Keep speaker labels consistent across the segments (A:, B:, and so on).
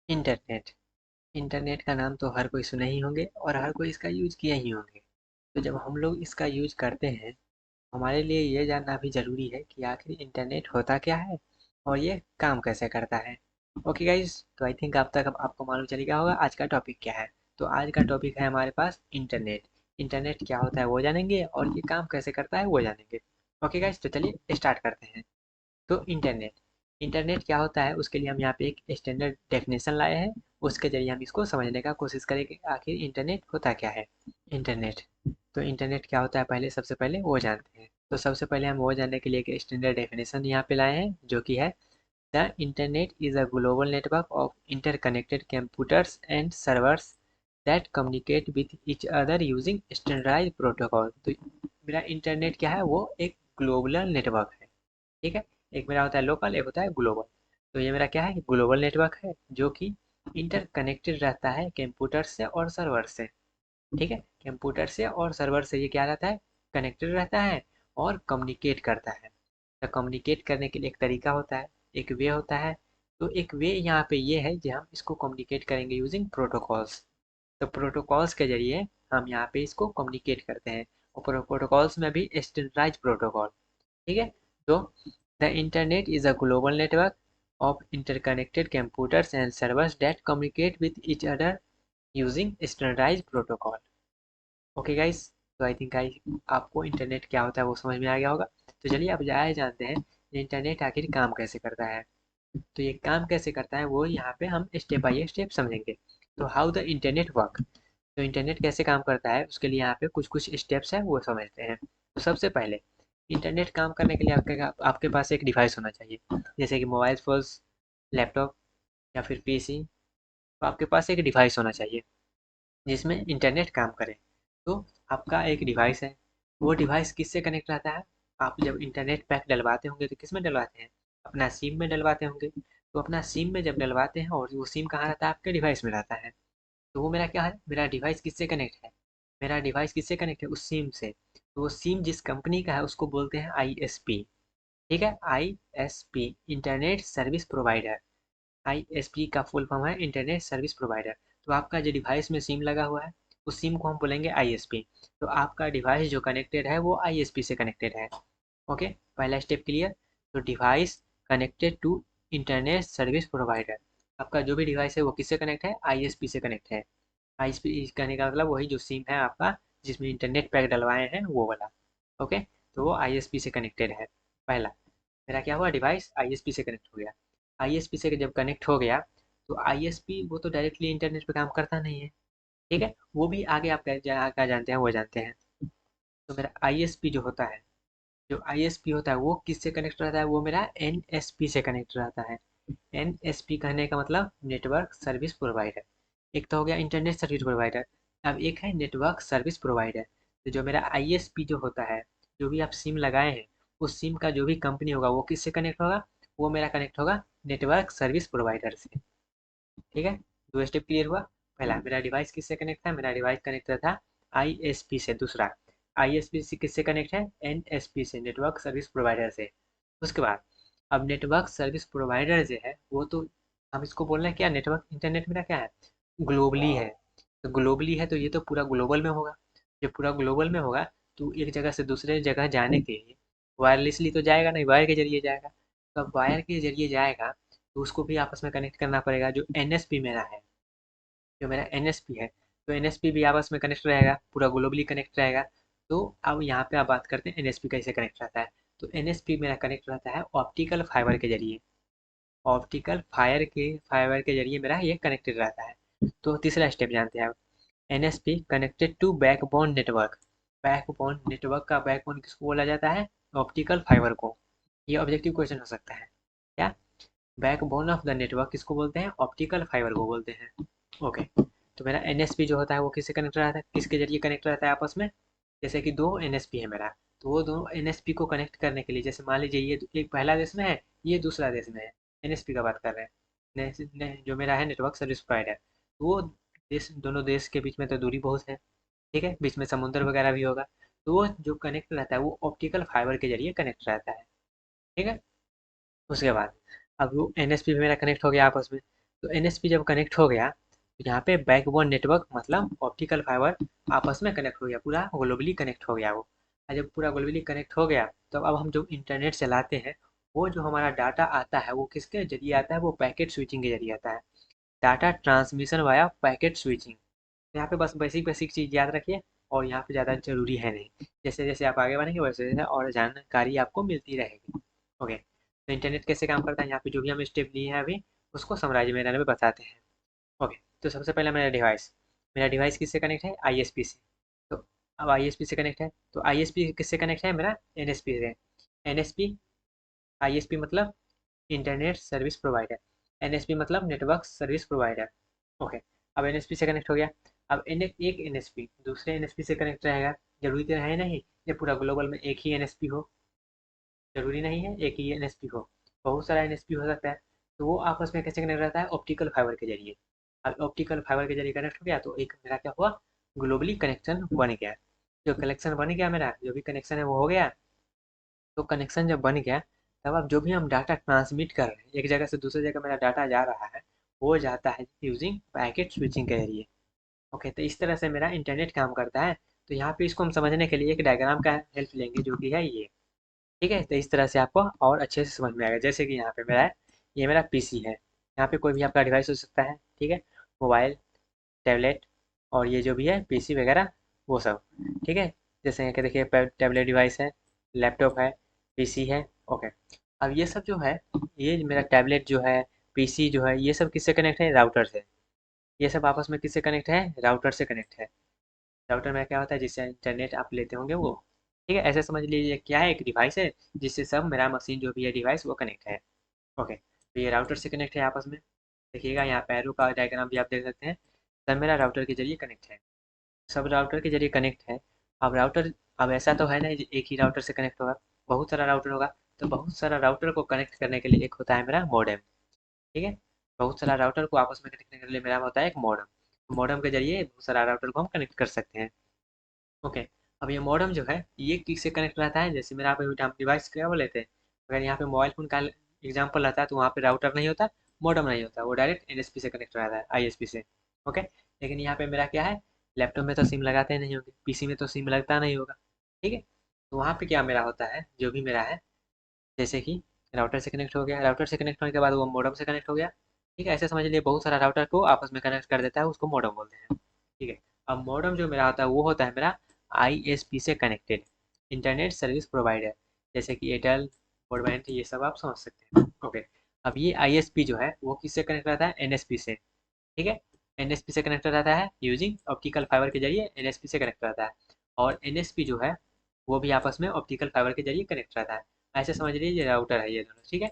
A: Internet. Internet का नाम तो हर कोई सुने ही होंगे और हर कोई इसका यूज किए ही होंगे। तो जब हम लोग इसका यूज करते हैं, हमारे लिए ये जानना भी ज़रूरी है कि आखिर इंटरनेट होता क्या है और ये काम कैसे करता है। ओके गाइस, तो आई थिंक अब तक अब आपको मालूम चल गया होगा आज का टॉपिक क्या है। तो आज का टॉपिक है हमारे पास इंटरनेट। इंटरनेट क्या होता है वो जानेंगे और ये काम कैसे करता है वो जानेंगे। ओके गाइस, तो चलिए स्टार्ट करते हैं। तो इंटरनेट इंटरनेट क्या होता है उसके लिए हम यहाँ पे एक स्टैंडर्ड डेफिनेशन लाए हैं। उसके जरिए हम इसको समझने का कोशिश करेंगे आखिर इंटरनेट होता क्या है। इंटरनेट, तो इंटरनेट क्या होता है पहले सबसे पहले वो जानते हैं। तो सबसे पहले हम वो जानने के लिए एक स्टैंडर्ड डेफिनेशन यहाँ पे लाए हैं जो कि है the internet is a global network of interconnected computers and servers that communicate with each other using standardised protocol. तो मेरा इंटरनेट क्या है वो एक ग्लोबल नेटवर्क है। ठीक है, एक मेरा होता है लोकल, एक होता है ग्लोबल। तो ये मेरा क्या है, ग्लोबल नेटवर्क है जो कि इंटरकनेक्टेड रहता है कंप्यूटर से और सर्वर से। ठीक है, कंप्यूटर से और सर्वर से ये क्या रहता है, कनेक्टेड रहता है और कम्युनिकेट करता है। तो कम्युनिकेट करने के लिए एक तरीका होता है, एक वे होता है। तो एक वे यहाँ पे ये है कि हम इसको कम्युनिकेट करेंगे यूजिंग प्रोटोकॉल्स। तो प्रोटोकॉल्स के जरिए हम यहाँ पे इसको कम्युनिकेट करते हैं और प्रोटोकॉल्स में भी स्टैंडर्डाइज्ड प्रोटोकॉल। ठीक है, तो the internet is a global network of interconnected computers and servers that communicate with each other using standardized protocol. Okay guys, तो आई थिंक गाइस आपको इंटरनेट क्या होता है वो समझ में आ गया होगा। तो चलिए अब जाए जानते हैं इंटरनेट आखिर काम कैसे करता है। तो ये काम कैसे करता है वो यहाँ पे हम स्टेप बाय स्टेप समझेंगे। तो हाउ द इंटरनेट वर्क, तो इंटरनेट कैसे काम करता है उसके लिए यहाँ पे कुछ कुछ स्टेप्स हैं वो समझते हैं। तो सबसे पहले इंटरनेट काम करने के लिए आपके पास एक डिवाइस होना चाहिए, जैसे कि मोबाइल फोन्स, लैपटॉप या फिर पीसी। तो आपके पास एक डिवाइस होना चाहिए जिसमें इंटरनेट काम करे। तो आपका एक डिवाइस है, वो डिवाइस किससे कनेक्ट रहता है। आप जब इंटरनेट पैक डलवाते होंगे तो किस में डलवाते हैं, अपना सिम में डलवाते होंगे। तो अपना सिम में जब डलवाते हैं और वो सिम कहाँ रहता है, आपके डिवाइस में रहता है। तो वो मेरा क्या है, मेरा डिवाइस किससे कनेक्ट है, मेरा डिवाइस किससे कनेक्ट है, उस सिम से। तो वो सिम जिस कंपनी का है उसको बोलते हैं आईएसपी। ठीक है, ISP internet service provider. ISP का फुल फॉर्म है इंटरनेट सर्विस प्रोवाइडर। तो आपका जो डिवाइस में सिम लगा हुआ है उस सिम को हम बोलेंगे आईएसपी। तो आपका डिवाइस जो कनेक्टेड है वो आईएसपी से कनेक्टेड है। ओके, पहला स्टेप क्लियर। तो device connected to internet service provider, आपका जो भी डिवाइस है वो किससे कनेक्ट है, आईएसपी से कनेक्ट है। आईएसपी कहने का मतलब वही जो सिम है आपका जिसमें इंटरनेट पैक डलवाए हैं वो वाला। ओके, तो वो आईएसपी से कनेक्टेड है। पहला मेरा क्या हुआ, डिवाइस आईएसपी से कनेक्ट हो गया। आईएसपी से जब कनेक्ट हो गया तो आईएसपी वो तो डायरेक्टली इंटरनेट पे काम करता नहीं है। ठीक है, वो भी आगे आप क्या जानते हैं वो जानते हैं। तो मेरा आईएसपी जो होता है, जो आईएसपी होता है वो किससे कनेक्ट रहता है, वो मेरा एनएसपी से कनेक्ट रहता है। एनएसपी कहने का मतलब नेटवर्क सर्विस प्रोवाइडर। एक तो हो गया इंटरनेट सर्विस प्रोवाइडर, अब एक है नेटवर्क सर्विस प्रोवाइडर। तो जो मेरा आईएसपी जो होता है, जो भी आप सिम लगाए हैं उस सिम का जो भी कंपनी होगा वो किससे कनेक्ट होगा, वो मेरा कनेक्ट होगा नेटवर्क सर्विस प्रोवाइडर से। ठीक है, दो स्टेप क्लियर हुआ। पहला मेरा डिवाइस किससे कनेक्ट था, मेरा डिवाइस कनेक्ट था आईएसपी से। दूसरा आईएसपी से किससे कनेक्ट है, एनएसपी से, नेटवर्क सर्विस प्रोवाइडर से। उसके बाद अब नेटवर्क सर्विस प्रोवाइडर जो है वो तो हम इसको बोल रहे हैं क्या, नेटवर्क इंटरनेट मेरा क्या है, ग्लोबली है। तो ग्लोबली है तो ये तो पूरा ग्लोबल में होगा। जब पूरा ग्लोबल में होगा तो एक जगह से दूसरे जगह जाने के लिए वायरलेसली तो जाएगा नहीं, वायर के जरिए जाएगा। तो अब वायर के जरिए जाएगा तो उसको भी आपस में कनेक्ट करना पड़ेगा। जो एनएसपी मेरा है, जो मेरा एनएसपी है, तो एनएसपी भी आपस में कनेक्ट रहेगा, पूरा ग्लोबली कनेक्ट रहेगा। तो अब यहाँ पे आप बात करते हैं एनएसपी कैसे कनेक्ट रहता है। तो एनएसपी मेरा कनेक्ट रहता है ऑप्टिकल फाइबर के जरिए। ऑप्टिकल फाइबर के जरिए मेरा ये कनेक्टेड रहता है। तो तीसरा स्टेप जानते हैं आप, NSP connected to backbone network. Backbone network का बैकबोन किसको बोला जाता है, ऑप्टिकल फाइबर को। ये ऑब्जेक्टिव क्वेश्चन हो सकता है क्या, बैकबोन ऑफ द नेटवर्क किसको बोलते हैं, ऑप्टिकल फाइबर को बोलते हैं। ओके, तो मेरा एनएसपी जो होता है वो किससे कनेक्ट रहता है, किसके जरिए कनेक्ट रहता है आपस में। जैसे कि दो एनएसपी है मेरा, तो वो दोनों एनएसपी को कनेक्ट करने के लिए, जैसे मान लीजिए ये एक पहला देश में है, ये दूसरा देश में है, एनएसपी का बात कर रहे हैं। जो मेरा है नेटवर्क सर्विस प्रोवाइडर, वो देश, दोनों देश के बीच में तो दूरी बहुत है। ठीक है, बीच में समुद्र वगैरह भी होगा। तो वो जो कनेक्ट रहता है वो ऑप्टिकल फाइबर के जरिए कनेक्ट रहता है। ठीक है, उसके बाद अब वो एनएसपी भी मेरा कनेक्ट हो गया आपस में। तो NSP जब कनेक्ट हो गया तो यहाँ पे बैकबोन नेटवर्क मतलब ऑप्टिकल फाइबर आपस में कनेक्ट हो गया, पूरा ग्लोबली कनेक्ट हो गया वो। और जब पूरा ग्लोबली कनेक्ट हो गया तो अब हम जो इंटरनेट चलाते हैं वो जो हमारा डाटा आता है वो किसके जरिए आता है, वो पैकेट स्विचिंग के जरिए आता है। Data transmission via packet switching. यहाँ पे बस बेसिक बेसिक चीज़ याद रखिए और यहाँ पे ज़्यादा ज़रूरी है नहीं। जैसे जैसे आप आगे बढ़ेंगे वैसे वैसे और जानकारी आपको मिलती रहेगी। ओके, तो इंटरनेट कैसे काम करता है, यहाँ पे जो भी हम स्टेप लिए हैं अभी उसको समराइज में बताते हैं। ओके, तो सबसे पहला मेरा डिवाइस किससे कनेक्ट है, ISP से। तो अब ISP से कनेक्ट है तो ISP किससे कनेक्ट है, मेरा NSP से। NSP, ISP मतलब इंटरनेट सर्विस प्रोवाइडर, NSP मतलब नेटवर्क सर्विस प्रोवाइडर। ओके, अब NSP से कनेक्ट हो गया। अब एक NSP दूसरे NSP से कनेक्ट रहेगा, जरूरी तो है नहीं ये पूरा ग्लोबल में एक ही NSP हो, जरूरी नहीं है एक ही NSP हो, बहुत सारा NSP हो सकता है। तो वो आपस में कैसे कनेक्ट रहता है, ऑप्टिकल फाइबर के जरिए। अब ऑप्टिकल फाइबर के जरिए कनेक्ट हो गया तो एक मेरा क्या हुआ, ग्लोबली कनेक्शन बन गया। जो कनेक्शन बन गया मेरा, जो भी कनेक्शन है वो हो गया। तो कनेक्शन जब बन गया तब अब जो भी हम डाटा ट्रांसमिट कर रहे हैं, एक जगह से दूसरी जगह मेरा डाटा जा रहा है, वो जाता है यूजिंग पैकेट स्विचिंग के जरिए। ओके, तो इस तरह से मेरा इंटरनेट काम करता है। तो यहाँ पे इसको हम समझने के लिए एक डायग्राम का हेल्प लेंगे जो कि है ये। ठीक है, तो इस तरह से आपको और अच्छे से समझ में आएगा। जैसे कि यहाँ पे मेरा है, ये मेरा पीसी है, यहाँ पे कोई भी आपका डिवाइस हो सकता है। ठीक है, मोबाइल, टैबलेट और ये जो भी है पीसी वगैरह वो सब। ठीक है, जैसे कि देखिए टैबलेट डिवाइस है, लैपटॉप है, पीसी है। ओके, अब ये सब जो है, ये मेरा टैबलेट जो है, पीसी जो है, ये सब किससे कनेक्ट है, राउटर से। ये सब आपस में किससे कनेक्ट है, राउटर से कनेक्ट है। राउटर में क्या होता है, जिससे इंटरनेट आप लेते होंगे वो। ठीक है, ऐसे समझ लीजिए क्या है, एक डिवाइस है जिससे सब मेरा मशीन जो भी है डिवाइस वो कनेक्ट है। ओके, तो ये राउटर से कनेक्ट है आपस में। देखिएगा यहाँ पैरों का डायग्राम भी आप देख सकते हैं, सब मेरा राउटर के जरिए कनेक्ट है, सब राउटर के जरिए कनेक्ट है। अब राउटर, अब ऐसा तो है नहीं एक ही राउटर से कनेक्ट होगा, बहुत सारा राउटर होगा। तो बहुत सारा राउटर को कनेक्ट करने के लिए एक होता है मेरा मॉडेम। ठीक है, बहुत सारा राउटर को आपस में कनेक्ट करने के लिए मेरा होता है एक मॉडेम। मॉडेम के जरिए बहुत सारा राउटर को हम कनेक्ट कर सकते हैं। ओके, अब ये मॉडेम जो है ये किससे कनेक्ट रहता है, जैसे मेरा आप डिवाइस क्या बोले थे, अगर यहाँ पे मोबाइल फोन का एग्जाम्पल रहता है तो वहाँ पे राउटर नहीं होता, मॉडेम नहीं होता, वो डायरेक्ट NSP से कनेक्ट रहता है, ISP से। ओके, लेकिन यहाँ पे मेरा क्या है, लैपटॉप में तो सिम लगाते नहीं होंगे, पीसी में तो सिम लगता नहीं होगा। ठीक है, तो वहाँ पे क्या मेरा होता है, जो भी मेरा है, जैसे कि राउटर से कनेक्ट हो गया, राउटर से कनेक्ट होने के बाद वो मॉडेम से कनेक्ट हो गया। ठीक है, ऐसे समझ लीजिए बहुत सारा राउटर को आपस में कनेक्ट कर देता है, उसको मॉडेम बोलते हैं। ठीक है, अब मॉडेम जो मेरा होता है वो होता है मेरा ISP से कनेक्टेड, इंटरनेट सर्विस प्रोवाइडर, जैसे कि एयरटेल, ब्रॉडबैंड, ये सब आप समझ सकते हैं। ओके, अब ये ISP जो है वो किससे कनेक्ट रहता है, NSP से। ठीक है, NSP से कनेक्ट रहता है यूजिंग ऑप्टिकल फाइबर के जरिए, NSP से कनेक्ट रहता है। और NSP जो है वो भी आपस में ऑप्टिकल फाइबर के जरिए कनेक्ट रहता है। ऐसे समझ लीजिए ये राउटर है ये दोनों। ठीक है,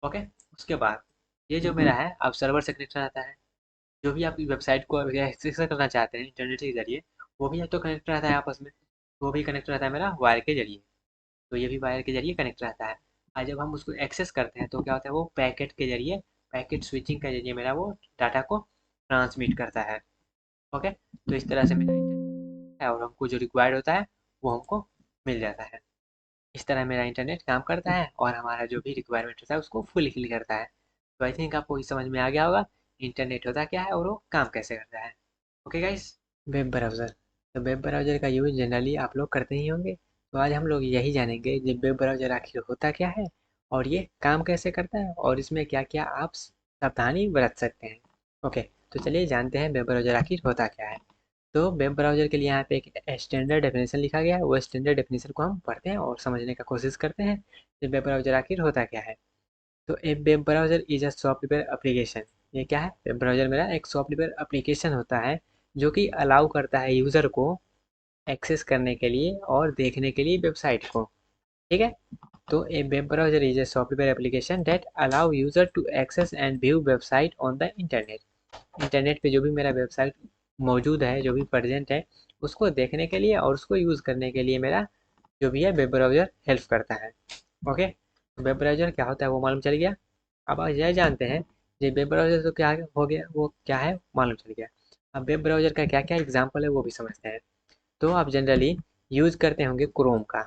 A: ओके, उसके बाद ये जो मेरा है अब सर्वर से कनेक्ट रहता है, जो भी आप वेबसाइट को एक्सेस करना चाहते हैं इंटरनेट के जरिए, वो भी तो कनेक्ट रहता है आपस में, वो भी कनेक्ट रहता है मेरा वायर के जरिए। तो ये भी वायर के जरिए कनेक्ट रहता है। और जब हम उसको एक्सेस करते हैं तो क्या होता है, वो पैकेट के जरिए, पैकेट स्विचिंग के जरिए मेरा वो डाटा को ट्रांसमिट करता है। ओके, तो इस तरह से मेरा इंटरनेट है और हमको जो रिक्वायर्ड होता है वो हमको मिल जाता है। इस तरह मेरा इंटरनेट काम करता है और हमारा जो भी रिक्वायरमेंट होता है उसको फुलफिल करता है। तो आई थिंक आपको ये समझ में आ गया होगा इंटरनेट होता क्या है और वो काम कैसे करता है। Okay guys, web browser. तो वेब ब्राउज़र का यूज़ जनरली आप लोग करते ही होंगे। तो आज हम लोग यही जानेंगे कि वेब ब्राउज़र आखिर होता क्या है और ये काम कैसे करता है और इसमें क्या-क्या आप सावधानी बरत सकते हैं। ओके, तो चलिए जानते हैं वेब ब्राउज़र आखिर होता क्या है। तो वेब ब्राउज़र के लिए यहाँ पे एक स्टैंडर्ड डेफिनेशन लिखा गया है, वो स्टैंडर्ड डेफिनेशन को हम पढ़ते हैं और समझने का कोशिश करते हैं कि वेब ब्राउज़र आखिर होता क्या है। तो a web browser is a software application. ये क्या है, वेब ब्राउज़र मेरा एक सॉफ्टवेयर एप्लीकेशन होता है जो कि अलाउ करता है यूज़र को एक्सेस करने के लिए और देखने के लिए वेबसाइट को। ठीक है, तो a web browser is a software application that allow user to access and view website on the internet. Internet पे जो भी मेरा वेबसाइट मौजूद है, जो भी प्रेजेंट है, उसको देखने के लिए और उसको यूज़ करने के लिए मेरा जो भी है वेब ब्राउज़र हेल्प करता है। ओके, वेब ब्राउज़र क्या होता है वो मालूम चल गया। अब आप यह जानते हैं ये वेब ब्राउज़र तो क्या हो गया, वो क्या है मालूम चल गया। अब वेब ब्राउज़र का क्या क्या एग्जाम्पल है वो भी समझते हैं। तो आप जनरली यूज़ करते होंगे क्रोम का।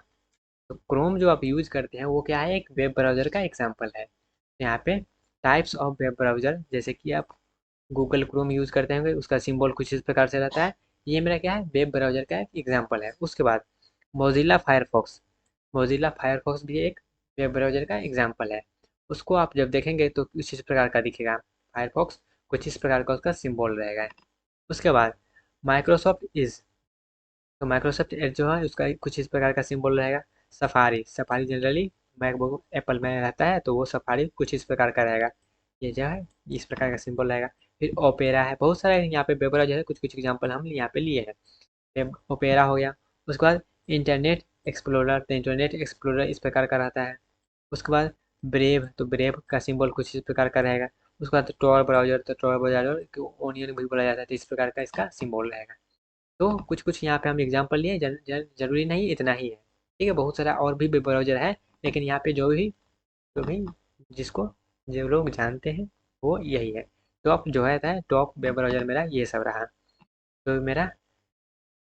A: तो क्रोम जो आप यूज़ करते हैं वो क्या है, एक वेब ब्राउज़र का एग्जाम्पल है। यहाँ पे टाइप्स ऑफ वेब ब्राउज़र, जैसे कि आप गूगल क्रोम यूज़ करते होंगे, उसका सिंबल कुछ इस प्रकार से रहता है। ये मेरा क्या है, वेब ब्राउज़र का एक एग्जांपल है। उसके बाद मोज़िला फायरफॉक्स, मोज़िला फायरफॉक्स भी एक वेब ब्राउज़र का एग्जांपल है। उसको आप जब देखेंगे तो कुछ इस प्रकार का दिखेगा, फायरफॉक्स कुछ इस प्रकार का उसका सिंबल रहेगा। उसके बाद माइक्रोसॉफ्ट इज़, तो माइक्रोसॉफ्ट एज जो है उसका कुछ इस प्रकार का सिंबल रहेगा। Safari, safari generally MacBook Apple में रहता है, तो वो सफारी कुछ इस प्रकार का रहेगा। ये जो है इस प्रकार का सिंबल रहेगा। फिर ओपेरा है, बहुत सारे यहाँ पे वेब ब्राउज़र है, कुछ कुछ एग्जांपल हम यहाँ पे लिए हैं। वेब ओपेरा हो गया। उसके बाद इंटरनेट एक्सप्लोरर, तो इंटरनेट एक्सप्लोरर इस प्रकार का रहता है। उसके बाद ब्रेव, तो ब्रेव का सिंबल कुछ इस प्रकार का रहेगा। उसके बाद टॉर ब्राउज़र, तो टॉर ब्राउज़र को ओनियन भी बोला जाता है, तो इस प्रकार का इसका सिंबल रहेगा। तो कुछ कुछ यहाँ पे हम एग्जांपल लिए, जरूरी नहीं इतना ही है, ठीक है, बहुत सारा और भी वेब ब्राउज़र है, लेकिन यहाँ पे जो भी जिसको जो लोग जानते हैं वो यही है। टॉप जो है था, टॉप वेब ब्राउज़र मेरा ये सब रहा। तो मेरा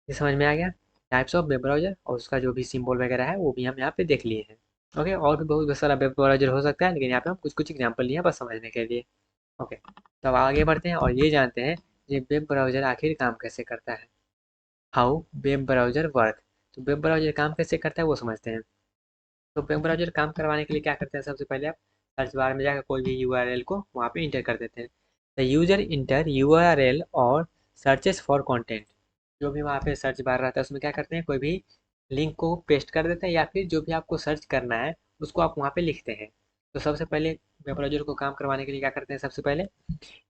A: ये समझ में आ गया, टाइप्स ऑफ वेब ब्राउज़र और उसका जो भी सिंबल वगैरह है वो भी हम यहाँ पे देख लिए हैं। ओके, और भी बहुत सारा वेब ब्राउज़र हो सकता है, लेकिन यहाँ पे हम कुछ कुछ एग्जांपल लिए हैं बस समझने के लिए। ओके, तो अब आगे बढ़ते हैं और ये जानते हैं ये वेब ब्राउज़र आखिर काम कैसे करता है। हाउ वेब ब्राउज़र वर्क, तो वेब ब्राउज़र काम कैसे करता है वो समझते हैं। तो वेब ब्राउज़र काम करवाने के लिए क्या करते हैं, सबसे पहले आप सर्च बार में जाकर कोई भी यूआरएल को वहाँ पे इंटर कर देते हैं। द यूजर इंटर यूआरएल और सर्चेस फॉर कंटेंट, जो भी वहाँ पे सर्च बार रहता है उसमें क्या करते हैं, कोई भी लिंक को पेस्ट कर देते हैं या फिर जो भी आपको सर्च करना है उसको आप वहाँ पे लिखते हैं। तो सबसे पहले वेब ब्राउज़र को काम करवाने के लिए क्या करते हैं, सबसे पहले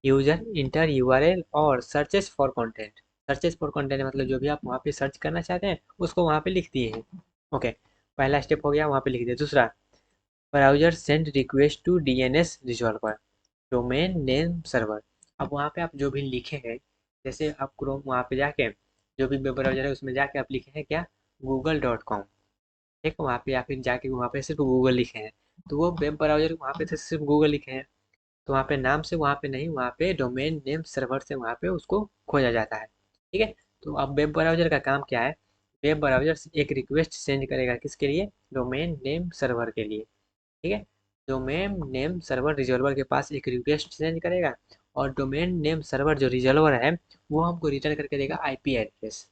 A: यूजर इंटर यूआरएल और searches for content, searches for content मतलब जो भी आप वहाँ पे सर्च करना चाहते हैं उसको वहाँ पे लिख दिए हैं। ओके, पहला स्टेप हो गया, वहाँ पे लिख दिया। दूसरा, browser send request to DNS resolver, domain name server. अब वहाँ पे आप जो भी लिखे हैं, जैसे आप क्रोम वहाँ पे जाके जो भी वेब ब्राउजर है उसमें जाके आप लिखे हैं क्या, google.com, ठीक है, वहाँ पे या फिर जाके वहाँ पे सिर्फ गूगल लिखे हैं, तो वो वेब ब्राउजर वहाँ पे तो सिर्फ गूगल लिखे हैं, तो वहाँ पे नाम से वहाँ पे नहीं, वहाँ पे डोमेन नेम सर्वर से वहाँ पे उसको खोजा जाता है। ठीक है, तो अब वेब ब्राउज़र का काम क्या है, वेब ब्राउज़र एक रिक्वेस्ट सेंड करेगा किसके लिए, डोमेन नेम सर्वर के लिए। ठीक है, डोमेन नेम सर्वर रिजॉल्वर के पास एक रिक्वेस्ट सेंड करेगा और डोमेन नेम सर्वर जो रिजॉल्वर है वो हमको रिटर्न करके देगा आईपी एड्रेस।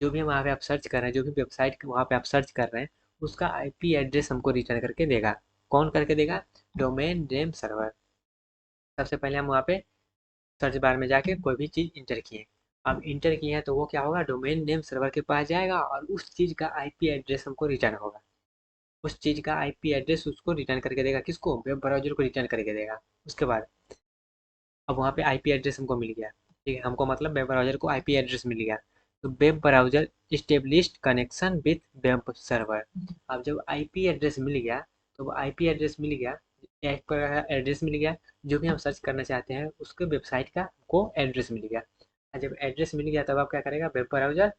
A: जो भी वहाँ पे आप सर्च कर रहे हैं, जो भी वेबसाइट वहाँ पे आप सर्च कर रहे हैं उसका आईपी एड्रेस हमको रिटर्न करके देगा। कौन करके देगा, डोमेन नेम सर्वर। सबसे पहले हम वहाँ पे सर्च बार में जाके कोई भी चीज़ इंटर किए। अब इंटर किए हैं तो वो क्या होगा, डोमेन नेम सर्वर के पास जाएगा और उस चीज़ का आईपी एड्रेस हमको रिटर्न होगा। उस चीज़ का आईपी एड्रेस उसको रिटर्न करके देगा, किसको, वेब ब्राउज़र को रिटर्न करके देगा। उसके बाद अब वहाँ पे आईपी एड्रेस हमको मिल गया, ठीक है, हमको मतलब वेब ब्राउज़र को आईपी एड्रेस मिल गया। तो web browser established connection with web server. अब जब आईपी एड्रेस मिल गया, तो वो आईपी एड्रेस मिल गया, एक प्रकार का एड्रेस मिल गया, जो भी हम सर्च करना चाहते हैं उसके वेबसाइट का को एड्रेस मिल गया। और जब एड्रेस मिल गया तब आप क्या करेगा, वेब ब्राउज़र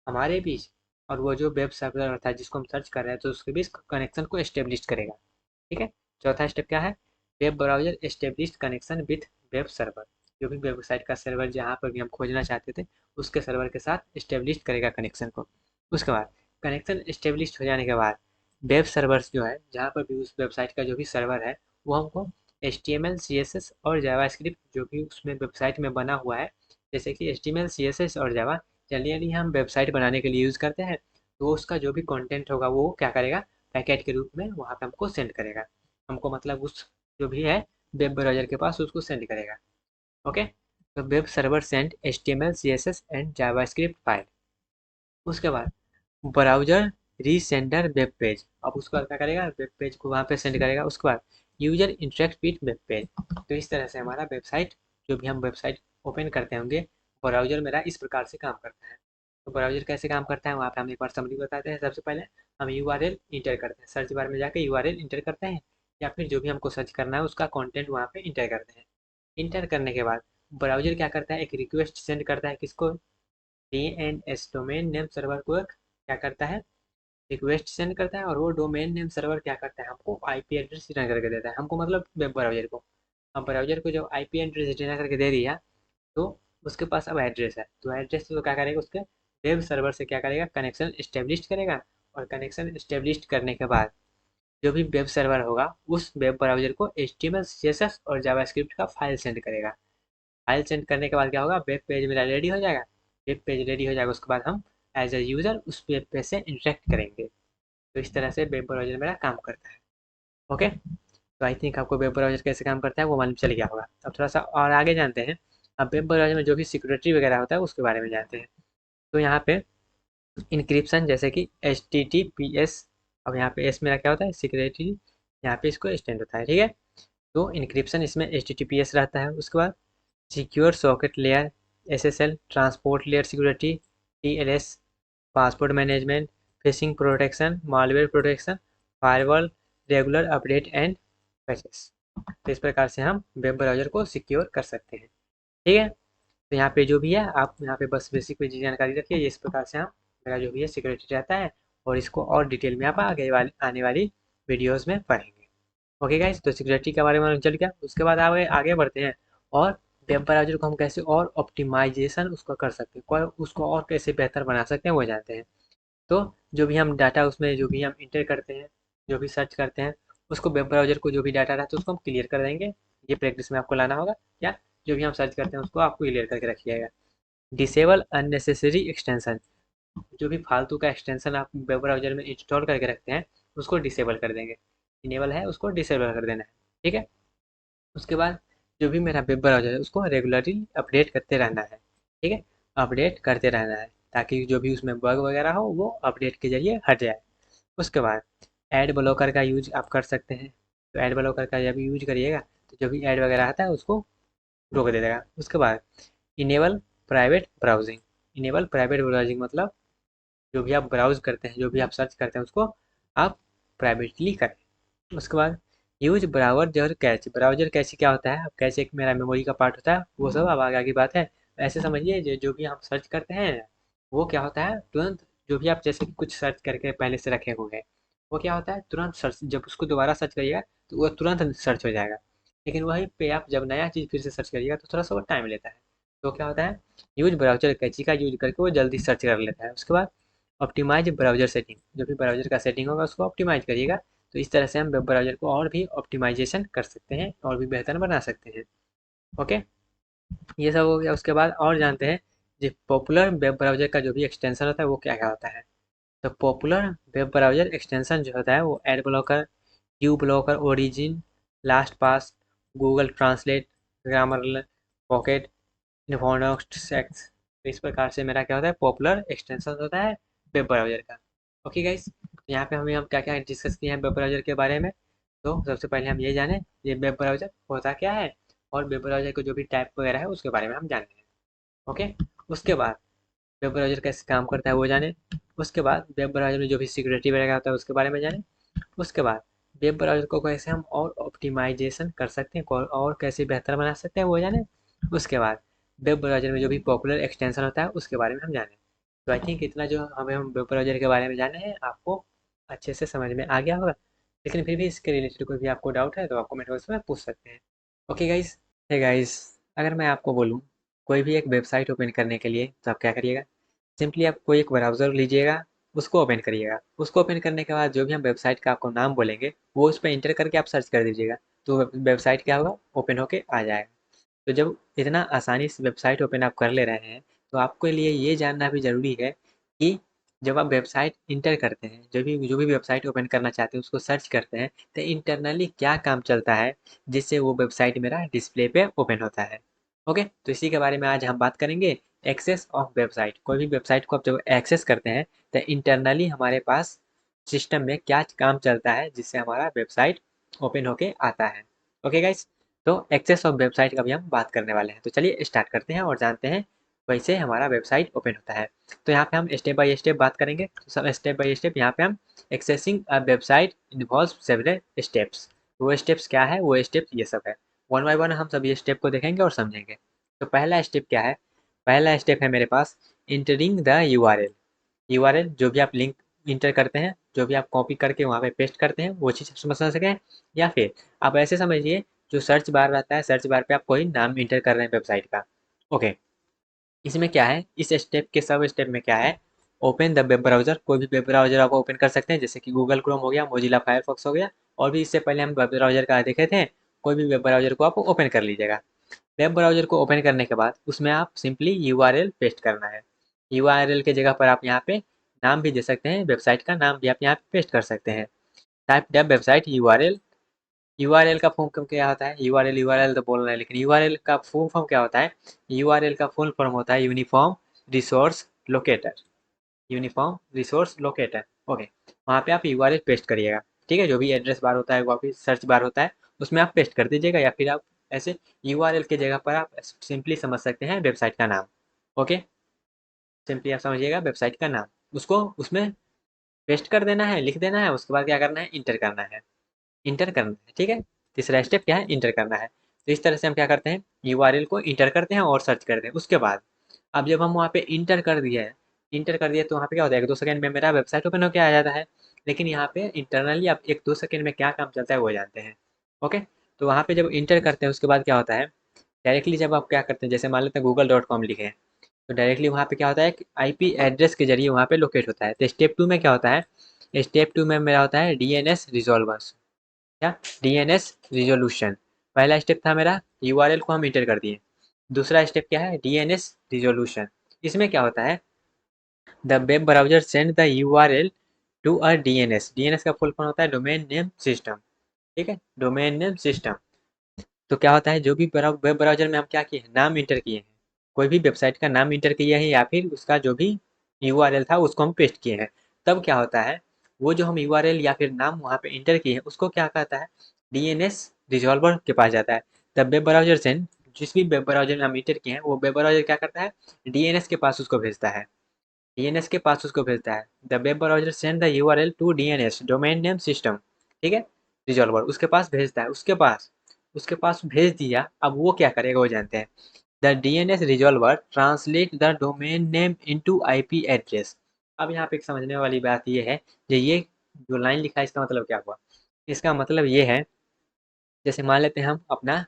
A: हमारे बीच और वो जो वेब सर्वर था जिसको हम सर्च कर रहे हैं तो उसके बीच कनेक्शन को एस्टेब्लिश करेगा। ठीक है, चौथा स्टेप क्या है, web browser established connection with web server, जो भी वेबसाइट का सर्वर जहाँ पर भी हम खोजना चाहते थे उसके सर्वर के साथ इस्टेब्लिश करेगा कनेक्शन को। उसके बाद कनेक्शन इस्टेब्लिश हो जाने के बाद वेब सर्वर्स जो है, जहाँ पर भी उस वेबसाइट का जो भी सर्वर है वो हमको HTML CSS और जावास्क्रिप्ट जो भी उसमें वेबसाइट में बना हुआ है, जैसे कि HTML CSS और जावा जनरली हम वेबसाइट बनाने के लिए यूज़ करते हैं, तो उसका जो भी कंटेंट होगा वो क्या करेगा, पैकेट के रूप में वहाँ पे हमको सेंड करेगा। हमको मतलब उस जो भी है वेब ब्राउज़र के पास उसको सेंड करेगा। ओके, तो web server send HTML CSS and JavaScript file. उसके बाद ब्राउज़र रीसेंडर वेब पेज, अब उसके बाद क्या करेगा, वेब पेज को वहाँ पे सेंड करेगा। उसके बाद user interact with web page. तो इस तरह से हमारा वेबसाइट, जो भी हम वेबसाइट ओपन करते होंगे, ब्राउज़र मेरा इस प्रकार से काम करता है। तो ब्राउज़र कैसे काम करता है वहाँ पे हम एक बार समरी बताते हैं। सबसे पहले हम यूआरएल इंटर करते हैं, सर्च बार में जाके यूआरएल इंटर करते हैं या फिर जो भी हमको सर्च करना है उसका कंटेंट वहाँ पे इंटर करते हैं। इंटर करने के बाद ब्राउज़र क्या करता है, एक रिक्वेस्ट सेंड करता है, किसको, डीएनएस डोमेन नेम सर्वर को एक क्या करता है, रिक्वेस्ट सेंड करता है, और वो डोमेन नेम सर्वर क्या करता है, हमको आईपी एड्रेस रिटर्न करके देता है, हमको मतलब वेब ब्राउज़र को। अब ब्राउज़र को जब आईपी एड्रेस रिटर्न करके दे दिया तो उसके पास अब एड्रेस है, तो एड्रेस तो क्या करेगा, उसके वेब सर्वर से क्या करेगा, कनेक्शन इस्टेब्लिश करेगा। और कनेक्शन इस्टेब्लिश करने के बाद जो भी वेब सर्वर होगा उस वेब ब्राउज़र को HTML CSS और जावास्क्रिप्ट का फाइल सेंड करेगा। फाइल सेंड करने के बाद क्या होगा, वेब पेज मेरा रेडी हो जाएगा। वेब पेज रेडी हो जाएगा, उसके बाद हम एज ए यूज़र उस वेब पेज से इंटरेक्ट करेंगे। तो इस तरह से वेब ब्राउज़र मेरा काम करता है। ओके, तो आई थिंक आपको वेब ब्राउज़र कैसे काम करता है वो मालूम चल गया होगा। अब थोड़ा सा और आगे जानते हैं। अब वेब ब्राउज़र में जो भी सिक्योरिटी वगैरह होता है उसके बारे में जानते हैं। तो यहाँ पे इंक्रिप्शन जैसे कि HTTPS, अब यहाँ पे एस मेरा क्या होता है, सिक्योरिटी, यहाँ पे इसको एक्सटेंड होता है, ठीक है। तो इंक्रिप्शन इसमें HTTPS रहता है। उसके बाद secure socket layer, SSL, transport layer security, TLS, password management, fishing protection, malware protection, firewall, regular update and patches. तो इस प्रकार से हम वेब ब्राउज़र को सिक्योर कर सकते हैं, ठीक है। तो यहाँ पे जो भी है आप यहाँ पे बस बेसिक पे जानकारी रखिए। इस प्रकार से हम मेरा जो भी है सिक्योरिटी रहता है, और इसको और डिटेल में आप आने वाली वीडियोस में पढ़ेंगे। ओके गाइस, तो सिक्योरिटी के बारे में चल गया। उसके बाद आगे आगे बढ़ते हैं, और वेब ब्राउज़र को हम कैसे और ऑप्टिमाइजेशन उसका कर सकते हैं, उसको और कैसे बेहतर बना सकते हैं वो जानते हैं। तो जो भी हम डाटा उसमें जो भी हम इंटर करते हैं, जो भी सर्च करते हैं, उसको वेब ब्राउज़र को जो भी डाटा रहता है उसको हम क्लियर कर देंगे। ये प्रैक्टिस में आपको लाना होगा, या जो भी हम सर्च करते हैं उसको आपको क्लियर करके रखिएगा। डिसेबल अननेसेसरी एक्सटेंशन, जो भी फालतू का एक्सटेंशन आप वेब ब्राउज़र में इंस्टॉल करके रखते हैं उसको डिसेबल कर देंगे। इनेबल है उसको डिसेबल कर देना है, ठीक है। उसके बाद जो भी मेरा वेब ब्राउज़र है उसको रेगुलरली अपडेट करते रहना है, ठीक है। अपडेट करते रहना है ताकि जो भी उसमें बग वगैरह हो वो अपडेट के जरिए हट जाए। उसके बाद एड ब्लॉकर का यूज आप कर सकते हैं। तो एड ब्लॉकर का जब यूज करिएगा तो जो भी एड वगैरह आता है उसको रोक दे देगा। उसके बाद enable private browsing, enable private browsing मतलब जो भी आप ब्राउज करते हैं, जो भी आप सर्च करते हैं उसको आप प्राइवेटली करें। उसके बाद use browser catch, browser catch क्या होता है, अब कैच एक मेरा मेमोरी का पार्ट होता है, वो सब अब आगे की बात है। ऐसे समझिए जो भी हम सर्च करते हैं वो क्या होता है, तुरंत जो भी आप जैसे कि कुछ सर्च करके पहले से रखे हुए हैं वो क्या होता है, तुरंत सर्च, जब उसको दोबारा सर्च करिएगा तो वो तुरंत सर्च हो जाएगा। लेकिन वहीं पे आप जब नया चीज़ फिर से सर्च करिएगा तो थोड़ा सा वो टाइम लेता है। तो क्या होता है, यूज ब्राउज़र कैची का यूज करके वो जल्दी सर्च कर लेता है। उसके बाद ऑप्टिमाइज ब्राउज़र सेटिंग, जो भी ब्राउज़र का सेटिंग होगा उसको ऑप्टिमाइज करिएगा। तो इस तरह से हम वेब ब्राउज़र को और भी ऑप्टिमाइजेशन कर सकते हैं और भी बेहतर बना सकते हैं। ओके, ये सब हो गया। उसके बाद और जानते हैं जो पॉपुलर वेब ब्राउज़र का जो भी एक्सटेंशन होता है वो क्या क्या होता है। तो पॉपुलर वेब ब्राउज़र एक्सटेंशन जो होता है वो ad blocker, Q blocker, origin, last pass, Google translate, grammar pocket, इन्फोनॉक्स। तो इस प्रकार से मेरा क्या होता है, पॉपुलर एक्सटेंशन होता है वेब ब्राउज़र का। ओके गाइस, यहाँ पे हम क्या क्या डिस्कस किए हैं वेब ब्राउज़र के बारे में। तो सबसे पहले हम ये जाने ये वेब ब्राउज़र होता क्या है, और वेब ब्राउज़र को जो भी टाइप वगैरह है उसके बारे में हम जाने हैं। ओके, उसके बाद वेब ब्राउज़र कैसे काम करता है वो जाने। उसके बाद वेब ब्राउज़र में जो भी सिक्योरिटी वगैरह होता है उसके बारे में जाने। उसके बाद वेब ब्राउज़र को कैसे हम और ऑप्टिमाइजेशन कर सकते हैं, और कैसे बेहतर बना सकते हैं वो जाने। उसके बाद वेब ब्राउज़र में जो भी पॉपुलर एक्सटेंशन होता है उसके बारे में हम जाने। तो आई थिंक इतना जो हमें हम वेब ब्राउज़र के बारे में जाने हैं आपको अच्छे से समझ में आ गया होगा। लेकिन फिर भी इसके रिलेटेड कोई भी आपको डाउट है तो आप कमेंट बॉक्स में पूछ सकते हैं। ओके गाइस, हे गाइस, अगर मैं आपको बोलूँ कोई भी एक वेबसाइट ओपन करने के लिए तो आप क्या करिएगा, सिंपली आप कोई एक ब्राउज़र लीजिएगा, उसको ओपन करिएगा। उसको ओपन करने के बाद जो भी हम वेबसाइट का आपको नाम बोलेंगे वो उस पे एंटर करके आप सर्च कर दीजिएगा। तो वेबसाइट क्या होगा, ओपन होके आ जाएगा। तो जब इतना आसानी से वेबसाइट ओपन आप कर ले रहे हैं तो आपके लिए ये जानना भी ज़रूरी है कि जब आप वेबसाइट इंटर करते हैं, जो भी वेबसाइट ओपन करना चाहते हैं उसको सर्च करते हैं, तो इंटरनली क्या काम चलता है जिससे वो वेबसाइट मेरा डिस्प्ले पे ओपन होता है। ओके, तो इसी के बारे में आज हम बात करेंगे। एक्सेस ऑफ वेबसाइट, कोई भी वेबसाइट को आप जब एक्सेस करते हैं तो इंटरनली हमारे पास सिस्टम में क्या काम चलता है जिससे हमारा वेबसाइट ओपन होके आता है। ओके गाइस, तो एक्सेस ऑफ वेबसाइट का भी हम बात करने वाले हैं। तो चलिए स्टार्ट करते हैं और जानते हैं कैसे हमारा वेबसाइट ओपन होता है। तो यहाँ पे हम स्टेप बाय स्टेप बात करेंगे। तो सब स्टेप बाय स्टेप यहाँ पे हम accessing a website involves several steps, वो स्टेप्स क्या है, वो स्टेप्स ये सब है। वन बाय वन हम सब ये स्टेप को देखेंगे और समझेंगे। तो पहला स्टेप क्या है, पहला स्टेप है मेरे पास इंटरिंग द यूआरएल। यूआरएल जो भी आप लिंक इंटर करते हैं, जो भी आप कॉपी करके वहाँ पे पेस्ट करते हैं वो चीज़ आप समझ सकें। या फिर आप ऐसे समझिए जो सर्च बार रहता है, सर्च बार पे आप कोई नाम इंटर कर रहे हैं वेबसाइट का। ओके, इसमें क्या है, इस स्टेप के सब स्टेप में क्या है, ओपन द वेब ब्राउज़र, कोई भी वेब ब्राउज़र आप ओपन कर सकते हैं, जैसे कि गूगल क्रोम हो गया, मोजिला फायरफॉक्स हो गया, और भी इससे पहले हम वेब ब्राउज़र का देखे थे। कोई भी वेब ब्राउज़र को आप ओपन कर लीजिएगा। वेब ब्राउज़र को ओपन करने के बाद उसमें आप सिंपली यूआरएल पेस्ट करना है। यूआरएल के जगह पर आप यहाँ पे नाम भी दे सकते हैं, वेबसाइट का नाम भी आप यहाँ पे पेस्ट कर सकते हैं। Type the website URL. URL का फुल फॉर्म क्या होता है? यूआरएल यूआरएल तो बोल रहे हैं, लेकिन यूआरएल का फुल फॉर्म क्या होता है? यूआरएल का फुल फॉर्म होता है uniform resource locator. Uniform resource locator, okay. वहाँ पे आप यूआरएल पेस्ट करिएगा, ठीक है। जो भी एड्रेस बार होता है, वहाँ पे सर्च बार होता है, उसमें आप पेस्ट कर दीजिएगा, या फिर आप ऐसे यूआरएल के जगह पर आप सिंपली समझ सकते हैं वेबसाइट का नाम, ओके। सिंपली आप समझिएगा वेबसाइट का नाम, उसको उसमें पेस्ट कर देना है, लिख देना है। उसके बाद क्या करना है? इंटर करना है, इंटर करना है, ठीक है। तीसरा स्टेप क्या है? इंटर करना है। तो इस तरह से हम क्या करते हैं? यूआरएल को इंटर करते हैं और सर्च करते हैं। उसके बाद अब जब हम वहाँ पे इंटर कर दिए हैं, इंटर कर दिए, तो वहाँ पे क्या होता है? 1-2 सेकंड में मेरा वेबसाइट ओपन होकर आ जाता है। लेकिन यहाँ पे इंटरनली आप 1-2 सेकंड में क्या काम चलता है वो जानते हैं, ओके। तो वहाँ पे जब इंटर करते हैं उसके बाद क्या होता है? डायरेक्टली जब आप क्या करते हैं, जैसे मान लेते हैं google.com लिखे हैं, तो डायरेक्टली वहाँ पे क्या होता है कि आईपी एड्रेस के जरिए वहाँ पे लोकेट होता है। तो स्टेप 2 में क्या होता है? स्टेप 2 में मेरा होता है डीएनएस रिजॉल्वर्स। क्या? DNS resolution. पहला स्टेप था मेरा, यूआरएल को हम इंटर कर दिए। दूसरा स्टेप क्या है? DNS resolution. इसमें क्या होता है? The web browser send the URL to a DNS. DNS का फुल फॉर्म होता है डोमेन नेम सिस्टम, ठीक है, डोमेन नेम सिस्टम। तो क्या होता है? जो भी वेब ब्राउजर में हम क्या किए हैं? नाम इंटर किए हैं, कोई भी वेबसाइट का नाम इंटर किया है, या फिर उसका जो भी यूआरएल था उसको हम पेस्ट किए हैं, तब क्या होता है? वो जो हम यूआरएल या फिर नाम वहाँ पे इंटर किए हैं उसको क्या कहता है? डीएनएस रिजॉल्वर के पास जाता है। द वेब ब्राउजर सेंड, जिस भी वेब ब्राउजर में हम इंटर किए हैं वो वेब ब्राउजर क्या करता है? डीएनएस के पास उसको भेजता है, डीएनएस के पास उसको भेजता है। The web browser send the URL to DNS, domain name system, ठीक है, रिजॉल्वर उसके पास भेजता है। उसके पास भेज दिया, अब वो क्या करेगा वो जानते हैं। The DNS resolver translate the domain name into IP address. अब यहाँ पे एक समझने वाली बात ये है, ये जो लाइन लिखा है इसका मतलब क्या हुआ? इसका मतलब ये है, जैसे मान लेते हैं हम अपना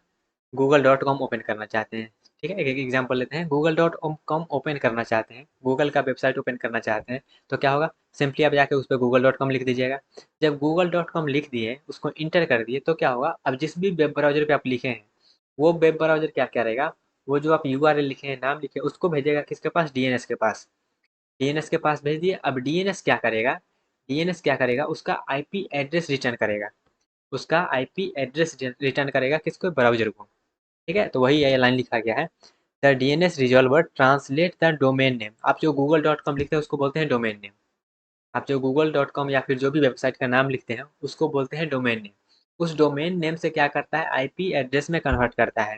A: google.com ओपन करना चाहते हैं, ठीक है। एक एग्जांपल लेते हैं, google.com ओपन करना चाहते हैं, गूगल का वेबसाइट ओपन करना चाहते हैं, तो क्या होगा? सिंपली आप जाके उस पर google.com लिख दीजिएगा। जब google.com लिख दिए, उसको इंटर कर दिए, तो क्या होगा? अब जिस भी वेब ब्राउजर पे आप लिखे हैं, वो वेब ब्राउजर क्या करेगा? वो जो आप यूआरएल लिखे हैं, नाम लिखे, उसको भेजेगा किसके पास? डीएनएस के पास। डीएनएस के पास भेज दिए। अब डीएनएस क्या करेगा? डीएनएस क्या करेगा? उसका आईपी एड्रेस रिटर्न करेगा, उसका आईपी एड्रेस रिटर्न करेगा किसको? ब्राउजर को, ठीक है। तो वही ये लाइन लिखा गया है, the DNS resolver translate the domain name. आप जो google.com लिखते हैं उसको बोलते हैं डोमेन नेम। आप जो google.com या फिर जो भी वेबसाइट का नाम लिखते हैं उसको बोलते हैं डोमेन नेम। उस डोमेन नेम से क्या करता है? आईपी एड्रेस में कन्वर्ट करता है,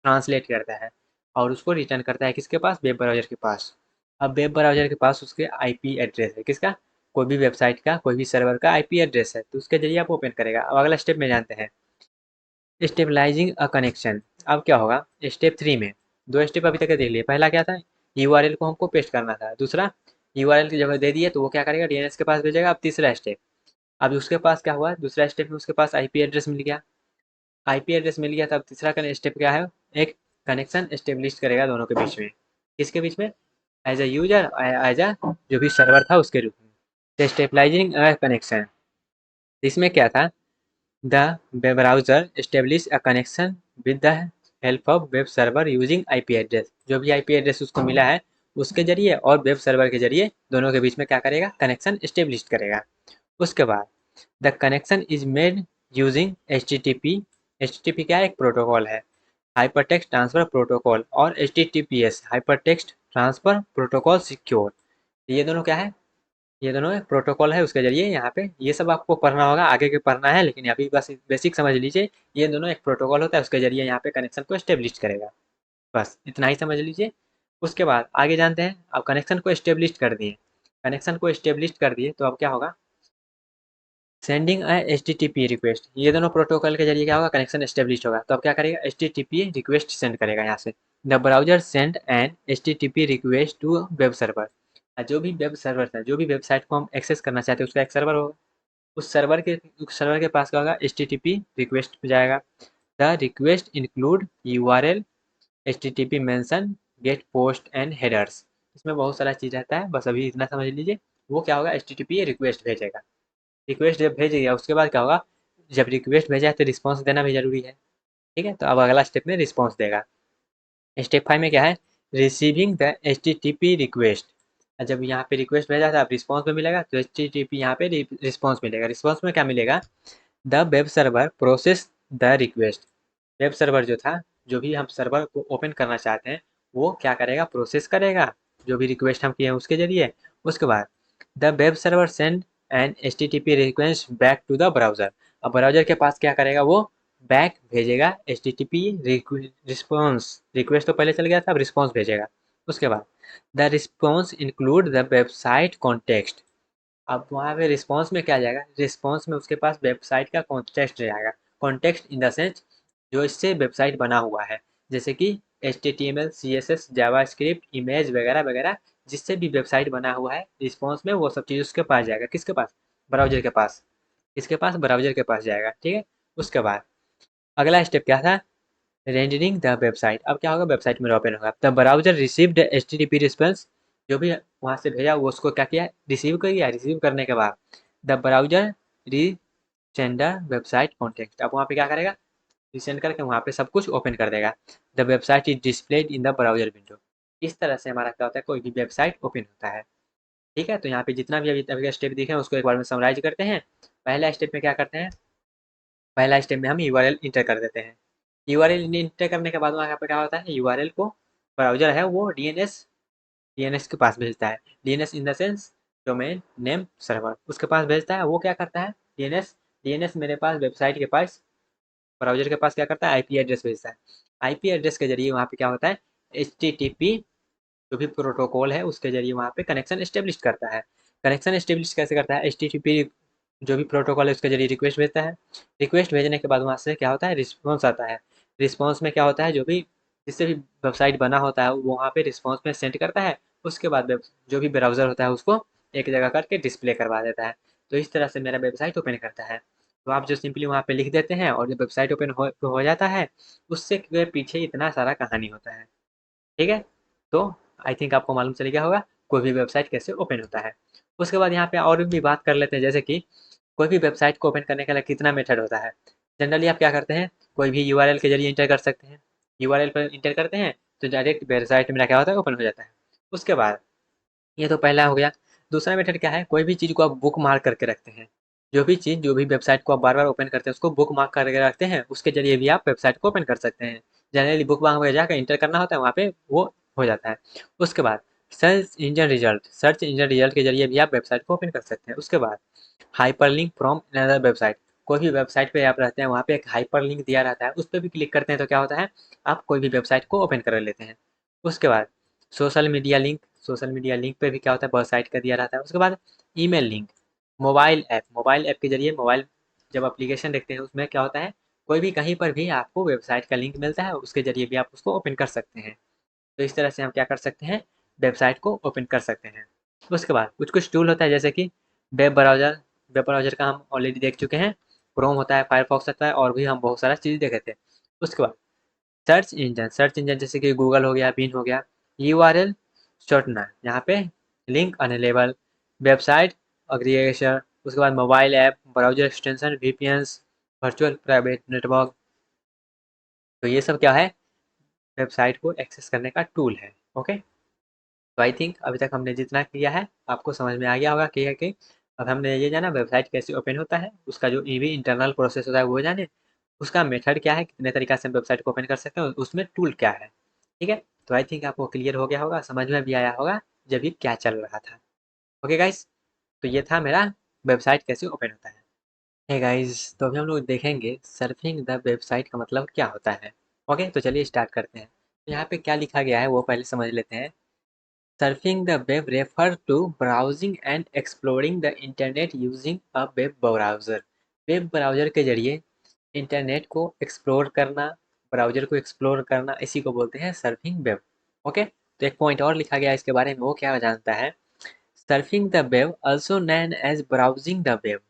A: ट्रांसलेट करता है, और उसको रिटर्न करता है किसके पास? वेब ब्राउजर के पास। अब वेब ब्राउजर के पास उसके आईपी एड्रेस है, किसका? कोई भी वेबसाइट का, कोई भी सर्वर का आईपी एड्रेस है, तो उसके जरिए आप ओपन करेगा। अब अगला स्टेप में जानते हैं, स्टेबलाइजिंग अ कनेक्शन। अब क्या होगा? स्टेप 3 में दो स्टेप अभी तक देख लिए। पहला क्या था? यूआरएल को हमको पेस्ट करना था। दूसरा, यूआरएल की जगह दे दिए तो वो क्या करेगा? डीएनएस के पास भेजेगा। अब तीसरा स्टेप, अब उसके पास क्या हुआ? दूसरा स्टेप में उसके पास आईपी एड्रेस मिल गया। आईपी एड्रेस मिल गया, तब तीसरा स्टेप क्या है? एक कनेक्शन एस्टेब्लिश करेगा दोनों के बीच में। किसके बीच में? As a user, as a जो भी सर्वर था उसके रूप में। स्टेबलाइजिंग कनेक्शन, इसमें क्या था? The web browser establish a connection with the help of web server using IP address। जो भी IP एड्रेस उसको मिला है उसके जरिए और वेब सर्वर के जरिए दोनों के बीच में क्या करेगा? कनेक्शन एस्टेब्लिश करेगा। उसके बाद the connection is made using HTTP। HTTP क्या है? एक प्रोटोकॉल है, हाइपरटेक्स्ट ट्रांसफर प्रोटोकॉल, और HTTPS hypertext transfer protocol secure. ये दोनों क्या है? ये दोनों एक प्रोटोकॉल है, उसके जरिए यहाँ पे ये सब आपको पढ़ना होगा, आगे के पढ़ना है, लेकिन अभी बस बेसिक समझ लीजिए। ये दोनों एक प्रोटोकॉल होता है, उसके जरिए यहाँ पे कनेक्शन को एस्टेब्लिश करेगा। बस इतना ही समझ लीजिए। उसके बाद आगे जानते हैं। अब कनेक्शन को एस्टेब्लिश कर दिए, कनेक्शन को एस्टेब्लिश कर दिए, तो अब क्या होगा? Sending a HTTP request. ये दोनों प्रोटोकॉल के जरिए क्या होगा? कनेक्शन एस्टेब्लिश होगा। तो अब क्या करेगा? HTTP रिक्वेस्ट सेंड करेगा यहाँ से। The browser send an HTTP request to web server. जो भी वेब सर्वर है, जो भी वेबसाइट को हम एक्सेस करना चाहते हैं उसका एक सर्वर होगा। उस सर्वर के पास क्या होगा? HTTP रिक्वेस्ट जाएगा। The request include URL, HTTP mention, get post and headers. इसमें बहुत सारा चीज़ रहता है, बस अभी इतना समझ लीजिए। वो क्या होगा, HTTP रिक्वेस्ट भेजेगा। रिक्वेस्ट जब भेजेगा उसके बाद क्या होगा, जब रिक्वेस्ट भेजा है तो रिस्पॉन्स देना भी ज़रूरी है। ठीक है, तो अब अगला स्टेप में रिस्पॉन्स देगा। स्टेप 5 में क्या है, रिसीविंग द HTTP रिक्वेस्ट। जब यहाँ पे रिक्वेस्ट भेजा था, अब रिस्पॉन्स में मिलेगा, तो HTTP यहाँ पे रिस्पॉन्स मिलेगा। रिस्पॉन्स में क्या मिलेगा, the web server process the request. Web server जो था, जो भी हम सर्वर को ओपन करना चाहते हैं, वो क्या करेगा, प्रोसेस करेगा जो भी रिक्वेस्ट हम किए हैं उसके जरिए। उसके बाद the web server send an HTTP request back to the browser. अब ब्राउज़र के पास क्या करेगा, वो बैक भेजेगा HTTP रिस्पॉन्स। रिक्वेस्ट तो पहले चल गया था, अब रिस्पॉन्स भेजेगा। उसके बाद the response include the website context. अब वहाँ पे रिस्पॉन्स में क्या जाएगा, रिस्पॉन्स में उसके पास वेबसाइट का कॉन्टेक्स्ट जाएगा। कॉन्टेक्स्ट इन द सेंस जो इससे वेबसाइट बना हुआ है, जैसे कि HTML, CSS, जावास्क्रिप्ट, इमेज वगैरह वगैरह, जिससे भी वेबसाइट बना हुआ है, रिस्पॉन्स में वो सब चीज़ उसके पास जाएगा। किसके पास, ब्राउजर के पास। किसके पास, ब्राउजर के पास जाएगा। ठीक है, उसके बाद अगला स्टेप क्या था, रेंडरिंग द वेबसाइट। अब क्या होगा, वेबसाइट मेरा ओपन होगा। The browser received HTTP response. जो भी वहाँ से भेजा वो उसको क्या किया, रिसीव कर लिया। रिसीव करने के बाद द ब्राउजर री सेंडर वेबसाइट कॉन्टेक्स्ट। अब वहाँ पे क्या करेगा, रिसेंड करके वहाँ पे सब कुछ ओपन कर देगा। The website is displayed in the browser window. इस तरह से हमारा क्या होता है, कोई भी वेबसाइट ओपन होता है। ठीक है, तो यहाँ पे जितना भी अभी तक का स्टेप दिखे हैं उसको एक बार में समराइज करते हैं। पहला स्टेप में क्या करते हैं, पहला स्टेप में हम URL इंटर कर देते हैं। URL इंटर करने के बाद वहाँ पे क्या होता है, URL को ब्राउजर है वो DNS के पास भेजता है। DNS in the sense domain name server, उसके पास भेजता है। वो क्या करता है, DNS मेरे पास वेबसाइट के पास, ब्राउजर के पास क्या करता है, IP एड्रेस भेजता है। IP एड्रेस के जरिए वहाँ पे क्या होता है, HTTP जो भी प्रोटोकॉल है उसके जरिए वहाँ पे कनेक्शन एस्टेब्लिश करता है। कनेक्शन एस्टेब्लिश कैसे करता है, HTTP जो भी प्रोटोकॉल है उसके जरिए रिक्वेस्ट भेजता है। रिक्वेस्ट भेजने के बाद वहाँ से क्या होता है, रिस्पॉन्स आता है। रिस्पॉन्स में क्या होता है, जो भी जिससे भी वेबसाइट बना होता है वो वहाँ पे रिस्पॉन्स में सेंड करता है। उसके बाद जो भी ब्राउज़र होता है उसको एक जगह करके डिस्प्ले करवा देता है। तो इस तरह से मेरा वेबसाइट ओपन करता है। तो आप जो सिंपली वहाँ पे लिख देते हैं और जब वेबसाइट ओपन हो जाता है, उससे पीछे इतना सारा कहानी होता है। ठीक है, तो आई थिंक आपको मालूम चल गया होगा कोई भी वेबसाइट कैसे ओपन होता है। उसके बाद यहाँ पे और भी बात कर लेते हैं, जैसे कि कोई भी वेबसाइट को ओपन करने के लिए कितना मेथड होता है। जनरली आप क्या करते हैं, कोई भी URL के जरिए इंटर कर सकते हैं। URL पर इंटर करते हैं तो डायरेक्ट वेबसाइट मेरा क्या होता है, ओपन हो जाता है। उसके बाद ये तो पहला हो गया। दूसरा मेथड क्या है, कोई भी चीज़ को आप बुक मार्क करके रखते हैं। जो भी चीज़, जो भी वेबसाइट को आप बार बार ओपन करते हैं उसको बुक मार्क करके रखते हैं, उसके जरिए भी आप वेबसाइट को ओपन कर सकते हैं। जनरली बुक मार्क में जाकर इंटर करना होता है, वहाँ पे वो हो जाता है। उसके बाद सर्च इंजन रिजल्ट के जरिए भी आप वेबसाइट को ओपन कर सकते हैं। उसके बाद हाइपरलिंक फ्रॉम अनदर वेबसाइट। कोई भी वेबसाइट पे आप रहते हैं, वहाँ पे एक हाइपरलिंक दिया रहता है, उस पर भी क्लिक करते हैं तो क्या होता है, आप कोई भी वेबसाइट को ओपन कर लेते हैं। उसके बाद सोशल मीडिया लिंक पे भी क्या होता है, वेबसाइट का दिया रहता है। उसके बाद ईमेल लिंक, मोबाइल ऐप के जरिए, मोबाइल जब एप्लीकेशन देखते हैं उसमें क्या होता है, कोई भी कहीं पर भी आपको वेबसाइट का लिंक मिलता है, उसके जरिए भी आप उसको ओपन कर सकते हैं। तो इस तरह से हम क्या कर सकते हैं, वेबसाइट को ओपन कर सकते हैं। उसके बाद कुछ कुछ टूल होता है, जैसे कि वेब ब्राउज़र का हम ऑलरेडी देख चुके हैं। क्रोम होता है, फायरफॉक्स होता है, और भी हम बहुत सारा चीज़ देखे थे। उसके बाद सर्च इंजन जैसे कि गूगल हो गया, बिन हो गया। URL शॉर्टनर, यहाँ पे लिंक अनलेबल, वेबसाइट अग्रीगेशन। उसके बाद mobile app, browser extension, VPNs, virtual private network. तो ये सब क्या है, वेबसाइट को एक्सेस करने का टूल है। ओके, तो आई थिंक अभी तक हमने जितना किया है आपको समझ में आ गया होगा कि अब हमने ये जाना वेबसाइट कैसे ओपन होता है, उसका जो भी इंटरनल प्रोसेस होता है वो जाने, उसका मेथड क्या है, कितने तरीका से हम वेबसाइट को ओपन कर सकते हैं, उसमें टूल क्या है। ठीक है, तो आई थिंक आपको क्लियर हो गया होगा, समझ में भी आया होगा जब ये क्या चल रहा था। ओके गाइस, तो ये था मेरा वेबसाइट कैसे ओपन होता है। हे गाइस, तो अभी हम लोग देखेंगे सर्फिंग द वेबसाइट का मतलब क्या होता है। ओके, तो चलिए स्टार्ट करते हैं। तो यहाँ पे क्या लिखा गया है वो पहले समझ लेते हैं। Surfing the web refers to browsing and exploring the internet using a web browser। Web browser के जरिए इंटरनेट को एक्सप्लोर करना, ब्राउज़र को एक्सप्लोर करना, इसी को बोलते हैं सर्फिंग वेब। ओके, तो एक पॉइंट और लिखा गया है इसके बारे में, वो क्या जानता है, surfing the web also known as browsing the web.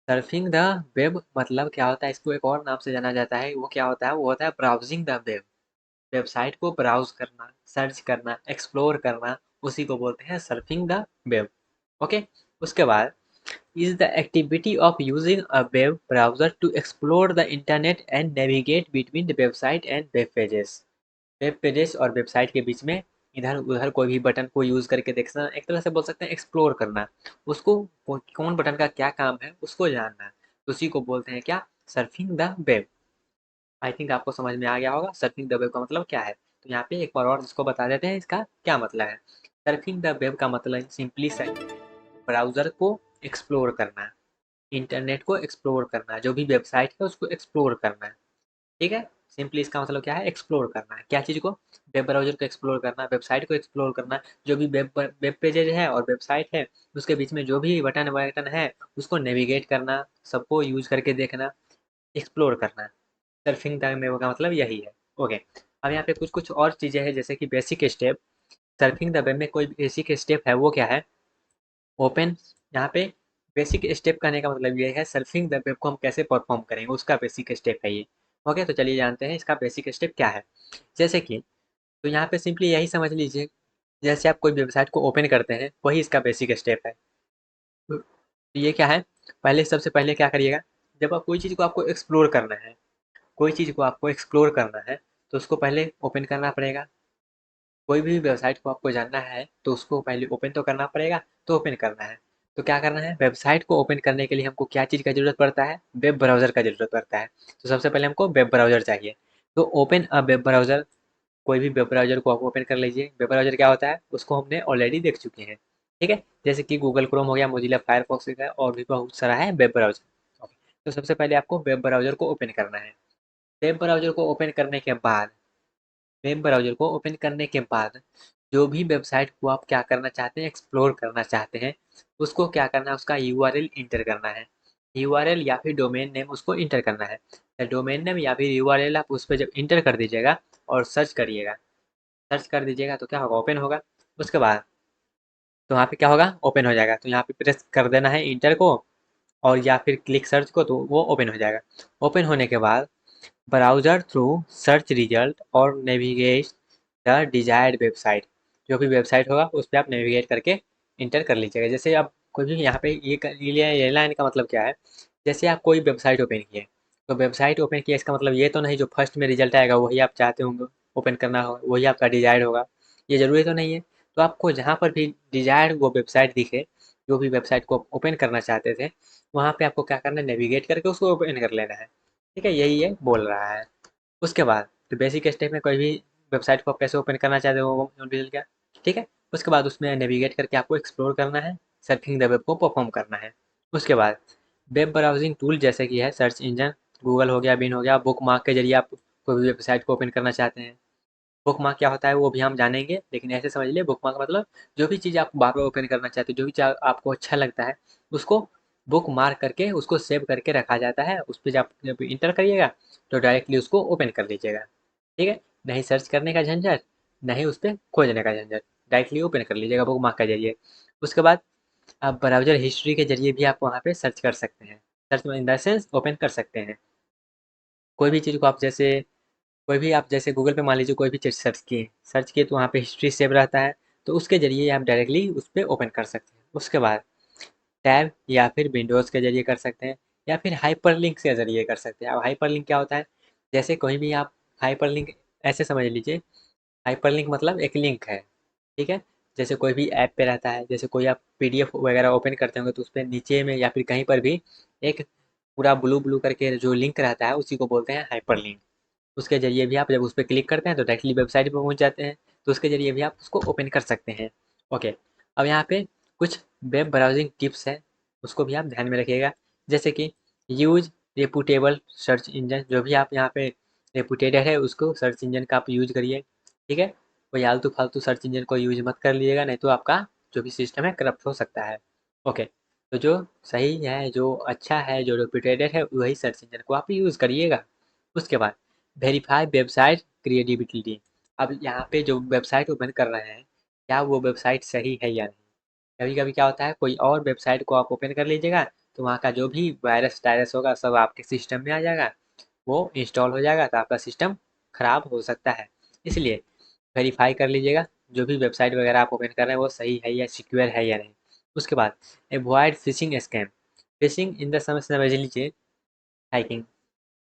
A: Surfing the web मतलब क्या होता है, इसको एक और नाम से जाना जाता है, वो क्या होता है, वो होता है ब्राउजिंग द वेब। वेबसाइट को ब्राउज करना, सर्च करना, एक्सप्लोर करना, उसी को बोलते हैं सर्फिंग द वेब। ओके, उसके बाद is the activity of using a web browser to explore the internet and navigate between the website and web pages। Web pages और वेबसाइट के बीच में इधर उधर कोई भी बटन को यूज करके देखना, एक तरह से बोल सकते हैं एक्सप्लोर करना, उसको कौन बटन का क्या काम है उसको जानना, तो उसी को बोलते हैं क्या, surfing the web. I think आपको समझ में आ गया होगा सर्फिंग द वेब का मतलब क्या है। तो यहाँ पे एक बार और इसको बता देते हैं इसका क्या मतलब है। सर्फिंग द वेब का मतलब सिंपली सा ये है, ब्राउजर को एक्सप्लोर करना, इंटरनेट को एक्सप्लोर करना, जो भी वेबसाइट है उसको एक्सप्लोर करना। ठीक है, सिंपली इसका मतलब क्या है, एक्सप्लोर करना है क्या चीज़ को, वेब ब्राउजर को एक्सप्लोर करना, वेबसाइट को एक्सप्लोर करना, जो भी वेब पेजेज है और वेबसाइट है उसके बीच में जो भी बटन वटन है उसको नेविगेट करना, सबको यूज करके देखना, एक्सप्लोर करना। सर्फिंग द वेब का मतलब यही है। ओके, अब यहाँ पे कुछ कुछ और चीज़ें हैं जैसे कि basic step. Surfing the web में कोई बेसिक स्टेप है वो क्या है, ओपन। यहाँ पे बेसिक स्टेप करने का मतलब ये है सर्फिंग द वेब को हम कैसे परफॉर्म करेंगे उसका बेसिक स्टेप है ये। ओके, तो चलिए जानते हैं इसका बेसिक स्टेप क्या है। जैसे कि तो यहाँ पे सिंपली यही समझ लीजिए, जैसे आप कोई वेबसाइट को ओपन करते हैं वही इसका बेसिक स्टेप है। तो ये क्या है, पहले सबसे पहले क्या करिएगा, जब आप कोई चीज़ को आपको एक्सप्लोर करना है, कोई चीज़ को आपको एक्सप्लोर करना है तो उसको पहले ओपन करना पड़ेगा। कोई भी वेबसाइट को आपको जानना है तो उसको पहले ओपन तो करना पड़ेगा, तो ओपन करना है तो क्या करना है, वेबसाइट को ओपन करने के लिए हमको क्या चीज़ का ज़रूरत पड़ता है, वेब ब्राउज़र का ज़रूरत पड़ता है। तो सबसे पहले हमको वेब ब्राउज़र चाहिए। तो ओपन अ वेब ब्राउज़र, कोई भी वेब ब्राउज़र को आप ओपन कर लीजिए। वेब ब्राउज़र क्या होता है उसको हमने ऑलरेडी देख चुके हैं, ठीक है, जैसे कि गूगल क्रोम हो गया, मोजिला फायरफॉक्स हो गया, और भी बहुत सारा है वेब ब्राउज़र। ओके, तो सबसे पहले आपको वेब ब्राउज़र को ओपन करना है। वेब ब्राउज़र को ओपन करने के बाद, वेब ब्राउज़र को ओपन करने के बाद जो भी वेबसाइट को आप क्या करना चाहते हैं, एक्सप्लोर करना चाहते हैं, उसको क्या करना है, उसका यूआरएल इंटर करना है। यूआरएल या फिर डोमेन नेम उसको इंटर करना है। डोमेन नेम या फिर यूआरएल आप उस पर जब इंटर कर दीजिएगा और सर्च करिएगा, सर्च कर दीजिएगा तो क्या होगा, ओपन होगा। उसके बाद तो वहाँ पे क्या होगा, ओपन हो जाएगा। तो यहाँ पे प्रेस कर देना है इंटर को और या फिर क्लिक सर्च को, तो वो ओपन हो जाएगा। ओपन होने के बाद ब्राउज़र थ्रू सर्च रिजल्ट और नेविगेट द डिजायर्ड वेबसाइट, जो भी वेबसाइट होगा उस पर आप नेविगेट करके इंटर कर लीजिएगा। जैसे आप कोई भी यहाँ पे ये लाइन का मतलब क्या है, जैसे आप कोई वेबसाइट ओपन किए, तो वेबसाइट ओपन किया इसका मतलब ये तो नहीं जो फर्स्ट में रिजल्ट आएगा वही आप चाहते होंगे ओपन करना हो, वही आपका डिजायर्ड होगा, ये ज़रूरी तो नहीं है। तो आपको जहाँ पर भी डिजायर्ड वो वेबसाइट दिखे, जो भी वेबसाइट को ओपन करना चाहते थे, वहाँ पे आपको क्या करना है, नेविगेट करके उसको ओपन कर लेना है। ठीक है, यही ये बोल रहा है। उसके बाद तो बेसिक स्टेप में कोई भी वेबसाइट को आप कैसे ओपन करना चाहते हो वो डिटेल क्या, ठीक है। उसके बाद उसमें नेविगेट करके आपको एक्सप्लोर करना है, सर्फिंग द वेब को परफॉर्म करना है। उसके बाद वेब ब्राउजिंग टूल जैसे कि है सर्च इंजन, गूगल हो गया, बिन हो गया, बुक मार्क के जरिए आप कोई भी वेबसाइट को ओपन करना चाहते हैं। बुक मार्क क्या होता है वो भी हम जानेंगे, लेकिन ऐसे समझ लिए बुक मार्क मतलब जो भी चीज़ आप बार बार ओपन करना चाहते हो, जो भी चीज़ आपको अच्छा लगता है उसको बुक मार्क करके उसको सेव करके रखा जाता है। उस पर जब इंटर करिएगा तो डायरेक्टली उसको ओपन कर लीजिएगा। ठीक है, नहीं सर्च करने का झंझट, नहीं उस पर खोजने का झंझट, डायरेक्टली ओपन कर लीजिएगा बुक मार्क के जरिए। उसके बाद आप ब्राउजर हिस्ट्री के जरिए भी आप वहाँ पे सर्च कर सकते हैं, search in the sense open कर सकते हैं। कोई भी चीज़ को आप जैसे कोई भी आप जैसे गूगल पे मान लीजिए कोई भी चीज़ सर्च किए तो वहाँ पे हिस्ट्री सेव रहता है, तो उसके ज़रिए आप डायरेक्टली उस पे ओपन कर सकते हैं। उसके बाद टैब या फिर विंडोज़ के ज़रिए कर सकते हैं, या फिर हाइपरलिंक के ज़रिए कर सकते हैं। अब हाइपरलिंक क्या होता है, जैसे कोई भी आप हाइपरलिंक ऐसे समझ लीजिए, हाइपरलिंक मतलब एक लिंक है, ठीक है। जैसे कोई भी ऐप पे रहता है, जैसे कोई आप पीडीएफ वगैरह ओपन करते होंगे तो उस पे नीचे में या फिर कहीं पर भी एक पूरा ब्लू ब्लू करके जो लिंक रहता है उसी को बोलते हैं हाइपरलिंक। उसके ज़रिए भी आप जब उस पे क्लिक करते हैं तो डायरेक्टली वेबसाइट पे पहुँच जाते हैं, तो उसके ज़रिए भी आप उसको ओपन कर सकते हैं। ओके, अब यहाँ पे कुछ वेब ब्राउज़िंग टिप्स हैं, उसको भी आप ध्यान में रखिएगा। जैसे कि यूज़ रेपुटेबल सर्च इंजन, जो भी आप यहाँ पे रेपुटेड है उसको सर्च इंजन का आप यूज़ करिए, ठीक है। कोई आलतू-फालतू सर्च इंजन को यूज़ मत कर लीजिएगा, नहीं तो आपका जो भी सिस्टम है करप्ट हो सकता है। ओके, तो जो सही है, जो अच्छा है, जो रेपुटेड है वही सर्च इंजन को आप यूज़ करिएगा। उसके बाद वेरीफाई वेबसाइट क्रिएटिविटी, अब यहाँ पे जो वेबसाइट ओपन कर रहे हैं क्या वो वेबसाइट सही है या नहीं। कभी कभी क्या होता है कोई और वेबसाइट को आप ओपन कर लीजिएगा तो वहाँ का जो भी वायरस टायरस होगा सब आपके सिस्टम में आ जाएगा, वो इंस्टॉल हो जाएगा तो आपका सिस्टम खराब हो सकता है। इसलिए वेरीफाई कर लीजिएगा। जो भी वेबसाइट वगैरह आप ओपन कर रहे हैं वो सही है या सिक्योर है या नहीं। उसके बाद avoid fishing scam. Fishing in the समझ लीजिए हैकिंग,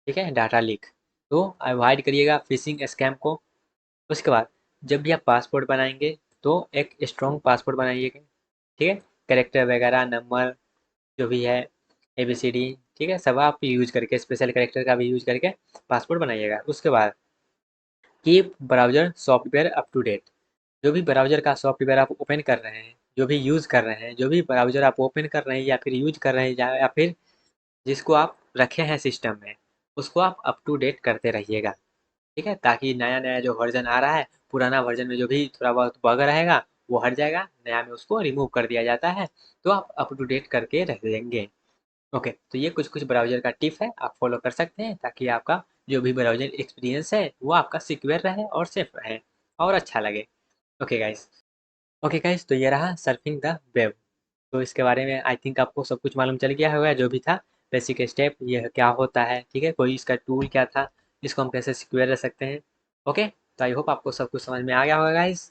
A: ठीक है, डाटा लीक। तो अवॉइड करिएगा फिशिंग स्कैम को। उसके बाद जब भी आप पासपोर्ट बनाएंगे तो एक स्ट्रॉन्ग पासपोर्ट बनाइएगा, ठीक है, कैरेक्टर वगैरह नंबर जो भी है ABCD, ठीक है, सब आप यूज करके स्पेशल कैरेक्टर का भी यूज करके पासपोर्ट बनाइएगा। उसके बाद keep browser software up to date. जो भी ब्राउज़र का सॉफ्टवेयर आप ओपन कर रहे हैं, जो भी यूज़ कर रहे हैं, जो भी ब्राउज़र आप ओपन कर रहे हैं या फिर यूज़ कर रहे हैं या फिर जिसको आप रखे हैं सिस्टम में, उसको आप अप टू डेट करते रहिएगा, ठीक है? ताकि नया-नया जो वर्ज़न आ रहा है, पुराना वर्ज़न में जो भी थोड़ा बहुत बग रहेगा, वो हट जाएगा, नया में उसको रिमूव कर दिया जाता है, तो आप अप टू डेट करके रख देंगे। ओके, तो ये कुछ-कुछ ब्राउज़र का टिप है, आप फॉलो कर सकते हैं ताकि आपका जो भी ब्राउज़र एक्सपीरियंस है, वो आपका सिक्योर रहे और सेफ रहे और अच्छा लगे। Okay guys. ओके गाइस, तो ये रहा सर्फिंग द वेब। तो इसके बारे में आई थिंक आपको सब कुछ मालूम चल गया होगा जो भी था, बेसिक स्टेप ये क्या होता है, ठीक है, कोई इसका टूल क्या था, इसको हम कैसे सिक्योर रख सकते हैं। ओके, तो आई होप आपको सब कुछ समझ में आ गया होगा गाइस।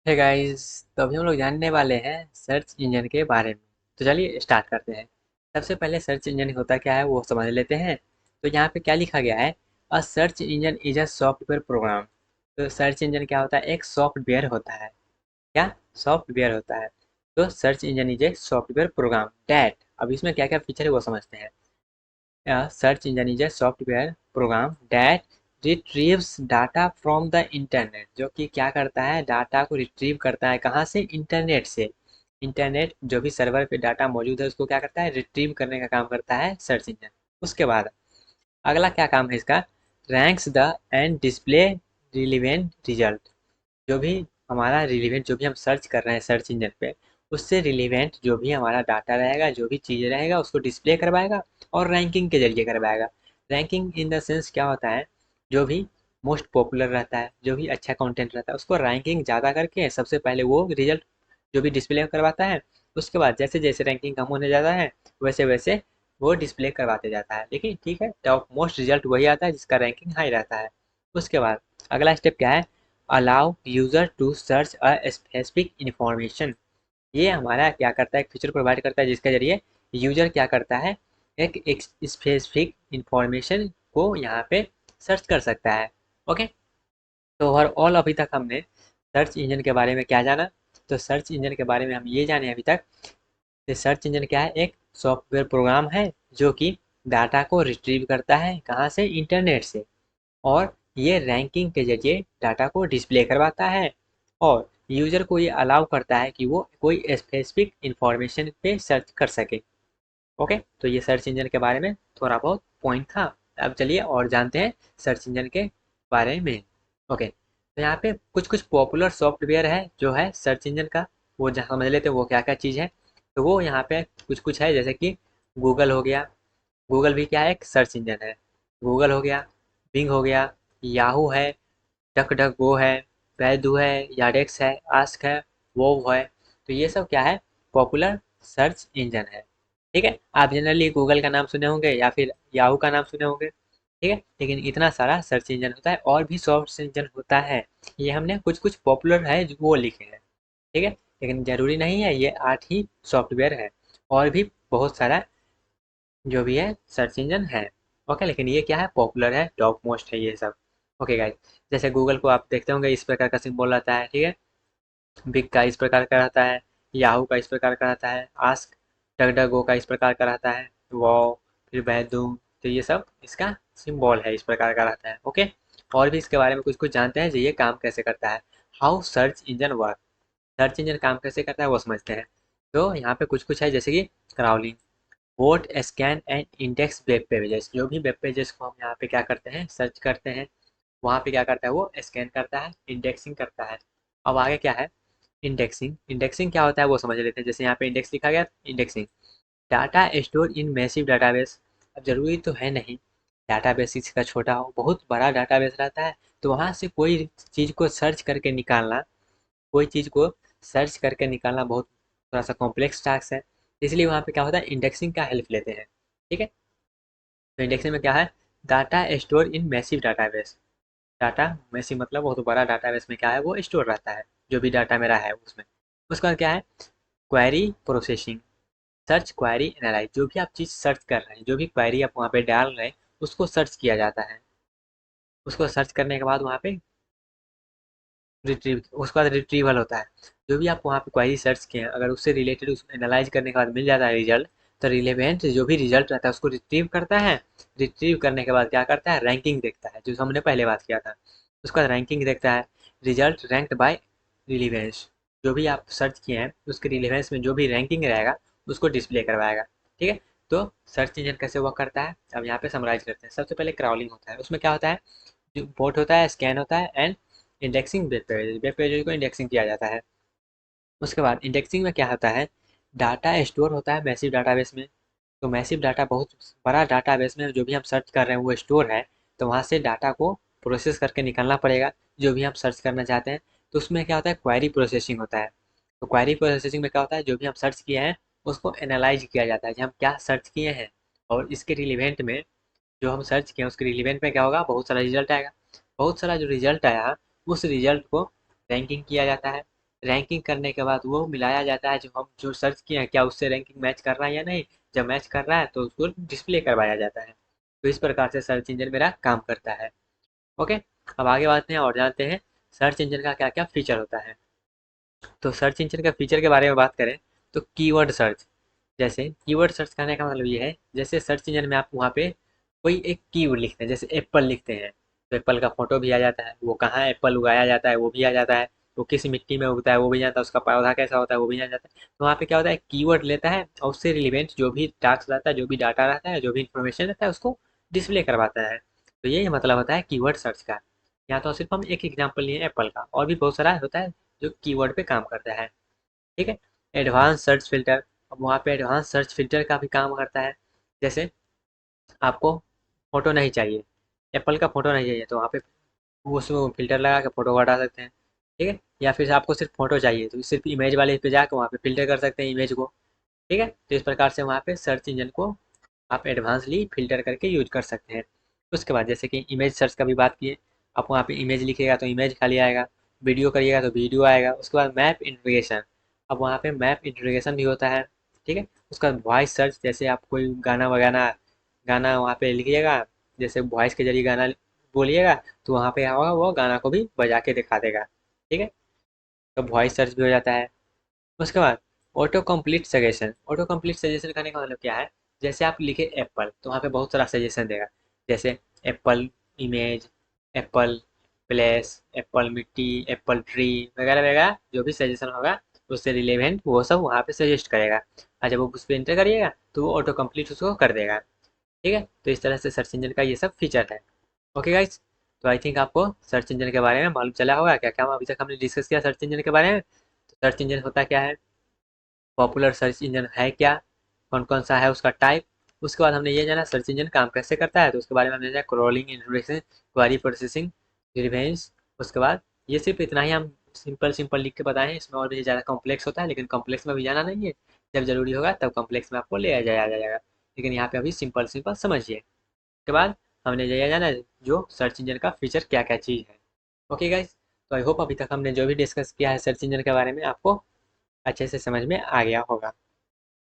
A: हे गाइस, तो अभी हम लोग जानने वाले हैं सर्च इंजन के बारे में। तो चलिए स्टार्ट करते हैं। सबसे पहले सर्च इंजन होता क्या है वो समझ लेते हैं। तो यहाँ पे क्या लिखा गया है, अ search engine is a software program. तो सर्च इंजन क्या होता है, एक सॉफ्टवेयर होता है। क्या सॉफ्टवेयर होता है। तो search engine is a software program that, अब इसमें क्या क्या फीचर है वो समझते हैं। Search engine is a software program that retrieves data from the internet, जो कि क्या करता है, डाटा को रिट्रीव करता है कहाँ से, इंटरनेट से। इंटरनेट जो भी सर्वर पे डाटा मौजूद है उसको क्या करता है, रिट्रीव करने का काम करता है सर्च इंजन। उसके बाद अगला क्या काम है इसका, ranks the end display relevant result. जो भी हमारा रिलीवेंट, जो भी हम सर्च कर रहे हैं सर्च इंजन पे, उससे रिलीवेंट जो भी हमारा डाटा रहेगा, जो भी चीज़ रहेगा उसको डिस्प्ले करवाएगा और रैंकिंग के जरिए करवाएगा। रैंकिंग इन द सेंस क्या होता है, जो भी मोस्ट पॉपुलर रहता है, जो भी अच्छा कंटेंट रहता है उसको रैंकिंग ज़्यादा करके सबसे पहले वो रिजल्ट जो भी डिस्प्ले करवाता है। उसके बाद जैसे जैसे रैंकिंग कम होने जाता है वैसे वैसे वो डिस्प्ले करवाते जाता है, लेकिन ठीक है, टॉप मोस्ट रिजल्ट वही आता है जिसका रैंकिंग हाई रहता है। उसके बाद अगला स्टेप क्या है, allow user to search a specific information. ये हमारा क्या करता है, एक फीचर प्रोवाइड करता है जिसके जरिए यूजर क्या करता है, एक स्पेसिफिक इंफॉर्मेशन को यहाँ पे सर्च कर सकता है। ओके, तो ओवरऑल अभी तक हमने सर्च इंजन के बारे में क्या जाना, तो सर्च इंजन के बारे में हम ये जाने अभी तक कि सर्च इंजन क्या है, एक सॉफ्टवेयर प्रोग्राम है जो कि डाटा को रिट्रीव करता है कहाँ से, इंटरनेट से, और ये रैंकिंग के जरिए डाटा को डिस्प्ले करवाता है और यूजर को ये अलाउ करता है कि वो कोई स्पेसिफिक इंफॉर्मेशन पे सर्च कर सके। ओके, तो ये सर्च इंजन के बारे में थोड़ा बहुत पॉइंट था। अब चलिए और जानते हैं सर्च इंजन के बारे में। ओके, तो यहाँ पे कुछ कुछ पॉपुलर सॉफ्टवेयर है जो है सर्च इंजन का, वो जहाँ समझ लेते हैं वो क्या क्या चीज़ है। तो वो यहाँ पे कुछ कुछ है, जैसे कि गूगल हो गया, गूगल भी क्या है, एक सर्च इंजन है। गूगल हो गया, बिंग हो गया, याहू है, डक डक गो है, बैदू है, याडेक्स है, आस्क है, वो है। तो ये सब क्या है, पॉपुलर सर्च इंजन है। ठीक है, आप जनरली गूगल का नाम सुने होंगे या फिर याहू का नाम सुने होंगे, ठीक है, लेकिन इतना सारा सर्च इंजन होता है और भी सर्च इंजन होता है। ये हमने कुछ कुछ पॉपुलर है जो वो लिखे हैं, ठीक है, लेकिन जरूरी नहीं है ये 8 ही सॉफ्टवेयर है, और भी बहुत सारा जो भी है सर्च इंजन है। ओके, लेकिन ये क्या है, पॉपुलर है, टॉप मोस्ट है ये सब। ओके गाइस, जैसे गूगल को आप देखते होंगे इस प्रकार का सिंबल रहता है, ठीक है, बिग का इस प्रकार का रहता है, याहू का इस प्रकार का रहता है, आस्क डगडगो का इस प्रकार का रहता है, वो फिर बैदू, तो ये सब इसका सिंबल है, इस प्रकार का रहता है। ओके, और भी इसके बारे में कुछ कुछ जानते हैं जो ये काम कैसे करता है, how search engine work. Search engine काम कैसे करता है वो समझते हैं। तो यहाँ पे कुछ कुछ है, जैसे कि crawling, vote scan and index web pages. जो भी वेब पेजेस को हम यहाँ पे क्या करते हैं, सर्च करते हैं, वहाँ पे क्या करता है, वो स्कैन करता है, इंडेक्सिंग करता है। अब आगे क्या है, इंडेक्सिंग। इंडेक्सिंग क्या होता है वो समझ लेते हैं। जैसे यहाँ पे इंडेक्स लिखा गया, indexing, data store in massive database. अब जरूरी तो है नहीं डाटाबेस इसका छोटा हो, बहुत बड़ा डाटाबेस रहता है, तो वहाँ से कोई चीज़ को सर्च करके निकालना, कोई चीज़ को सर्च करके निकालना बहुत थोड़ा सा कॉम्प्लेक्स टास्क है, इसलिए वहाँ पे क्या होता है, इंडेक्सिंग का हेल्प लेते हैं। ठीक है, तो इंडेक्सिंग में क्या है, data store in massive database. Data massive मतलब बहुत बड़ा डाटाबेस में क्या है वो स्टोर रहता है। जो भी डाटा मेरा है उसमें। उसके बाद क्या है, query processing, search query analyse, जो भी आप चीज़ सर्च कर रहे हैं, जो भी क्वेरी आप वहाँ पे डाल रहे हैं उसको सर्च किया जाता है। उसको सर्च करने के बाद वहाँ पे रिट्रीव, उसके बाद रिट्रीवल होता है। जो भी आप वहाँ पे क्वेरी सर्च किए हैं अगर उससे रिलेटेड उसको एनालाइज करने के बाद मिल जाता है रिजल्ट, तो रिलेवेंट जो भी रिजल्ट रहता है उसको रिट्रीव करता है। रिट्रीव करने के बाद क्या करता है, रैंकिंग देखता है, जो हमने पहले बात किया था। उसके बाद रैंकिंग देखता है, रिजल्ट रैंक्ड बाय रिलीवेंस, जो भी आप सर्च किए हैं उसके रिलीवेंस में जो भी रैंकिंग रहेगा उसको डिस्प्ले करवाएगा। ठीक है, तो सर्च इंजन कैसे वर्क करता है अब यहाँ पे समराइज करते हैं। सबसे पहले क्राउलिंग होता है, उसमें क्या होता है, जो पोर्ट होता है, स्कैन होता है एंड इंडेक्सिंग, वेब पेज को इंडेक्सिंग किया जाता है। उसके बाद इंडेक्सिंग में क्या होता है, डाटा स्टोर होता है मैसिव डाटाबेस में। तो मैसिव डाटा बहुत बड़ा डाटाबेस में जो भी हम सर्च कर रहे हैं वो स्टोर है, तो वहाँ से डाटा को प्रोसेस करके निकालना पड़ेगा जो भी हम सर्च करना चाहते हैं। तो उसमें क्या होता है, क्वेरी प्रोसेसिंग होता है। तो क्वेरी प्रोसेसिंग में क्या होता है, जो भी हम सर्च किए हैं उसको एनालाइज किया जाता है कि हम क्या सर्च किए हैं, और इसके रिलेवेंट में जो हम सर्च किए उसके रिलेवेंट में क्या होगा, बहुत सारा रिजल्ट आएगा। बहुत सारा जो रिजल्ट आया उस रिजल्ट को रैंकिंग किया जाता है। रैंकिंग करने के बाद वो मिलाया जाता है, जो हम जो सर्च किए हैं क्या उससे रैंकिंग मैच कर रहा है या नहीं। जब मैच कर रहा है तो उसको डिस्प्ले करवाया जाता है। तो इस प्रकार से सर्च इंजन मेरा काम करता है। ओके, अब आगे बढ़ते हैं और जानते हैं सर्च इंजन का क्या क्या फीचर होता है। तो सर्च इंजन का फीचर के बारे में बात करें तो कीवर्ड सर्च, जैसे कीवर्ड सर्च करने का मतलब ये है, जैसे सर्च इंजन में आप वहाँ पे कोई एक कीवर्ड लिखते हैं, जैसे एप्पल लिखते हैं तो एप्पल का फोटो भी आ जाता है, वो कहाँ एप्पल उगाया जाता है वो भी आ जाता है, वो किस मिट्टी में उगता है वो भी जाता है, उसका पौधा कैसा होता है वो भी जान जाता है। तो वहाँ पे क्या होता है, कीवर्ड लेता है और उससे रिलेवेंट जो भी टास्क रहता है, जो भी डाटा रहता है, जो भी इंफॉर्मेशन रहता है उसको डिस्प्ले करवाता है। तो ये मतलब होता है कीवर्ड सर्च का। यहाँ तो सिर्फ हम एक एग्जाम्पल लिए एप्पल का, और भी बहुत सारा होता है जो कीवर्ड पे काम करता है। ठीक है, एडवांस सर्च फिल्टर, अब वहाँ पे एडवांस सर्च फिल्टर का भी काम करता है। जैसे आपको फोटो नहीं चाहिए, एप्पल का फोटो नहीं चाहिए, तो वहाँ पे उसमें फिल्टर लगा के फोटो को हटा सकते हैं। ठीक है, या फिर आपको सिर्फ फोटो चाहिए तो सिर्फ इमेज वाले पे जाकर वहाँ पे फिल्टर कर सकते हैं इमेज को। ठीक है, तो इस प्रकार से वहाँ पे सर्च इंजन को आप एडवांसली फिल्टर करके यूज कर सकते हैं। उसके बाद जैसे कि इमेज सर्च का भी बात किए, आप वहाँ पे इमेज लिखिएगा तो इमेज खाली आएगा, वीडियो करिएगा तो वीडियो आएगा। उसके बाद मैप इंट्रीगेशन, अब वहाँ पे मैप इंट्रीगेशन भी होता है। ठीक है, उसका वॉइस सर्च, जैसे आप कोई गाना वगाना गाना वहाँ पे लिखिएगा, जैसे वॉइस के जरिए गाना बोलिएगा तो वहाँ पे क्या होगा, वो गाना को भी बजा के दिखा देगा। ठीक है, तो वॉइस सर्च भी हो जाता है। उसके बाद auto complete suggestion, auto complete suggestion करने का मतलब क्या है, जैसे आप लिखे एप्पल तो वहाँ पे बहुत सारा सजेशन देगा, जैसे Apple image, Apple place, Apple मिट्टी, एप्पल ट्री वगैरह वगैरह, जो भी सजेशन होगा उससे रिलेवेंट वो सब वहाँ पे सजेस्ट करेगा। और जब वो उस पर इंटर करिएगा तो वो ऑटो कंप्लीट उसको कर देगा। ठीक है, तो इस तरह से सर्च इंजन का ये सब फीचर है। ओके गाइज, तो आई थिंक आपको सर्च इंजन के बारे में मालूम चला होगा क्या क्या अभी तक हमने डिस्कस किया सर्च इंजन के बारे में। तो सर्च इंजन होता क्या है, पॉपुलर सर्च इंजन है क्या, कौन कौन सा है उसका टाइप। उसके बाद हमने ये जाना सर्च इंजन काम कैसे करता है, तो उसके बारे में हमने जाना crawling, indexing, query processing, revenge. उसके बाद ये सिर्फ इतना ही हम सिंपल सिंपल लिख के बताए हैं, इसमें और भी ज़्यादा कॉम्प्लेक्स होता है, लेकिन कॉम्प्लेक्स में भी जाना नहीं है। जब जरूरी होगा तब कॉम्प्लेक्स में आपको ले आ जाएगा, लेकिन यहाँ पे अभी सिंपल सिंपल समझिए। उसके बाद हमने ये जाना जो सर्च इंजन का फीचर क्या क्या चीज़ है। ओके गाइज, तो आई होप अभी तक हमने जो भी डिस्कस किया है सर्च इंजन के बारे में आपको अच्छे से समझ में आ गया होगा।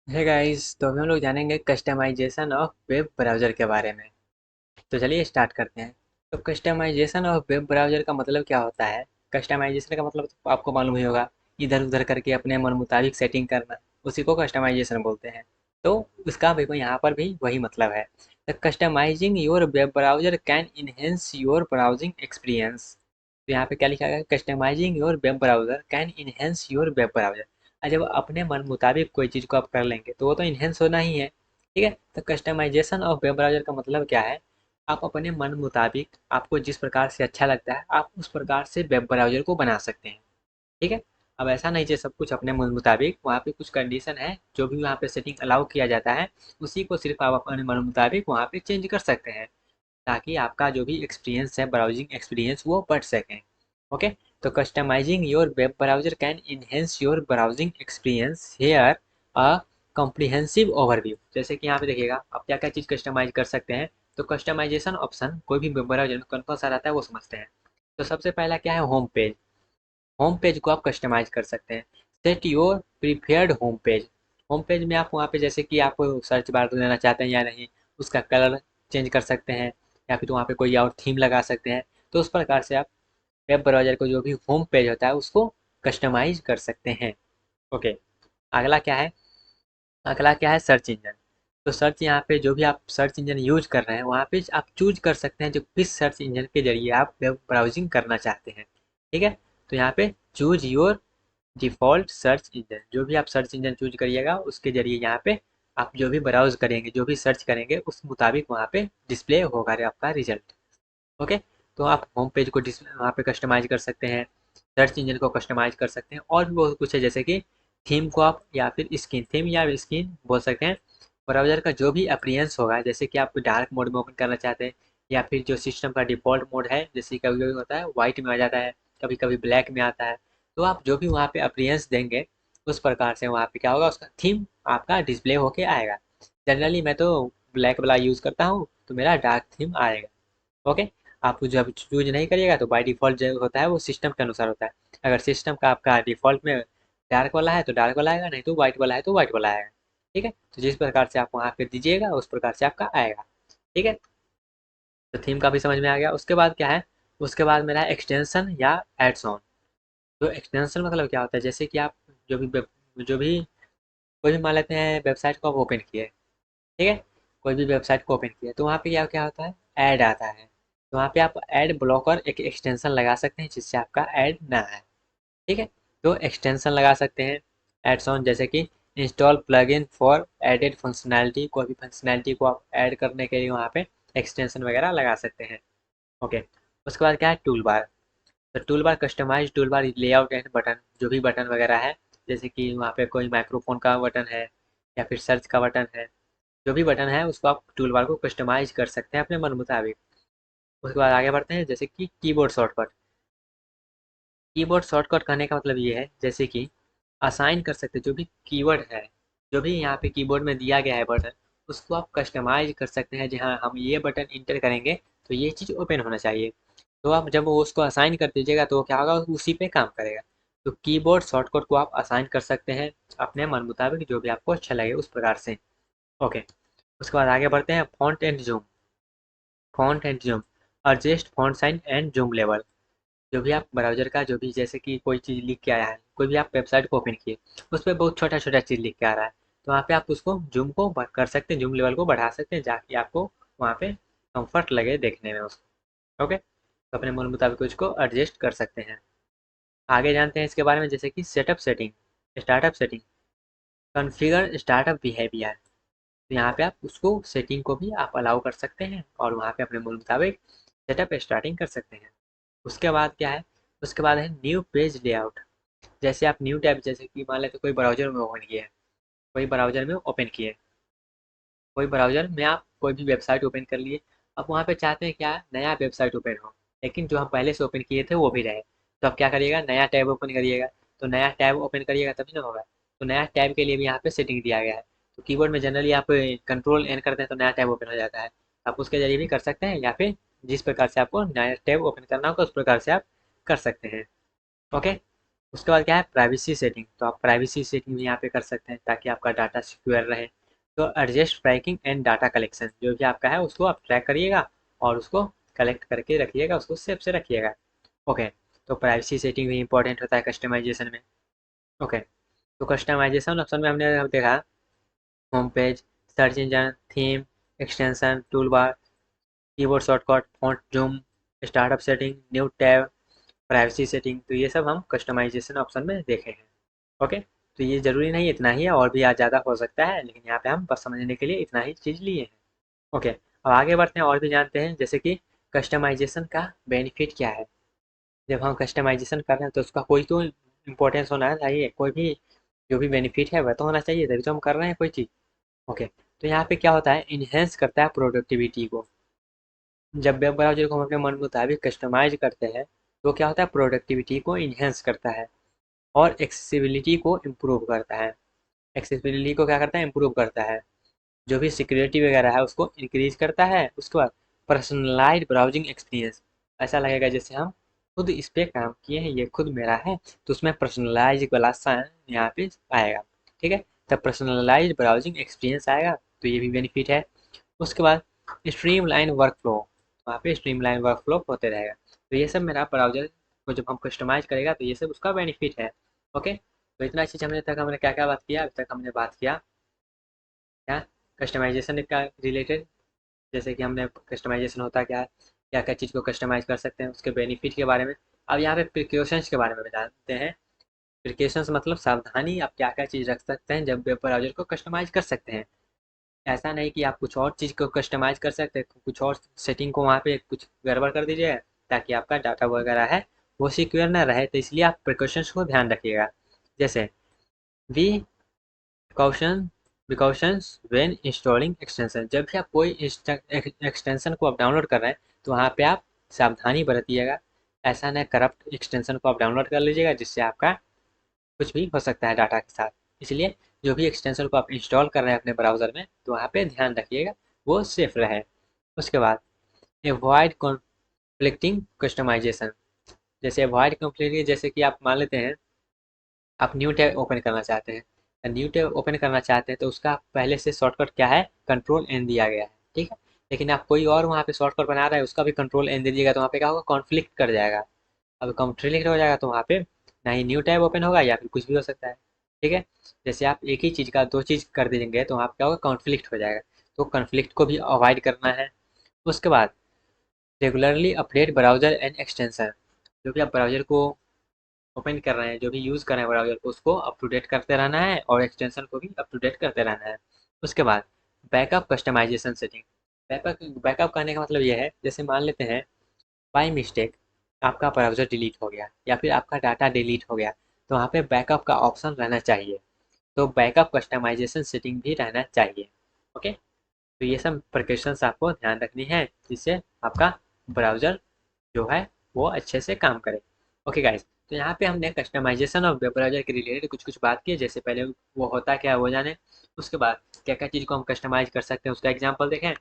A: है गाइस, तो अभी हम लोग जानेंगे कस्टमाइजेशन ऑफ वेब ब्राउज़र के बारे में। तो चलिए स्टार्ट करते हैं। तो कस्टमाइजेशन ऑफ वेब ब्राउज़र का मतलब क्या होता है, कस्टमाइजेशन का मतलब तो आपको मालूम ही होगा, इधर उधर करके अपने मन मुताबिक सेटिंग करना, उसी को कस्टमाइजेशन बोलते हैं। तो इसका भी यहाँ पर भी वही मतलब है। The customising your web browser can enhance your browsing experience. तो यहाँ पे क्या लिखा गया, customising your web browser can enhance your web browser. जब अपने मन मुताबिक कोई चीज़ को आप कर लेंगे तो वो तो इन्हेंस होना ही है। ठीक है, तो कस्टमाइजेशन ऑफ वेब ब्राउज़र का मतलब क्या है, आप अपने मन मुताबिक आपको जिस प्रकार से अच्छा लगता है आप उस प्रकार से वेब ब्राउज़र को बना सकते हैं। ठीक है, अब ऐसा नहीं चाहिए सब कुछ अपने मन मुताबिक, वहाँ पे कुछ कंडीशन है जो भी वहाँ पे सेटिंग अलाउ किया जाता है, उसी को सिर्फ आप अपने मन मुताबिक वहाँ पे चेंज कर सकते हैं, ताकि आपका जो भी एक्सपीरियंस है ब्राउजिंग एक्सपीरियंस वो बढ़ सके। ओके, तो customising your web browser can enhance your browsing experience here a comprehensive overview. जैसे कि यहाँ पे देखिएगा आप क्या क्या चीज़ कस्टमाइज कर सकते हैं। तो कस्टमाइजेशन ऑप्शन कोई भी वेब ब्राउजर में कौन कौन सा रहता है वो समझते हैं। तो सबसे पहला क्या है, होम पेज। होम पेज को आप कस्टमाइज कर सकते हैं। Set your preferred home page. Home page में आप वहाँ पे जैसे कि आप सर्च बार देना चाहते हैं या नहीं, उसका कलर चेंज कर सकते हैं या फिर वहाँ पे कोई और थीम लगा सकते हैं। तो उस प्रकार से आप वेब ब्राउज़र को जो भी होम पेज होता है उसको कस्टमाइज कर सकते हैं। ओके, अगला क्या है? अगला क्या है? Search engine. तो सर्च यहाँ पे जो भी आप सर्च इंजन यूज कर रहे हैं वहाँ पे आप चूज कर सकते हैं जो किस सर्च इंजन के जरिए आप वेब ब्राउजिंग करना चाहते हैं। ठीक है, तो यहाँ पे choose your default search engine, जो भी आप सर्च इंजन चूज करिएगा उसके जरिए यहाँ पे आप जो भी ब्राउज करेंगे, जो भी सर्च करेंगे उस मुताबिक वहाँ पे डिस्प्ले होगा आपका रिजल्ट। ओके, तो आप होम पेज को वहाँ पे कस्टमाइज कर सकते हैं, सर्च इंजन को कस्टमाइज कर सकते हैं और भी बहुत कुछ है, जैसे कि थीम को आप या फिर स्किन थीम या स्किन बोल सकते हैं। ब्राउज़र का जो भी अपीयरेंस होगा, जैसे कि आप डार्क मोड में ओपन करना चाहते हैं या फिर जो सिस्टम का डिफ़ॉल्ट मोड है, जैसे कभी कभी होता है वाइट में आ जाता है, कभी कभी ब्लैक में आता है। तो आप जो भी वहाँ पे अपीयरेंस देंगे उस प्रकार से वहाँ पे क्या होगा, उसका थीम आपका डिस्प्ले होके आएगा। जनरली मैं तो ब्लैक वाला यूज़ करता हूँ तो मेरा डार्क थीम आएगा। ओके, आप जब चूज नहीं करिएगा तो बाय डिफ़ॉल्ट जो होता है वो सिस्टम के अनुसार होता है। अगर सिस्टम का आपका डिफ़ॉल्ट में डार्क वाला है तो डार्क वाला आएगा, नहीं तो व्हाइट वाला है तो व्हाइट वाला आएगा। ठीक है, तो जिस प्रकार से आप वहाँ पे दीजिएगा उस प्रकार से आपका आएगा। ठीक है, तो थीम का भी समझ में आ गया। उसके बाद क्या है? उसके बाद मेरा एक्सटेंशन या एड्स ऑन। तो एक्सटेंशन मतलब क्या होता है? जैसे कि आप जो भी जो भी कोई भी मान लेते हैं वेबसाइट को आप ओपन किए, ठीक है, कोई भी वेबसाइट को ओपन किया तो वहाँ पे क्या क्या होता है? ऐड आता है। तो वहाँ पे आप ऐड ब्लॉकर एक एक्सटेंशन लगा सकते हैं जिससे आपका ऐड ना आए। ठीक है, तो एक्सटेंशन लगा सकते हैं एड्स ऑन, जैसे कि install plugin for added functionality, कोई भी फंक्शनैलिटी को आप ऐड करने के लिए वहाँ पे एक्सटेंशन वगैरह लगा सकते हैं। ओके, उसके बाद क्या है? Tool bar. तो tool bar customize tool bar layout and button, जो भी बटन वगैरह है, जैसे कि वहाँ पे कोई माइक्रोफोन का बटन है या फिर सर्च का बटन है, जो भी बटन है उसको आप टूल बार को कस्टमाइज कर सकते हैं अपने मन मुताबिक। उसके बाद आगे बढ़ते हैं, जैसे कि कीबोर्ड शॉर्टकट। कीबोर्ड शॉर्टकट कहने का मतलब ये है जैसे कि असाइन कर सकते हैं जो भी कीवर्ड है, जो भी यहाँ पे कीबोर्ड में दिया गया है बटन, उसको आप कस्टमाइज कर सकते हैं। जी हाँ, हम ये बटन इंटर करेंगे तो ये चीज़ ओपन होना चाहिए। तो आप जब वो उसको असाइन कर दीजिएगा तो क्या होगा, उसी पे काम करेगा। तो कीबोर्ड शॉर्टकट को आप असाइन कर सकते हैं अपने मन मुताबिक, जो भी आपको अच्छा लगे उस प्रकार से। ओके, उसके बाद आगे बढ़ते हैं, font and zoom. Font and zoom, adjust font size and zoom level. जो भी आप ब्राउज़र का जो भी जैसे कि कोई चीज़ लिख के आया है, कोई भी आप वेबसाइट को ओपन किए, उस पे बहुत छोटा-छोटा चीज़ लिख के आ रहा है, तो वहाँ पे आप उसको जूम को कर सकते हैं, जूम लेवल को बढ़ा सकते हैं ताकि आपको वहाँ पे कंफर्ट लगे देखने में उसको। ओके, तो अपने मन मुताबिक उसको एडजस्ट कर सकते हैं। आगे जानते हैं इसके बारे में, जैसे कि setup setting, startup setting, configure startup behaviour. तो यहाँ पे आप उसको सेटिंग को भी आप अलाउ कर सकते हैं और वहाँ पे अपने मन मुताबिक सेटअप स्टार्टिंग कर सकते हैं। उसके बाद क्या है? उसके बाद है न्यू पेज लेआउट। जैसे आप न्यू टैब, जैसे कि मान लेते कोई ब्राउज़र में ओपन किए, कोई ब्राउज़र में ओपन किए, कोई ब्राउज़र में आप कोई भी वेबसाइट ओपन कर लिए, अब वहाँ पे चाहते हैं क्या? नया वेबसाइट ओपन हो, लेकिन जो हम पहले से ओपन किए थे वो भी रहे। तो अब क्या करिएगा? नया टैब ओपन करिएगा। तो नया टैब ओपन करिएगा तभी ना होगा। तो नया टैब के लिए भी यहाँ पे सेटिंग दिया गया है। तो कीबोर्ड में जनरली आप कंट्रोल एन करते हैं तो नया टैब ओपन हो जाता है। आप उसके जरिए भी कर सकते हैं या फिर जिस प्रकार से आपको नया टैब ओपन करना होगा उस प्रकार से आप कर सकते हैं। ओके, उसके बाद क्या है? Privacy setting. तो आप प्राइवेसी सेटिंग भी यहाँ पे कर सकते हैं ताकि आपका डाटा सिक्योर रहे। तो adjust tracking and data collection, जो भी आपका है उसको आप ट्रैक करिएगा और उसको कलेक्ट करके रखिएगा, उसको सेफ से रखिएगा। ओके, तो प्राइवेसी सेटिंग भी इंपॉर्टेंट होता है कस्टमाइजेशन में। ओके, तो कस्टमाइजेशन ऑप्शन में हमने देखा home page, search engine, theme, extension, tool bar, keyboard shortcut, font zoom, startup setting, new tab, privacy setting. तो ये सब हम कस्टमाइजेशन ऑप्शन में देखे हैं। ओके, तो ये ज़रूरी नहीं इतना ही है, और भी ज़्यादा हो सकता है, लेकिन यहाँ पे हम बस समझने के लिए इतना ही चीज़ लिए हैं। ओके, अब आगे बढ़ते हैं और भी जानते हैं, जैसे कि कस्टमाइजेशन का बेनिफिट क्या है। जब हम कस्टमाइजेशन कर रहे हैं तो उसका कोई तो इम्पोर्टेंस होना चाहिए, कोई भी जो भी बेनिफिट है वह तो होना चाहिए, तभी तो हम कर रहे हैं कोई चीज़। ओके, तो यहाँ पे क्या होता है? इन्हेंस करता है प्रोडक्टिविटी को। जब वेब ब्राउज़र को हम अपने मन मुताबिक कस्टमाइज़ करते हैं, तो क्या होता है? प्रोडक्टिविटी को इन्हेंस करता है और एक्सेसिबिलिटी को इम्प्रूव करता है। एक्सेसिबिलिटी को क्या करता है? इम्प्रूव करता है। जो भी सिक्योरिटी वगैरह है उसको इंक्रीज करता है। उसके बाद पर्सनलाइज्ड ब्राउजिंग एक्सपीरियंस, ऐसा लगेगा जैसे हम खुद इस पे काम किए हैं, ये खुद मेरा है, तो उसमें पर्सनलाइज वाला साइन यहाँ पे आएगा। ठीक है, तब पर्सनलाइज ब्राउजिंग एक्सपीरियंस आएगा, तो ये भी बेनिफिट है। उसके बाद स्ट्रीमलाइन वर्कफ्लो, वहाँ पे स्ट्रीमलाइन वर्कफ्लो होते रहेगा। तो ये सब मेरा ब्राउजर को जब हम कस्टमाइज करेगा तो ये सब उसका बेनिफिट है। ओके, तो इतना चीज़ हमने क्या क्या बात किया, अभी तक हमने बात किया क्या, कस्टमाइजेशन का रिलेटेड, जैसे कि हमने कस्टमाइजेशन होता क्या है, क्या क्या चीज़ को कस्टमाइज कर सकते हैं, उसके बेनिफिट के बारे में। अब यहाँ पे प्रिकॉशंस के बारे में जानते हैं। प्रिकॉशंस मतलब सावधानी, आप क्या क्या चीज़ रख सकते हैं जब वेब ब्राउजर को कस्टमाइज कर सकते हैं। ऐसा नहीं कि आप कुछ और चीज़ को कस्टमाइज कर सकते हैं, कुछ और सेटिंग को वहाँ पे कुछ गड़बड़ कर दीजिए ताकि आपका डाटा वगैरह है वो सिक्योर ना रहे, तो इसलिए आप प्रिकॉशंस को ध्यान रखिएगा। जैसे we precaution precautions when installing extension, जब भी आप कोई एक्सटेंशन को आप डाउनलोड कर रहे हैं तो वहाँ पे आप सावधानी बरतिएगा। ऐसा ना करप्ट एक्सटेंशन को आप डाउनलोड कर लीजिएगा जिससे आपका कुछ भी हो सकता है डाटा के साथ। इसलिए जो भी एक्सटेंशन को आप इंस्टॉल कर रहे हैं अपने ब्राउज़र में तो वहाँ पे ध्यान रखिएगा वो सेफ रहे। उसके बाद एवॉइड कॉन्फ्लिक्टिंग कस्टमाइजेशन, जैसे एवॉइड कॉन्फ्लिक्ट, जैसे कि आप मान लेते हैं आप न्यू टैब ओपन करना चाहते हैं, न्यू टैब ओपन करना चाहते हैं तो उसका पहले से शॉर्टकट क्या है, कंट्रोल एन दिया गया है। ठीक है, लेकिन आप कोई और वहाँ पे शॉर्टकट बना रहे हैं उसका भी कंट्रोल एन दे दीजिएगा तो वहाँ पे क्या होगा, कॉन्फ्लिक्ट कर जाएगा। अब कॉन्फ्लिक्ट हो जाएगा तो वहाँ पे ना ही न्यू टैब ओपन होगा या फिर कुछ भी हो सकता है। ठीक है, जैसे आप एक ही चीज़ का दो चीज़ कर देंगे तो वहाँ पे क्या होगा, कॉन्फ्लिक्ट हो जाएगा। तो कॉन्फ्लिक्ट को भी अवॉइड करना है। उसके बाद regularly update browser and extension, जो भी आप ब्राउज़र को ओपन कर रहे हैं, जो भी यूज़ कर रहे हैं ब्राउज़र को, उसको अप टू डेट करते रहना है और एक्सटेंशन को भी अप टू डेट करते रहना है। उसके बाद backup customisation setting, backup backup करने का मतलब ये है, जैसे मान लेते हैं बाई मिस्टेक आपका ब्राउज़र डिलीट हो गया या फिर आपका डाटा डिलीट हो गया तो वहाँ पे बैकअप का ऑप्शन रहना चाहिए। तो बैकअप कस्टमाइजेशन सेटिंग भी रहना चाहिए। ओके, तो ये सब प्रिकॉशंस आपको ध्यान रखनी है जिससे आपका ब्राउज़र जो है वो अच्छे से काम करे। ओके गाइस, तो यहाँ पे हमने कस्टमाइजेशन और वेब ब्राउज़र के रिलेटेड कुछ कुछ बात की, जैसे पहले वो होता क्या है वो जाने, उसके बाद क्या क्या चीज़ को हम कस्टमाइज कर सकते हैं उसका एग्जाम्पल देखें,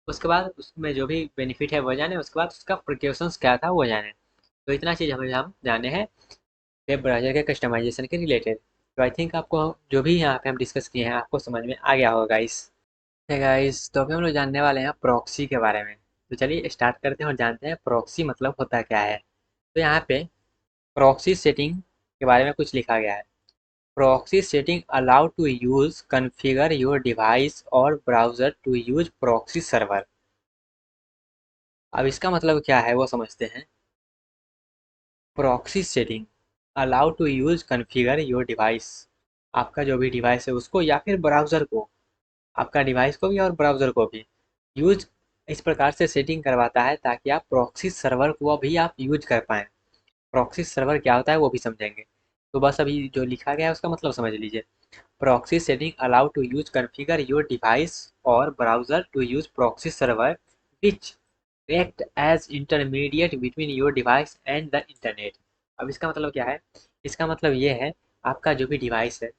A: उसके बाद उसमें जो भी बेनिफिट है वो जाने, उसके बाद उसका प्रिकॉशंस क्या था वो जाने। तो इतना चीज़ हमें हम जाने हैं वेब ब्राउज़र के कस्टमाइजेशन के रिलेटेड। तो आई थिंक आपको जो भी यहाँ पे हम डिस्कस किए हैं आपको समझ में आ गया होगा गाइस। गाइस, तो अभी हम लोग जानने वाले हैं प्रॉक्सी के बारे में। तो चलिए स्टार्ट करते हैं और जानते हैं प्रॉक्सी मतलब होता क्या है। तो यहाँ पे प्रॉक्सी सेटिंग के बारे में कुछ लिखा गया है। Proxy setting allow to use configure your device और browser to use proxy server. अब इसका मतलब क्या है वो समझते हैं। Proxy setting allow to use configure your device, आपका जो भी डिवाइस है उसको या फिर ब्राउज़र को, आपका डिवाइस को भी और ब्राउज़र को भी यूज इस प्रकार से सेटिंग करवाता है ताकि आप प्रॉक्सी सर्वर को भी आप यूज कर पाएँ। प्रॉक्सी सर्वर क्या होता है वो भी समझेंगे। तो बस अभी जो लिखा गया है उसका मतलब समझ लीजिए। Proxy setting allow to use configure your device और browser to use proxy server which act as intermediate between your device and the internet. अब इसका मतलब क्या है, इसका मतलब ये है आपका जो भी डिवाइस है,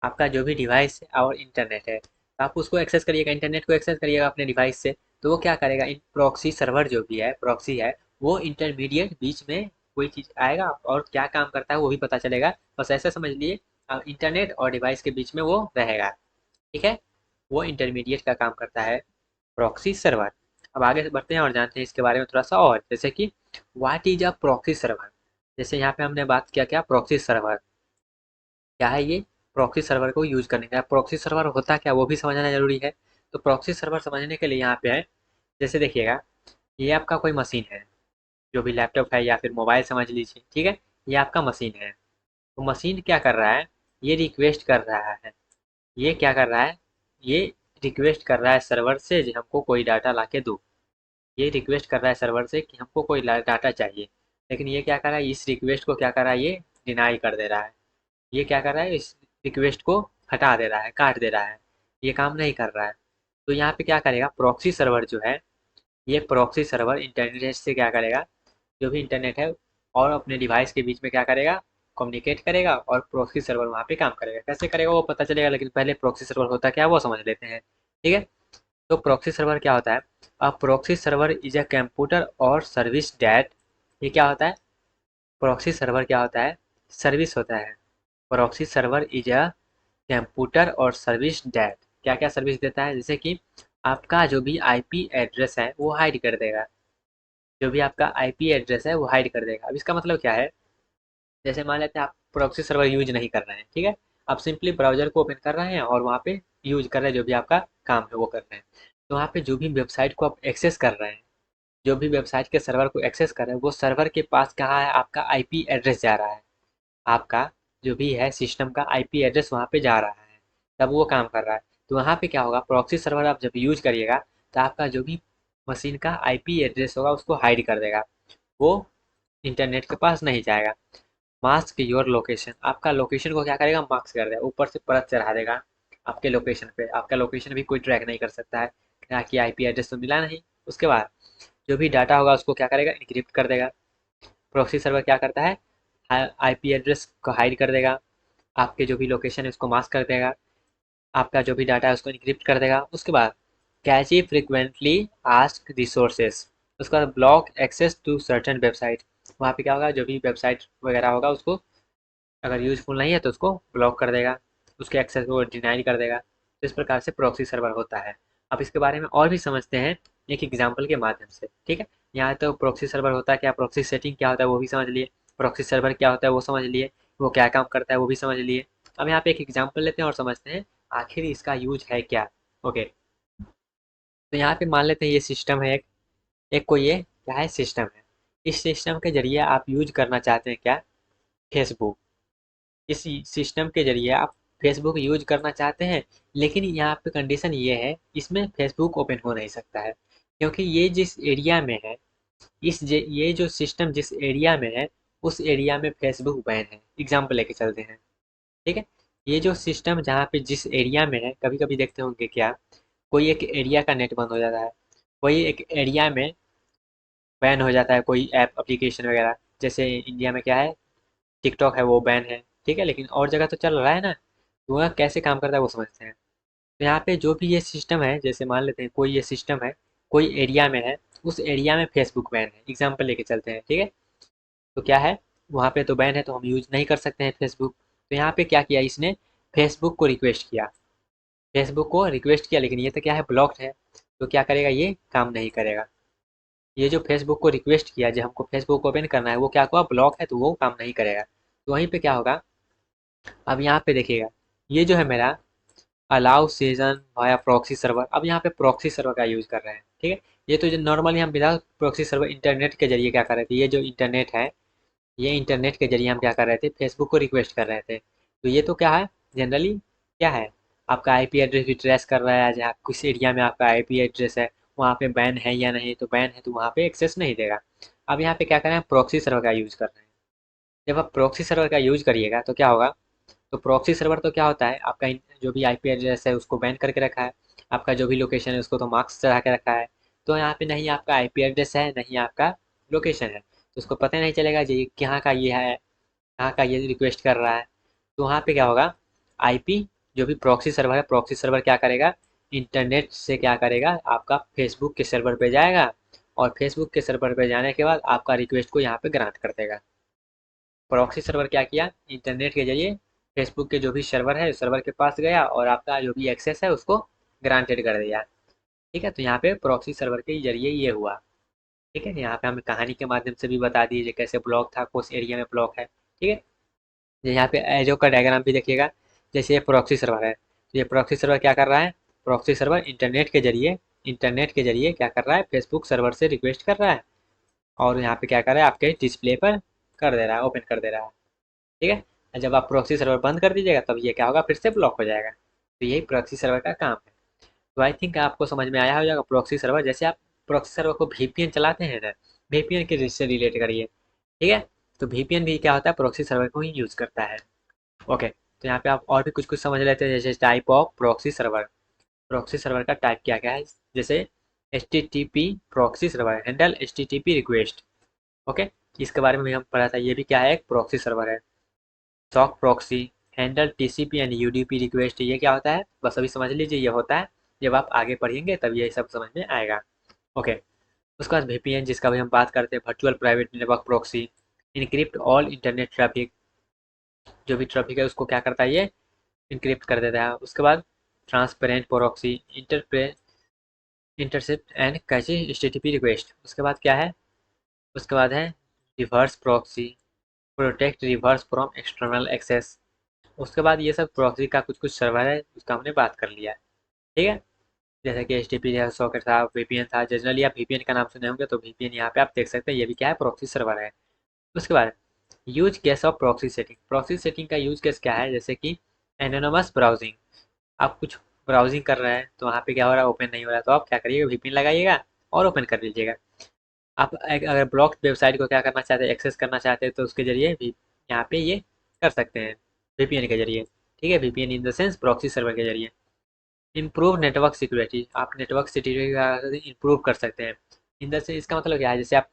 A: आपका जो भी डिवाइस है और इंटरनेट है, तो आप उसको एक्सेस करिएगा, इंटरनेट को एक्सेस करिएगा अपने डिवाइस से, तो वो क्या करेगा, इन प्रॉक्सी सर्वर जो भी है प्रॉक्सी है वो इंटरमीडिएट बीच में कोई चीज़ आएगा और क्या काम करता है वो भी पता चलेगा। बस ऐसा समझ लिए इंटरनेट और डिवाइस के बीच में वो रहेगा। ठीक है, वो इंटरमीडिएट का काम करता है प्रॉक्सी सर्वर। अब आगे बढ़ते हैं और जानते हैं इसके बारे में थोड़ा सा और, जैसे कि what is a proxy server. जैसे यहाँ पे हमने बात किया क्या, प्रॉक्सी सर्वर क्या है, ये प्रॉक्सी सर्वर को यूज करने का। प्रॉक्सी सर्वर होता क्या वो भी समझना जरूरी है। तो प्रॉक्सी सर्वर समझने के लिए यहाँ पे है, जैसे देखिएगा ये आपका कोई मशीन है, जो भी लैपटॉप है या फिर मोबाइल समझ लीजिए। ठीक है, ये आपका मशीन है, तो मशीन क्या कर रहा है, ये रिक्वेस्ट कर रहा है, ये क्या कर रहा है, ये रिक्वेस्ट कर रहा है सर्वर से कि हमको कोई डाटा ला के दो। ये रिक्वेस्ट कर रहा है सर्वर से कि हमको कोई डाटा चाहिए, लेकिन ये क्या कर रहा है, इस रिक्वेस्ट को क्या कर रहा है, ये डिनाई कर दे रहा है। ये क्या कर रहा है, इस रिक्वेस्ट को हटा दे रहा है, काट दे रहा है, ये काम नहीं कर रहा है। तो यहाँ पे क्या करेगा प्रॉक्सी सर्वर जो है, ये प्रॉक्सी सर्वर इंटरनेट से क्या करेगा, जो भी इंटरनेट है और अपने डिवाइस के बीच में क्या करेगा, कम्युनिकेट करेगा और प्रॉक्सी सर्वर वहाँ पे काम करेगा। कैसे करेगा वो पता चलेगा, लेकिन पहले प्रॉक्सी सर्वर होता क्या है वो समझ लेते हैं। ठीक है, तो प्रॉक्सी सर्वर क्या होता है, a proxy server is a computer और सर्विस डैट, ये क्या होता है, प्रॉक्सी सर्वर क्या होता है? सर्विस होता है। Proxy server is a computer और सर्विस दैट क्या क्या सर्विस देता है, जैसे कि आपका जो भी आईपी एड्रेस है वो हाइड कर देगा। जो भी आपका आईपी एड्रेस है वो हाइड कर देगा। अब इसका मतलब क्या है? जैसे मान लेते हैं आप प्रॉक्सी सर्वर यूज नहीं कर रहे हैं, ठीक है, आप सिंपली ब्राउजर को ओपन कर रहे हैं और वहाँ पे यूज कर रहे हैं, जो भी आपका काम है वो कर रहे हैं। तो वहाँ पे जो भी वेबसाइट को आप एक्सेस कर रहे हैं, जो भी वेबसाइट के सर्वर को एक्सेस कर रहे हैं, वो सर्वर के पास कहाँ है? आपका आईपी एड्रेस जा रहा है। आपका जो भी है सिस्टम का आईपी एड्रेस वहाँ पे जा रहा है, तब वो काम कर रहा है। तो वहाँ पे क्या होगा? प्रॉक्सी सर्वर आप जब यूज करिएगा तो आपका जो भी मशीन का आईपी एड्रेस होगा उसको हाइड कर देगा, वो इंटरनेट के पास नहीं जाएगा। मास्क योर लोकेशन, आपका लोकेशन को क्या करेगा? मास्क कर देगा, ऊपर से परत चढ़ा देगा आपके लोकेशन पे। आपका लोकेशन भी कोई ट्रैक नहीं कर सकता है, क्या कि आईपी एड्रेस तो मिला नहीं। उसके बाद जो भी डाटा होगा उसको क्या करेगा? इनक्रिप्ट कर देगा। प्रॉक्सी सर्वर क्या करता है? आईपी एड्रेस को हाइड कर देगा, आपके जो भी लोकेशन है उसको मास्क कर देगा, आपका जो भी डाटा है उसको इनक्रिप्ट कर देगा। उसके बाद कैची फ्रिक्वेंटली आस्क रिसोर्सेज, उसके बाद block access to certain website. वहाँ पे क्या होगा? जो भी वेबसाइट वगैरह होगा उसको अगर यूजफुल नहीं है तो उसको ब्लॉक कर देगा, उसके एक्सेस को डिनाई कर देगा। तो इस प्रकार से प्रॉक्सी सर्वर होता है। अब इसके बारे में और भी समझते हैं एक एग्जाम्पल के माध्यम से, ठीक है। यहाँ तो प्रॉक्सी सर्वर होता है क्या, प्रॉक्सी सेटिंग क्या होता है वो भी समझ लिए, प्रॉक्सी सर्वर क्या होता है वो समझ लिए, वो क्या काम करता है वो भी समझ लिए। अब यहाँ पे एक एग्जाम्पल लेते हैं और समझते हैं आखिर इसका यूज है क्या। ओके, तो यहाँ पे मान लेते हैं ये सिस्टम है एक कोई ये क्या है? सिस्टम है। इस सिस्टम के जरिए आप यूज करना चाहते हैं क्या? फेसबुक। इस सिस्टम के जरिए आप फेसबुक यूज करना चाहते हैं, लेकिन यहाँ पे कंडीशन ये है, इसमें फेसबुक ओपन हो नहीं सकता है, क्योंकि ये जिस एरिया में है, ये जो सिस्टम जिस एरिया में है उस एरिया में फेसबुक बैन है। एग्जाम्पल लेके चलते हैं, ठीक है। ये जो सिस्टम जहाँ पे जिस एरिया में है, कभी कभी देखते होंगे क्या, कोई एक एरिया का नेट बंद हो जाता है, कोई एक एरिया में बैन हो जाता है कोई ऐप एप्लीकेशन वगैरह। जैसे इंडिया में क्या है, टिकटॉक है वो बैन है, ठीक है, लेकिन और जगह तो चल रहा है ना। तो वह कैसे काम करता है वो समझते हैं। तो यहाँ पे जो भी ये सिस्टम है, जैसे मान लेते हैं कोई ये सिस्टम है, कोई एरिया में है, उस एरिया में फेसबुक बैन है, एग्जाम्पल लेके चलते हैं, ठीक है। तो क्या है, वहाँ पे तो बैन है तो हम यूज नहीं कर सकते हैं फेसबुक। तो यहाँ पे क्या किया इसने? फेसबुक को रिक्वेस्ट किया, फेसबुक को रिक्वेस्ट किया, लेकिन ये तो क्या है? ब्लॉक्ड है। तो क्या करेगा? ये काम नहीं करेगा। ये जो फेसबुक को रिक्वेस्ट किया, जो हमको फेसबुक ओपन करना है, वो क्या हुआ? ब्लॉक है, तो वो काम नहीं करेगा। तो वहीं पे क्या होगा? अब यहाँ पे देखिएगा, ये जो है मेरा allow session via proxy server. अब यहाँ पे प्रॉक्सी सर्वर का यूज कर रहे हैं, ठीक है। ये तो जो नॉर्मली हम विदाउट प्रॉक्सी सर्वर इंटरनेट के जरिए क्या कर रहे थे, ये जो इंटरनेट है, ये इंटरनेट के जरिए हम क्या कर रहे थे? फेसबुक को रिक्वेस्ट कर रहे थे। तो ये तो क्या है? जनरली क्या है? आपका आईपी एड्रेस भी ट्रेस कर रहा है, जहाँ किस एरिया में आपका आईपी एड्रेस है, वहाँ पे बैन है या नहीं, तो बैन है तो वहाँ पे एक्सेस नहीं देगा। अब यहाँ पे क्या कर रहे हैं? प्रॉक्सी सर्वर का यूज कर रहे हैं। जब आप प्रॉक्सी सर्वर का यूज करिएगा तो क्या होगा? तो प्रॉक्सी सर्वर तो क्या होता है? आपका जो भी आईपी एड्रेस है उसको बैन करके रखा है, आपका जो भी लोकेशन है उसको तो मार्क्स चढ़ा के रखा है। तो यहाँ पे नहीं आपका आईपी एड्रेस है, नहीं आपका लोकेशन है, तो उसको पता नहीं चलेगा जी कहाँ का ये है, कहाँ का ये रिक्वेस्ट कर रहा है। तो वहाँ पे क्या होगा? आईपी जो भी प्रॉक्सी सर्वर है, प्रॉक्सी सर्वर क्या करेगा? इंटरनेट से क्या करेगा? आपका फेसबुक के सर्वर पे जाएगा, और फेसबुक के सर्वर पे जाने के बाद आपका रिक्वेस्ट को यहाँ पे ग्रांट कर देगा। प्रॉक्सी सर्वर क्या किया? इंटरनेट के जरिए फेसबुक के जो भी सर्वर है, सर्वर के पास गया और आपका जो भी एक्सेस है उसको ग्रांटेड कर दिया, ठीक है। तो यहाँ पे प्रॉक्सी सर्वर के जरिए ये हुआ, ठीक है। यहाँ पे हमें कहानी के माध्यम से भी बता दीजिए कैसे ब्लॉक था, किस एरिया में ब्लॉक है, ठीक है। यहाँ पे एरो का डायग्राम भी देखिएगा। जैसे ये प्रॉक्सी सर्वर है, तो ये प्रॉक्सी सर्वर क्या कर रहा है? प्रॉक्सी सर्वर इंटरनेट के जरिए क्या कर रहा है? फेसबुक सर्वर से रिक्वेस्ट कर रहा है, और यहाँ पे क्या कर रहा है? आपके डिस्प्ले पर कर दे रहा है, ओपन कर दे रहा है, ठीक है। और जब आप प्रॉक्सी सर्वर बंद कर दीजिएगा तब ये क्या होगा? फिर से ब्लॉक हो जाएगा। तो यही प्रॉक्सी सर्वर का काम है। तो आई थिंक आपको समझ में आया हो जाएगा प्रॉक्सी सर्वर। जैसे आप प्रॉक्सी सर्वर को वीपीएन चलाते हैं ना, वीपीएन के से रिलेट करिए, ठीक है। तो वीपीएन भी क्या होता है? प्रॉक्सी सर्वर को ही यूज करता है। ओके, तो यहाँ पे आप और भी कुछ कुछ समझ लेते हैं, जैसे type of proxy server. Proxy server का टाइप क्या क्या है? जैसे H T T P proxy server handle H T T P request. Okay, इसके बारे में भी हम पढ़ा था, ये भी क्या है? एक प्रॉक्सी सर्वर है। Sock proxy handle TCP and UDP request, ये क्या होता है? बस अभी समझ लीजिए ये होता है। जब आप आगे पढ़ेंगे तब ये सब समझ में आएगा। ओके, उसके बाद वीपीएन जिसका भी हम बात करते हैं, virtual private network proxy. Encrypt all internet traffic, जो भी ट्रैफिक है उसको क्या करता है ये इनक्रिप्ट कर देता है। उसके बाद transparent proxy intercept and cache HTTP request. उसके बाद क्या है, उसके बाद है reverse proxy, protect reverse from external access. उसके बाद ये सब प्रॉक्सी का कुछ कुछ सर्वर है, उसका हमने बात कर लिया। ठीक है, जैसे कि एच टी पी सॉकेट था, वीपीएन था। जनरली आप वीपीएन का नाम सुने होंगे, तो वीपीएन यहाँ पे आप देख सकते हैं, ये भी क्या है प्रॉक्सी सर्वर है। उसके बाद use case of proxy setting. Proxy setting का यूज केस क्या है, जैसे कि एनोनमस ब्राउजिंग। आप कुछ ब्राउजिंग कर रहे हैं तो वहाँ पे क्या हो रहा है, ओपन नहीं हो रहा है, तो आप क्या करिएगा, वीपीएन लगाइएगा और ओपन कर लीजिएगा। आप अगर ब्लॉक वेबसाइट को क्या करना चाहते हैं, एक्सेस करना चाहते हैं, तो उसके जरिए भी यहाँ पे ये कर सकते हैं, वीपीएन के जरिए। ठीक है, VPN in the sense proxy server के जरिए। इम्प्रूव नेटवर्क सिक्योरिटी, आप नेटवर्क सिक्योरिटी इम्प्रूव कर सकते हैं। इन द सेंस इसका मतलब क्या है, जैसे आप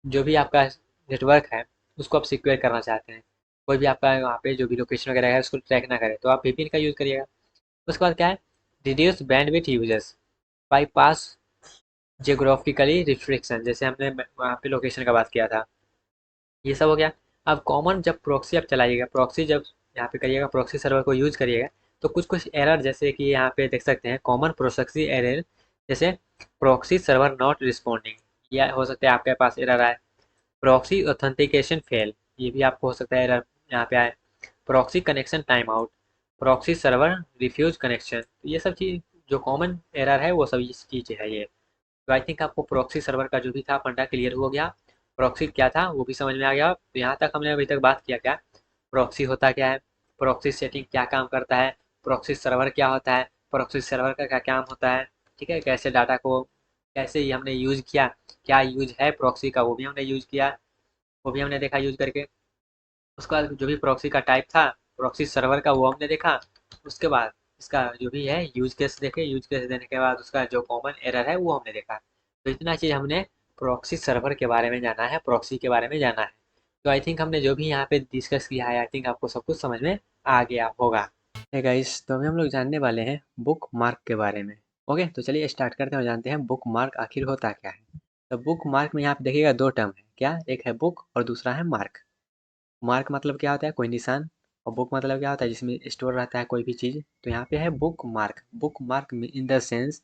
A: जो भी आपका नेटवर्क है उसको आप सिक्योर करना चाहते हैं, कोई भी आपका वहाँ पे जो भी लोकेशन वगैरह है उसको ट्रैक ना करे, तो आप वीपीएन का यूज़ करिएगा। उसके बाद क्या है, reduce bandwidth users, bypass geographically restriction, जैसे हमने वहाँ पे लोकेशन का बात किया था, ये सब हो गया। अब कॉमन जब प्रॉक्सी आप चलाइएगा, प्रॉक्सी जब यहाँ पे करिएगा, प्रॉक्सी सर्वर को यूज करिएगा, तो कुछ कुछ एरर जैसे कि यहाँ पे देख सकते हैं कॉमन प्रोक्सी एरर, जैसे प्रॉक्सी सर्वर नॉट रिस्पॉन्डिंग, या हो सकता है आपके पास एरर आए। प्रॉक्सी ऑथेंटिकेशन फेल, ये भी आपको हो सकता है एरर यहाँ पे आए। Proxy connection time out, proxy server refuse connection, ये सब चीज़ जो कॉमन एरर है वो सब चीज़ है ये। तो आई थिंक आपको प्रॉक्सी सर्वर का जो भी था फंडा क्लियर हो गया, प्रॉक्सी क्या था वो भी समझ में आ गया। तो यहाँ तक हमने अभी तक बात किया, क्या प्रॉक्सी होता क्या है, प्रॉक्सी सेटिंग क्या काम करता है, प्रॉक्सी सर्वर क्या होता है, प्रॉक्सी सर्वर का क्या काम होता है। ठीक है, कैसे डाटा को कैसे ही हमने यूज किया, क्या यूज है प्रॉक्सी का वो भी हमने यूज किया, वो भी हमने देखा यूज करके। उसके बाद जो भी प्रॉक्सी का टाइप था प्रॉक्सी सर्वर का वो हमने देखा। उसके बाद इसका जो भी है यूज केस देखे, यूज केस देने के बाद उसका जो कॉमन एरर है वो हमने देखा। तो इतना चीज़ हमने प्रॉक्सी सर्वर के बारे में जाना है, प्रॉक्सी के बारे में जाना है। तो आई थिंक हमने जो भी यहाँ पे डिस्कस किया है, आई थिंक आपको सब कुछ समझ में आ गया होगा। है गाइस, तो अभी हम लोग जानने वाले हैं बुक मार्क के बारे में। ओके, तो चलिए स्टार्ट करते हैं और जानते हैं बुक मार्क आखिर होता क्या है। तो बुक मार्क में यहाँ पे देखिएगा दो टर्म है, क्या, एक है बुक और दूसरा है मार्क। मार्क मतलब क्या होता है, कोई निशान, और बुक मतलब क्या होता है, जिसमें स्टोर रहता है कोई भी चीज़। तो यहाँ पे है book mark. Book mark in the sense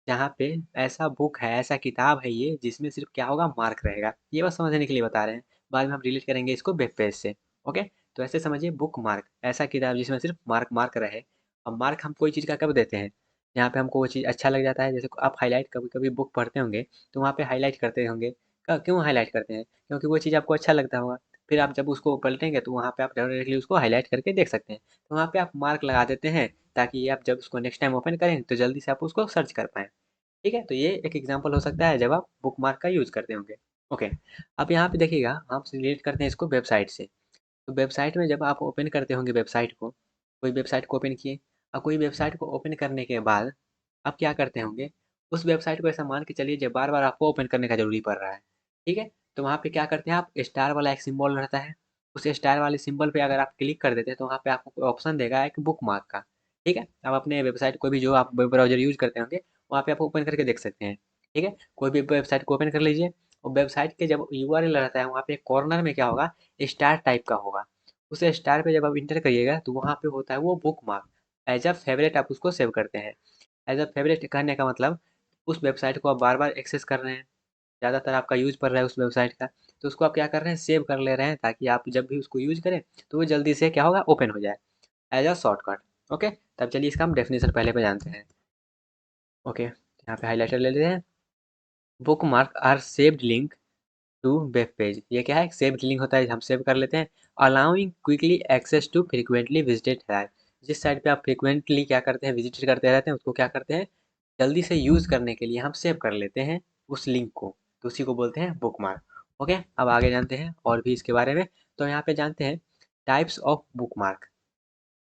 A: जहाँ पे ऐसा बुक है, ऐसा किताब है ये, जिसमें सिर्फ क्या होगा, मार्क रहेगा। ये बस समझने के लिए बता रहे हैं, बाद में हम रिलेट करेंगे इसको वेब पेज से। ओके, तो ऐसे समझिए बुक मार्क ऐसा किताब जिसमें सिर्फ मार्क मार्क रहे। अब मार्क हम कोई चीज़ का कब देते हैं, जहाँ पे हमको वो चीज़ अच्छा लग जाता है। जैसे आप हाईलाइट कभी कभी बुक पढ़ते होंगे तो वहाँ पे हाईलाइट करते होंगे। क्यों हाईलाइट करते हैं, क्योंकि वो चीज़ आपको अच्छा लगता होगा। फिर आप जब उसको पलटेंगे तो वहाँ पे आप डायरेक्टली उसको हाईलाइट करके देख सकते हैं। तो वहाँ पे आप मार्क लगा देते हैं, ताकि आप जब उसको नेक्स्ट टाइम ओपन करें तो जल्दी से आप उसको सर्च कर पाएँ। ठीक है, तो ये एक एग्जांपल हो सकता है जब आप बुक मार्क का यूज़ करते होंगे। ओके, अब यहाँ पे देखिएगा हम रिलेट करते हैं इसको वेबसाइट से। तो वेबसाइट में जब आप ओपन करते होंगे वेबसाइट को, कोई वेबसाइट को ओपन किए, और कोई वेबसाइट को ओपन करने के बाद आप क्या करते होंगे, उस वेबसाइट को ऐसा मान के चलिए जब बार बार आपको ओपन करने का जरूरी पड़ रहा है। ठीक है, तो वहाँ पे क्या करते हैं, आप स्टार वाला एक सिंबल रहता है, उस स्टार वाले सिंबल पे अगर आप क्लिक कर देते हैं तो वहाँ पे आपको ऑप्शन देगा एक बुक मार्क का। ठीक है, अब अपने वेबसाइट कोई भी जो आप वेब ब्राउजर यूज करते होंगे वहाँ पे आप ओपन करके देख सकते हैं। ठीक है, कोई भी वेबसाइट को ओपन कर लीजिए, और वेबसाइट के जब यूआरएल रहता है वहाँ पे कॉर्नर में क्या होगा, स्टार टाइप का होगा। उस स्टार पे जब आप इंटर करिएगा तो वहाँ पे होता है वो book mark. As a favourite आप उसको सेव करते हैं। एज अ फेवरेट करने का मतलब उस वेबसाइट को आप बार बार एक्सेस कर रहे हैं, ज़्यादातर आपका यूज पड़ रहा है उस वेबसाइट का, तो उसको आप क्या कर रहे हैं, सेव कर ले रहे हैं, ताकि आप जब भी उसको यूज करें तो वो जल्दी से क्या होगा, ओपन हो जाए एज अ शॉर्टकट। ओके, तब चलिए इसका हम डेफिनेशन पहले पे जानते हैं। ओके, यहाँ पे हाईलाइटर ले लेते हैं। Book mark are saved link to web page, ये क्या है, सेव्ड लिंक होता है, हम सेव कर लेते हैं। Allowing quickly access to frequently visited site, जिस साइट पे आप फ्रीक्वेंटली क्या करते हैं, विजिट करते रहते हैं, उसको क्या करते हैं, जल्दी से यूज़ करने के लिए हम सेव कर लेते हैं उस लिंक को, तो उसी को बोलते हैं बुक मार्क। ओके, अब आगे जानते हैं और भी इसके बारे में। तो यहाँ पे जानते हैं टाइप्स ऑफ बुक मार्क,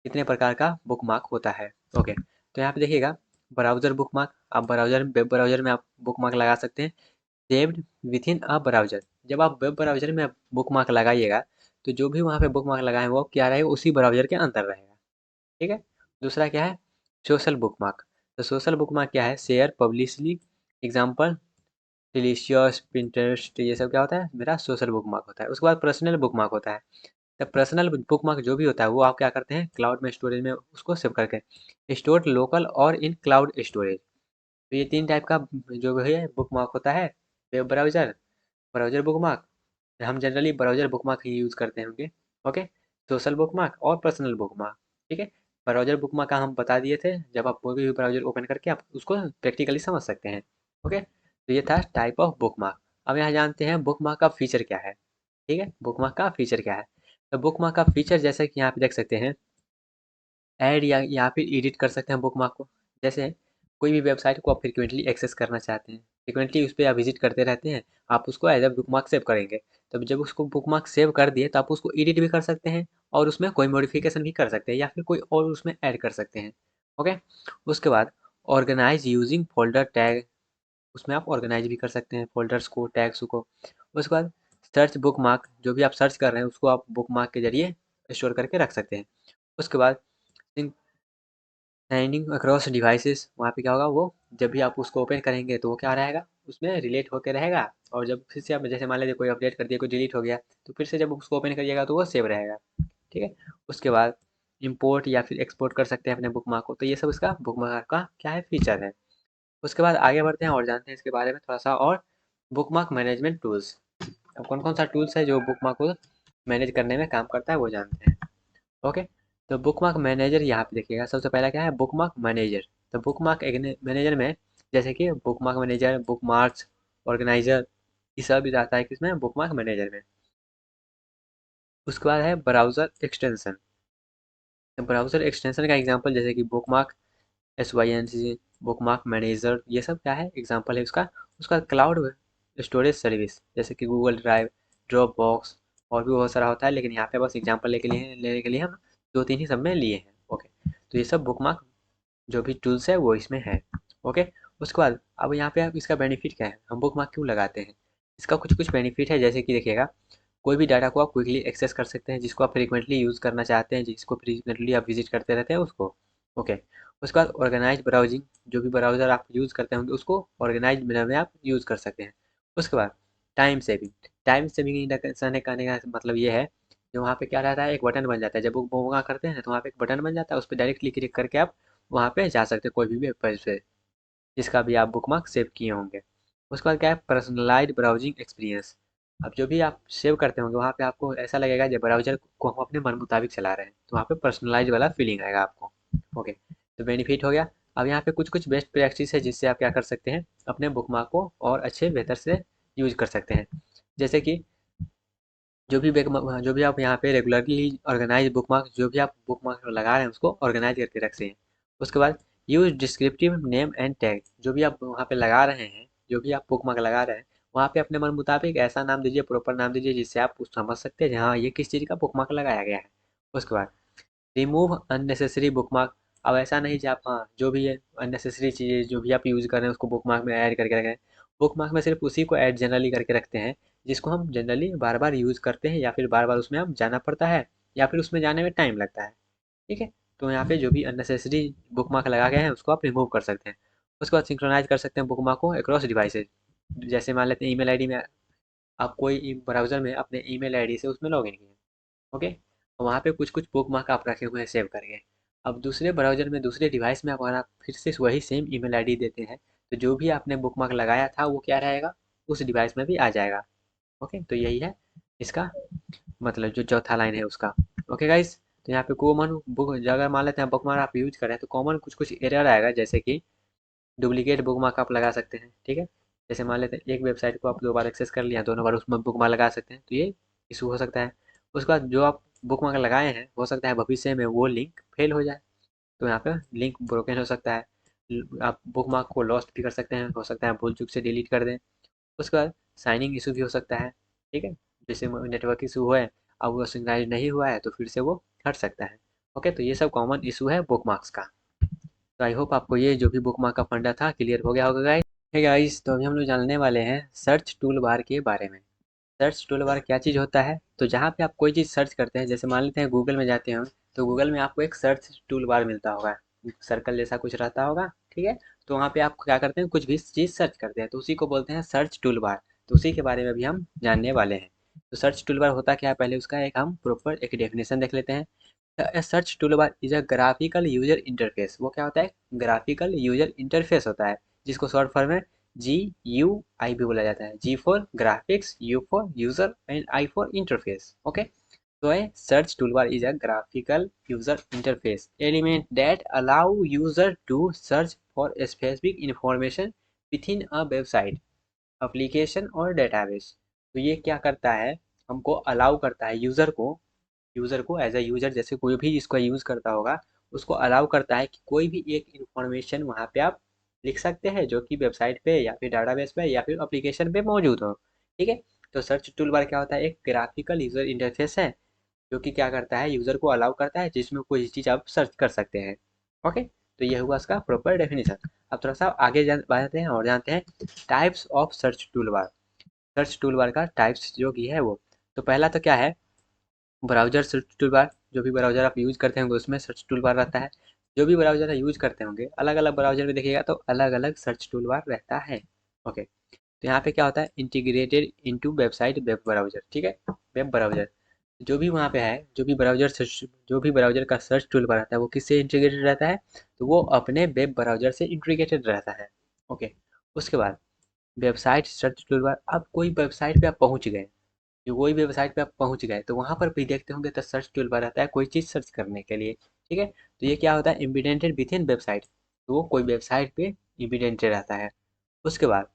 A: कितने प्रकार का बुक मार्क होता है। ओके, तो यहाँ पे देखिएगा ब्राउज़र बुक मार्क, आप ब्राउज़र वेब ब्राउज़र में आप बुक मार्क लगा सकते हैं। Saved with in a browser, जब आप वेब ब्राउज़र में बुक मार्क लगाइएगा तो जो भी वहाँ पे बुक मार्क लगाए वो क्या रहेगा, उसी ब्राउज़र के अंदर रहेगा। ठीक है, दूसरा क्या है, सोशल बुक मार्क। तो सोशल बुक मार्क क्या है, शेयर पब्लिशली, एग्जाम्पल डिलीशियस, पिंटरेस्ट, ये सब क्या होता है, मेरा सोशल बुक मार्क होता है। उसके बाद पर्सनल बुक मार्क होता है। तो पर्सनल बुक मार्क जो भी होता है वो आप क्या करते हैं, क्लाउड में स्टोरेज में उसको सेव करके, स्टोर लोकल और इन क्लाउड स्टोरेज। तो ये 3 टाइप का जो भी है बुक मार्क होता है। Web browser, browser book mark, हम जनरली ब्राउज़र बुक मार्क ही यूज़ करते होंगे। ओके, सोशल बुक मार्क और पर्सनल बुक मार्क। ठीक है, ब्राउज़र बुक मार्क का हम बता दिए थे, जब आप कोई भी ब्राउज़र ओपन करके आप उसको प्रैक्टिकली समझ सकते हैं। ओके, तो ये था टाइप ऑफ बुक मार्क। अब यहाँ जानते हैं बुक मार्क का फीचर क्या है। ठीक है, बुक मार्क का फीचर क्या है। तो बुक मार्क का फीचर जैसे कि यहाँ पे देख सकते हैं, ऐड या फिर एडिट कर सकते हैं बुक मार्क को। जैसे कोई भी वेबसाइट को आप फ्रिक्वेंटली एक्सेस करना चाहते हैं, फ्रिक्वेंटली उस पे आप विजिट करते रहते हैं, आप उसको as a book mark save करेंगे। तब जब उसको बुक मार्क सेव कर दिए तो आप उसको एडिट भी कर सकते हैं और उसमें कोई मॉडिफिकेशन भी कर सकते हैं या फिर कोई और उसमें ऐड कर सकते हैं। ओके, उसके बाद ऑर्गेनाइज यूजिंग फोल्डर टैग, उसमें आप ऑर्गेनाइज भी कर सकते हैं फोल्डर्स को, टैग्स को। उसके बाद सर्च बुक मार्क, जो भी आप सर्च कर रहे हैं उसको आप बुक मार्क के जरिए स्टोर करके रख सकते हैं। उसके बाद साइनिंग अक्रॉस डिवाइसेस, वहाँ पे क्या होगा, वो जब भी आप उसको ओपन करेंगे तो वो क्या रहेगा, उसमें रिलेट होकर रहेगा। और जब फिर से आप जैसे मान लीजिए कोई अपडेट कर दिया, कोई डिलीट हो गया, तो फिर से जब उसको ओपन करिएगा तो वो सेव रहेगा। ठीक है, उसके बाद इंपोर्ट या फिर एक्सपोर्ट कर सकते हैं अपने बुक मार्क को। तो ये सब इसका बुक मार्क का क्या है, फीचर है। उसके बाद आगे बढ़ते हैं और जानते हैं इसके बारे में थोड़ा सा और। बुक मार्क मैनेजमेंट टूल्स, अब कौन कौन सा टूल्स है जो बुक मार्क को मैनेज करने में काम करता है वो जानते हैं। ओके, तो बुक मार्क मैनेजर यहाँ पे देखिएगा, सबसे पहला क्या है, बुक मार्क मैनेजर। तो बुक मार्क मैनेजर में जैसे कि book mark manager, book marks, organiser, ये सब भी आता है किसमें, बुक मार्क मैनेजर में। उसके बाद है ब्राउजर एक्सटेंशन। ब्राउजर एक्सटेंशन का एग्जांपल जैसे कि book mark SYNC, book mark manager, ये सब क्या है, एग्जांपल है उसका। उसका क्लाउड स्टोरेज सर्विस जैसे कि गूगल ड्राइव, ड्रॉप बॉक्स, और भी बहुत सारा होता है, लेकिन यहाँ पे बस एग्जांपल लेने के लिए हम दो तीन ही सब में लिए हैं। ओके, तो ये सब बुक मार्क जो भी टूल्स है वो इसमें है। ओके, उसके बाद अब यहाँ पे आप इसका बेनिफिट क्या है, हम बुक मार्क क्यों लगाते हैं। इसका कुछ कुछ बेनिफिट है, जैसे कि देखिएगा, कोई भी डाटा को आप क्विकली एक्सेस कर सकते हैं, जिसको आप फ्रीक्वेंटली यूज़ करना चाहते हैं, जिसको फ्रीक्वेंटली आप विजिट करते रहते हैं उसको। ओके, उसके बाद ऑर्गेनाइज ब्राउजिंग, जो भी ब्राउज़र आप यूज़ करते होंगे उसको ऑर्गेनाइज मैनर में आप यूज़ कर सकते हैं। उसके बाद time saving, time saving induction कहने का मतलब ये है, जो वहाँ पे क्या रहता है, एक बटन बन जाता है, जब वो वहाँ करते हैं तो वहाँ पे एक बटन बन जाता है, उस पर डायरेक्टली क्लिक करके आप वहाँ पे जा सकते हैं कोई भी वेब पेज पे, जिसका भी आप बुकमार्क सेव किए होंगे। उसके बाद क्या है, पर्सनलाइज्ड ब्राउजिंग एक्सपीरियंस। अब जो भी आप सेव करते होंगे वहाँ पे आपको ऐसा लगेगा जब ब्राउजर को हम अपने मन मुताबिक चला रहे हैं, तो वहाँ पे पर्सनलाइज वाला फीलिंग आएगा आपको। ओके, तो बेनिफिट हो गया। अब यहाँ पे कुछ कुछ बेस्ट प्रैक्टिस है जिससे आप क्या कर सकते हैं, अपने बुकमार्क को और अच्छे बेहतर से यूज कर सकते हैं। जैसे कि जो भी आप यहाँ पे रेगुलरली ऑर्गेनाइज बुकमार्क, जो भी आप बुकमार्क लगा रहे हैं उसको ऑर्गेनाइज करके रखते हैं। उसके बाद use descriptive name and tag, जो भी आप वहाँ पे लगा रहे हैं, जो भी आप बुकमार्क लगा रहे हैं वहाँ पे अपने मन मुताबिक ऐसा नाम दीजिए, प्रॉपर नाम दीजिए, जिससे आप कुछ समझ सकते हैं हाँ ये किस चीज़ का बुकमार्क लगाया गया है। उसके बाद रिमूव अननेसेसरी बुकमार्क। अब ऐसा नहीं कि आप हाँ जो भी है अननेसेसरी चीज़ें जो भी आप यूज़ कर रहे हैं उसको बुकमार्क में ऐड करके रखें। बुकमार्क में सिर्फ उसी को ऐड जनरली करके रखते हैं जिसको हम जनरली बार बार यूज़ करते हैं, या फिर बार बार उसमें हम जाना पड़ता है, या फिर उसमें जाने में टाइम लगता है। ठीक है, तो यहाँ पे जो भी अननेसेसरी बुकमार्क लगा गए हैं उसको आप रिमूव कर सकते हैं। उसके बाद सिंक्रोनाइज कर सकते हैं बुकमार्क को अक्रॉस डिवाइसेज। जैसे मान लेते हैं ईमेल आईडी में आप कोई ब्राउज़र में अपने ईमेल आईडी से उसमें लॉगिन किए, ओके, वहाँ पे कुछ कुछ बुकमार्क आप रखे हुए हैं सेव करके। अब दूसरे ब्राउज़र में दूसरे डिवाइस में अगर आप फिर से वही सेम ईमेल आईडी देते हैं, तो जो भी आपने बुकमार्क लगाया था वो क्या रहेगा, उस डिवाइस में भी आ जाएगा। ओके, तो यही है इसका मतलब, जो चौथा लाइन है उसका। ओके गाइस, तो यहाँ पे कॉमन बुक अगर मान लेते हैं बुकमार्क आप यूज करें तो कॉमन कुछ कुछ एरर आएगा, जैसे कि डुप्लीकेट बुकमार्क आप लगा सकते हैं। ठीक है, जैसे मान लेते हैं एक वेबसाइट को आप दो बार एक्सेस कर लिया, दोनों बार उसमें बुकमार्क लगा सकते हैं, तो ये इशू हो सकता है। उसके बाद जो आप बुकमार्क लगाए हैं हो सकता है भविष्य में वो लिंक फेल हो जाए, तो यहाँ पे लिंक ब्रोकन हो सकता है। आप बुकमार्क को लॉस्ट भी कर सकते हैं, हो सकता है भूल चूक से डिलीट कर दें। उसके बाद साइनिंग इशू भी हो सकता है। ठीक है, जैसे नेटवर्क इशू हुआ है, अब वो सिंक्राइज नहीं हुआ है तो फिर से वो हट सकता है। ओके, तो ये सब कॉमन इशू है बुकमार्क्स का। तो आई होप आपको ये जो भी बुकमार्क का फंडा था क्लियर हो गया होगा गाइस। है गाइस, तो अभी हम लोग जानने वाले हैं सर्च टूल बार के बारे में। सर्च टूल बार क्या चीज़ होता है, तो जहाँ पे आप कोई चीज़ सर्च करते हैं, जैसे मान लेते हैं गूगल में जाते हैं, तो गूगल में आपको एक सर्च टूल बार मिलता होगा, सर्कल जैसा कुछ रहता होगा। ठीक है, तो वहाँ पे आप क्या करते हैं, कुछ भी चीज़ सर्च करते हैं तो उसी को बोलते हैं सर्च टूल बार। तो उसी के बारे में भी हम जानने वाले हैं। तो सर्च टूल बार होता क्या है, पहले उसका एक हम प्रॉपर एक डेफिनेशन देख लेते हैं। Search tool bar is a graphical user interface. वो क्या होता है, ग्राफिकल यूजर इंटरफेस होता है, जिसको शॉर्ट फॉर्म में GUI भी बोला जाता है। G for graphics, U for user and I for interface. Okay, so a search toolbar is a graphical user interface element that allow user to search for specific information within a website, application और database। तो ये क्या करता है, हमको allow करता है user को एज अ यूज़र, जैसे कोई भी इसका यूज़ करता होगा उसको अलाउ करता है कि कोई भी एक इंफॉर्मेशन वहाँ पे आप लिख सकते हैं जो कि वेबसाइट पे या फिर डाटाबेस पे या फिर एप्लीकेशन पे मौजूद हो। ठीक है, तो सर्च टूल बार क्या होता है, एक ग्राफिकल यूजर इंटरफेस है जो कि क्या करता है, यूज़र को अलाउ करता है जिसमें कोई चीज़ आप सर्च कर सकते हैं। ओके, तो ये हुआ इसका प्रॉपर डेफिनेशन। अब थोड़ा सा आगे बढ़ते हैं और जानते हैं types of search tool bar. Search tool बार का टाइप्स जो कि है वो, तो पहला तो क्या है, ब्राउज़र सर्च टूल बार। जो भी ब्राउज़र आप यूज़ करते होंगे उसमें सर्च टूल बार रहता है। जो भी ब्राउज़र यूज़ करते होंगे अलग अलग ब्राउज़र में देखिएगा तो अलग अलग सर्च टूल बार रहता है। ओके, तो यहाँ पे क्या होता है, integrated into website web browser. ठीक है, वेब ब्राउज़र जो भी वहाँ पे है, जो भी ब्राउज़र का सर्च टूल बार रहता है वो किससे इंटीग्रेटेड रहता है, तो वो अपने वेब ब्राउज़र से इंटीग्रेटेड रहता है। ओके, उसके बाद वेबसाइट सर्च टूल बार। अब कोई वेबसाइट पे आप पहुँच गए, जो कोई भी वेबसाइट पे आप पहुँच गए तो वहाँ पर भी देखते होंगे तो सर्च टूल बार रहता है कोई चीज़ सर्च करने के लिए। ठीक है, तो ये क्या होता है, इम्बिडेंटेड विथ इन वेबसाइट, तो वो कोई वेबसाइट पे इम्बिडेंटेड रहता है। उसके बाद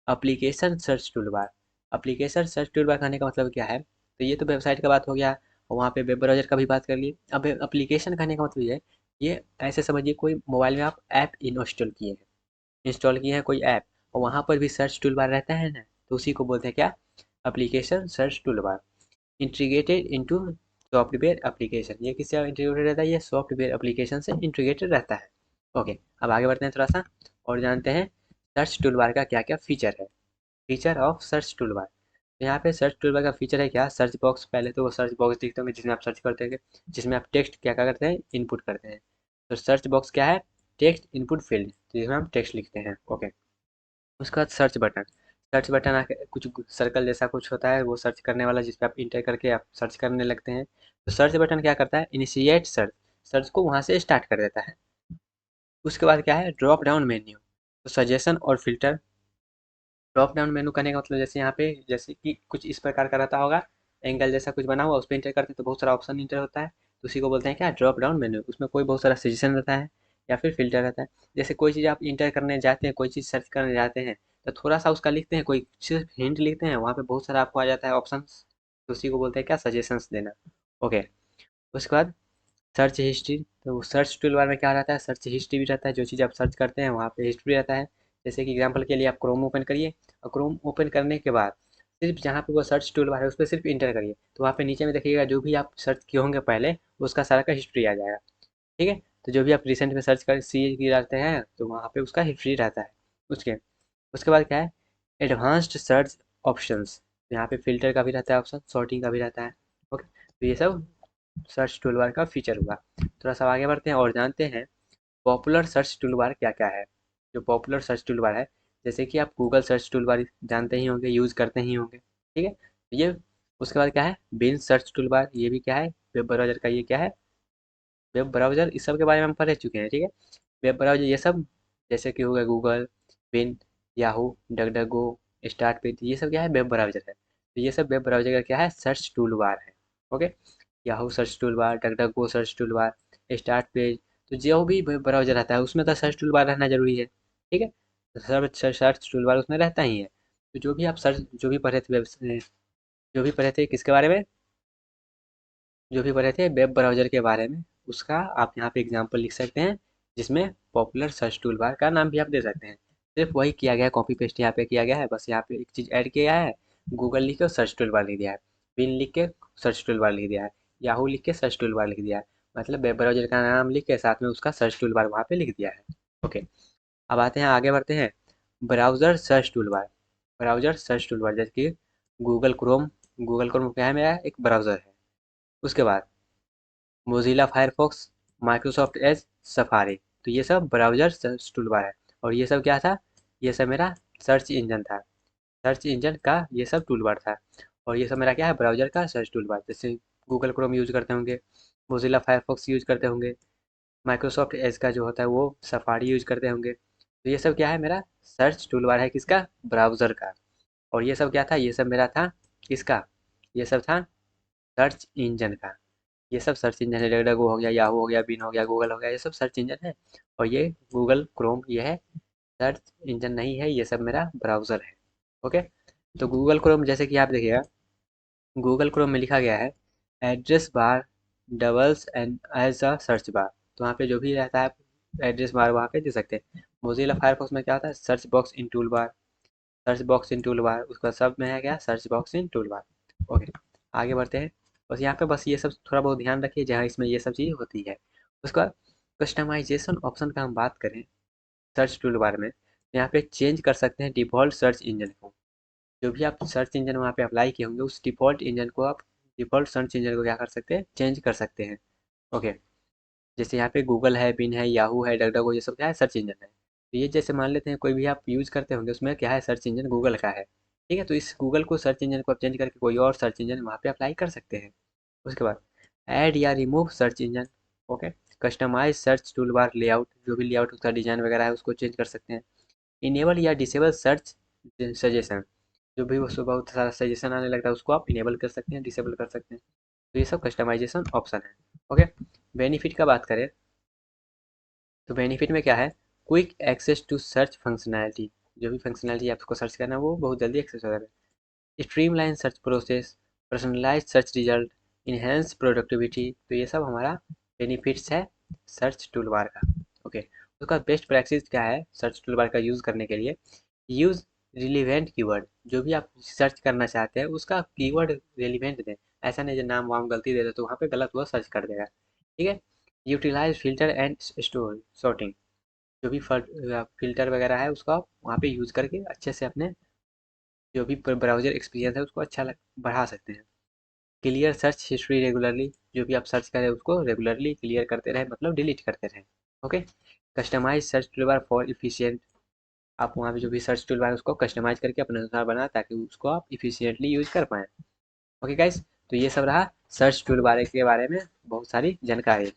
A: एप्लीकेशन सर्च टूल बार। एप्लीकेशन सर्च टूल बार कहने का मतलब क्या है, तो ये तो वेबसाइट का बात हो गया और वहाँ पे वेब ब्राउज़र का भी बात कर लिए। अब एप्लीकेशन कहने का मतलब ये ऐसे समझिए कोई मोबाइल में आप ऐप इंस्टॉल किए हैं कोई ऐप और वहाँ पर भी सर्च टूल बार रहता है ना, तो उसी को बोलते हैं क्या, एप्लीकेशन सर्च टूल बार। इंटीग्रेटेड इनटू सॉफ्टवेयर एप्लीकेशन, ये किससे इंटीग्रेटेड रहता है, ये सॉफ्टवेयर एप्लीकेशन से इंटीग्रेटेड रहता है। ओके, अब आगे बढ़ते हैं थोड़ा सा और जानते हैं सर्च टूल बार का क्या क्या फीचर है। फीचर ऑफ सर्च टूल बार, यहाँ पे सर्च टूल बार का फीचर है क्या, सर्च बॉक्स। पहले तो वो सर्च बॉक्स दिखते होंगे जिसमें आप सर्च करते हैं, जिसमें आप टेक्स्ट क्या क्या करते हैं, इनपुट करते हैं। तो सर्च बॉक्स क्या है, टेक्स्ट इनपुट फील्ड, जिसमें हम टेक्स्ट लिखते हैं। ओके, उसके बाद सर्च बटन आके कुछ सर्कल जैसा कुछ होता है, वो सर्च करने वाला जिस पे आप इंटर करके आप सर्च करने लगते हैं। तो सर्च बटन क्या करता है, इनिशिएट सर्च, सर्च को वहाँ से स्टार्ट कर देता है। उसके बाद क्या है, ड्रॉप डाउन मेन्यू, तो सजेशन और फिल्टर। ड्रॉप डाउन मेनू करने का मतलब जैसे यहाँ पे जैसे कि कुछ इस प्रकार का रहता होगा, एंगल जैसा कुछ बना हुआ, उस पर इंटर करते हैं तो बहुत सारा ऑप्शन इंटर होता है, तो उसी को बोलते हैं क्या, ड्रॉप डाउन मेन्यू। उसमें कोई बहुत सारा सजेशन रहता है या फिर फिल्टर रहता है। जैसे कोई चीज़ आप इंटर करने जाते हैं, कोई चीज़ सर्च करने जाते हैं तो थोड़ा सा उसका लिखते हैं, कोई सिर्फ हिंट लिखते हैं, वहाँ पे बहुत सारा आपको आ जाता है ऑप्शन, तो उसी को बोलते हैं क्या, सजेशंस देना। ओके, उसके बाद सर्च हिस्ट्री, तो सर्च टूल बार में क्या रहता है, सर्च हिस्ट्री भी रहता है, जो चीज़ आप सर्च करते हैं वहाँ पे हिस्ट्री रहता है। जैसे कि एग्जांपल के लिए आप क्रोम ओपन करिए और क्रोम ओपन करने के बाद सिर्फ जहाँ पे वो सर्च टूल बार है उस पर सिर्फ इंटर करिए, तो वहाँ पे नीचे में देखिएगा जो भी आप सर्च किए होंगे पहले उसका सारा का हिस्ट्री आ जाएगा। ठीक है, तो जो भी आप रिसेंट में सर्च कर सी की रहते हैं तो वहाँ पे उसका हिस्ट्री रहता है। उसके उसके बाद क्या है, एडवांस्ड सर्च ऑप्शंस, यहाँ पे फिल्टर का भी रहता है ऑप्शन, सॉर्टिंग का भी रहता है। ओके, तो ये सब सर्च टूल बार का फीचर हुआ। थोड़ा सा आगे बढ़ते हैं और जानते हैं पॉपुलर सर्च टूल बार क्या क्या है। जो पॉपुलर सर्च टूल बार है, जैसे कि आप गूगल सर्च टूल बार जानते ही होंगे, यूज़ करते ही होंगे। ठीक है, ये उसके बाद क्या है, बिन सर्च टूल बार, ये भी क्या है, वेब ब्राउज़र का, ये क्या है, वेब ब्राउज़र। इस सब के बारे में हम पढ़ चुके हैं। ठीक है, वेब ब्राउज़र ये सब जैसे कि हो गया गूगल, बिन, याहू, डगडगो, स्टार्ट पेज, ये सब क्या है, वेब ब्राउज़र है। तो ये सब वेब ब्राउज़र का क्या है, सर्च टूल बार है। Okay, Yahoo search tool bar, DuckDuckGo search tool bar, start page, तो जो भी ब्राउज़र रहता है उसमें तो सर्च टूल बार रहना ज़रूरी है। ठीक है, तो सर्च टूल बार उसमें रहता ही है। तो जो भी पढ़े थे जो भी पढ़े थे किसके बारे में, जो भी पढ़े थे वेब ब्राउज़र के बारे में, उसका आप यहाँ पे एग्जांपल लिख सकते हैं, जिसमें पॉपुलर सर्च टूल बार का नाम भी आप दे सकते हैं। सिर्फ वही किया गया है, कॉपी पेस्ट यहाँ पे किया गया है, बस यहाँ पे एक चीज़ ऐड किया है, गूगल लिख के सर्च टूल बार लिख दिया है, बिन लिख के सर्च टूल बार लिख दिया है, याहू लिख के सर्च टूल बार लिख दिया है। मतलब वेब ब्राउज़र का नाम लिख के साथ में उसका सर्च टूल बार वहाँ पे लिख दिया है। ओके, अब आते हैं आगे बढ़ते हैं ब्राउज़र सर्च टूल बार। ब्राउज़र सर्च टूल बार जैसे कि गूगल क्रोम क्या है, मेरा एक ब्राउज़र है। उसके बाद Mozilla Firefox, Microsoft Edge, safari, तो ये सब ब्राउज़र सर्च टूल बार है। और ये सब क्या था, ये सब मेरा सर्च इंजन था, सर्च इंजन का ये सब टूल बार था। और ये सब मेरा क्या है, ब्राउजर का सर्च टूल बार, जैसे गूगल क्रोम यूज करते होंगे, मोजिला फायरफॉक्स यूज करते होंगे, माइक्रोसॉफ्ट एज का जो होता है वो सफारी यूज करते होंगे। तो ये सब क्या है, मेरा सर्च टूल बार है किसका, ब्राउज़र का। और ये सब क्या था, ये सब मेरा था किसका, ये सब था सर्च इंजन का। ये सब सर्च इंजन है, डगडगो हो गया, याहू हो गया, बिन हो गया, गूगल हो गया, ये सब सर्च इंजन है। और ये गूगल क्रोम ये है सर्च इंजन नहीं है, ये सब मेरा ब्राउज़र है। ओके। तो गूगल क्रोम जैसे कि आप देखिएगा, गूगल क्रोम में लिखा गया है address bar doubles and as a search bar. तो वहाँ पे जो भी रहता है एड्रेस बार वहाँ पे दे सकते हैं। मोजिला फायरफॉक्स में क्या होता है, search box in tool bar, search box in tool bar, उसका सब में है क्या, search box in tool bar. Okay, आगे बढ़ते हैं। बस यहाँ पे बस ये सब थोड़ा बहुत ध्यान रखिए जहाँ इसमें ये सब चीज़ होती है। उसका कस्टमाइजेशन ऑप्शन का हम बात करें सर्च टूल बार में, तो यहाँ पे चेंज कर सकते हैं डिफ़ॉल्ट सर्च इंजन को। जो भी आप सर्च इंजन वहाँ पे अप्लाई किए होंगे उस डिफ़ॉल्ट इंजन को आप, डिफ़ॉल्ट सर्च इंजन को क्या कर सकते हैं, चेंज कर सकते हैं। ओके। जैसे यहाँ पे गूगल है, बिन है, याहू है, डगडगो, ये सब क्या है, सर्च इंजन है। तो ये जैसे मान लेते हैं कोई भी आप यूज़ करते होंगे उसमें क्या है, सर्च इंजन गूगल का है। ठीक है, तो इस गूगल को सर्च इंजन को आप चेंज करके कोई और सर्च इंजन वहाँ पे अप्लाई कर सकते हैं। उसके बाद ऐड या remove search engine. Okay. Customise search tool bar layout, जो भी लेआउट उसका डिजाइन वगैरह है उसको चेंज कर सकते हैं। इनेबल या डिसेबल सर्च सजेशन, जो भी उसको बहुत सारा सजेशन आने लगता है उसको आप इनेबल कर सकते हैं, डिसेबल कर सकते हैं। तो ये सब कस्टमाइजेशन ऑप्शन है। ओके। बेनिफिट का बात करें तो बेनिफिट में क्या है, quick access to search functionality, जो भी फंक्शनैलिटी आपको सर्च करना है वो बहुत जल्दी एक्सेस हो जाता है। Streamline search process, personalise search result, enhance productivity, तो ये सब हमारा बेनिफिट्स है सर्च टूल बार का। ओके। उसका बेस्ट प्रैक्टिस क्या है सर्च टूल बार का यूज़ करने के लिए, यूज़ रिलीवेंट कीवर्ड, जो भी आप सर्च करना चाहते हैं उसका कीवर्ड रिलीवेंट दें। ऐसा नहीं जो नाम वाम गलती दे दे तो वहाँ पे गलत वो सर्च कर देगा। ठीक है। Utilise filter and store sorting, जो भी फिल्टर वगैरह है उसको आप वहाँ पे यूज़ करके अच्छे से अपने जो भी ब्राउजर एक्सपीरियंस है उसको अच्छा बढ़ा सकते हैं। क्लियर सर्च हिस्ट्री रेगुलरली, जो भी आप सर्च करें उसको रेगुलरली क्लियर करते रहे, मतलब डिलीट करते रहें। Okay. Customise search toolbar for efficient, आप वहाँ पे जो भी सर्च टूलबार है उसको कस्टमाइज करके अपने अनुसार बनाए ताकि उसको आप इफिशियंटली यूज कर पाएँ। ओके गाइस, तो ये सब रहा सर्च टूलबार के बारे में बहुत सारी जानकारी।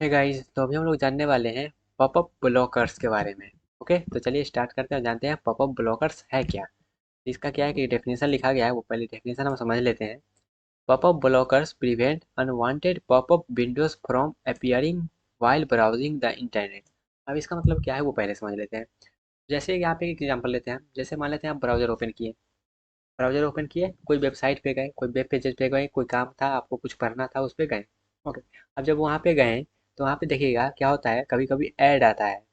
A: है गाइस, तो अभी हम लोग जानने वाले हैं पॉपअप ब्लॉकर्स के बारे में। ओके, तो चलिए स्टार्ट करते हैं, जानते हैं पॉपअप ब्लॉकर्स है क्या। इसका क्या है कि डेफिनेशन लिखा गया है, वो पहले डेफिनेशन हम समझ लेते हैं। Popup blockers prevent unwanted pop-up windows from appearing while browsing the internet। अब इसका मतलब क्या है वो पहले समझ लेते हैं। जैसे यहाँ पे एक एग्जांपल लेते हैं, जैसे मान लेते हैं आप ब्राउजर ओपन किए, ब्राउजर ओपन किए, कोई वेबसाइट पे गए, कोई वेब पेजेस पे गए, कोई काम था आपको कुछ पढ़ना था उस पे गए। ओके। अब जब वहाँ पे गए तो वहाँ पे देखिएगा क्या होता है, कभी कभी ऐड आता है,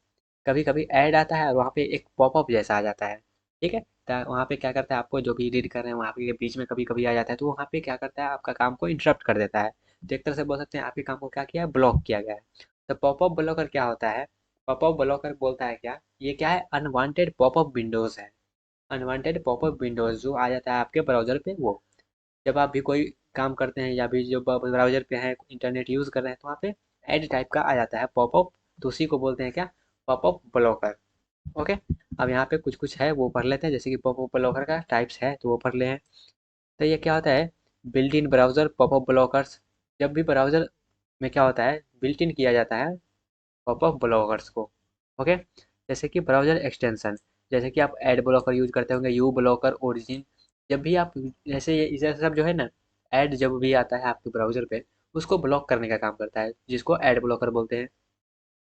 A: कभी कभी ऐड आता है और वहाँ पे एक पॉपअप जैसा आ जाता है। ठीक है, तो वहाँ पे क्या करता है, आपको जो भी रीड कर रहे हैं वहाँ पे बीच में कभी कभी आ जाता है, तो वहाँ पे क्या करता है, आपका काम को इंटरप्ट कर देता है। तो एक तरह से बोल सकते हैं आपके काम को क्या किया है, ब्लॉक किया गया है। तो पॉपअप ब्लॉकर क्या होता है, पॉपअप ब्लॉकर बोलता है क्या, ये क्या है, अनवांटेड पॉपअप विंडोज है। अनवांटेड पॉपअप विंडोज जो आ जाता है आपके ब्राउजर पे, वो जब आप भी कोई काम करते हैं या भी जो ब्राउजर पे हैं इंटरनेट यूज कर रहे हैं तो वहाँ पे एड टाइप का आ जाता है पॉपअप, तो उसी को बोलते हैं क्या, पॉपअप ब्लॉकर। ओके। अब यहाँ पे कुछ कुछ है वो पढ़ लेते हैं, जैसे कि पॉपअप ब्लॉकर का टाइप्स है तो वो पढ़ ले हैं। तो ये क्या होता है, built in browser popup blockers, जब भी ब्राउजर में क्या होता है, बिल्ट इन किया जाता है पॉपअप ब्लॉकर्स को। ओके। जैसे कि ब्राउजर एक्सटेंशन, जैसे कि आप एड ब्लॉकर यूज करते होंगे, यू ब्लॉकर, ओरिजिन, जब भी आप जैसे ये सब जो है ना, ऐड जब भी आता है आपके ब्राउजर पे उसको ब्लॉक करने का काम करता है, जिसको ऐड ब्लॉकर बोलते हैं।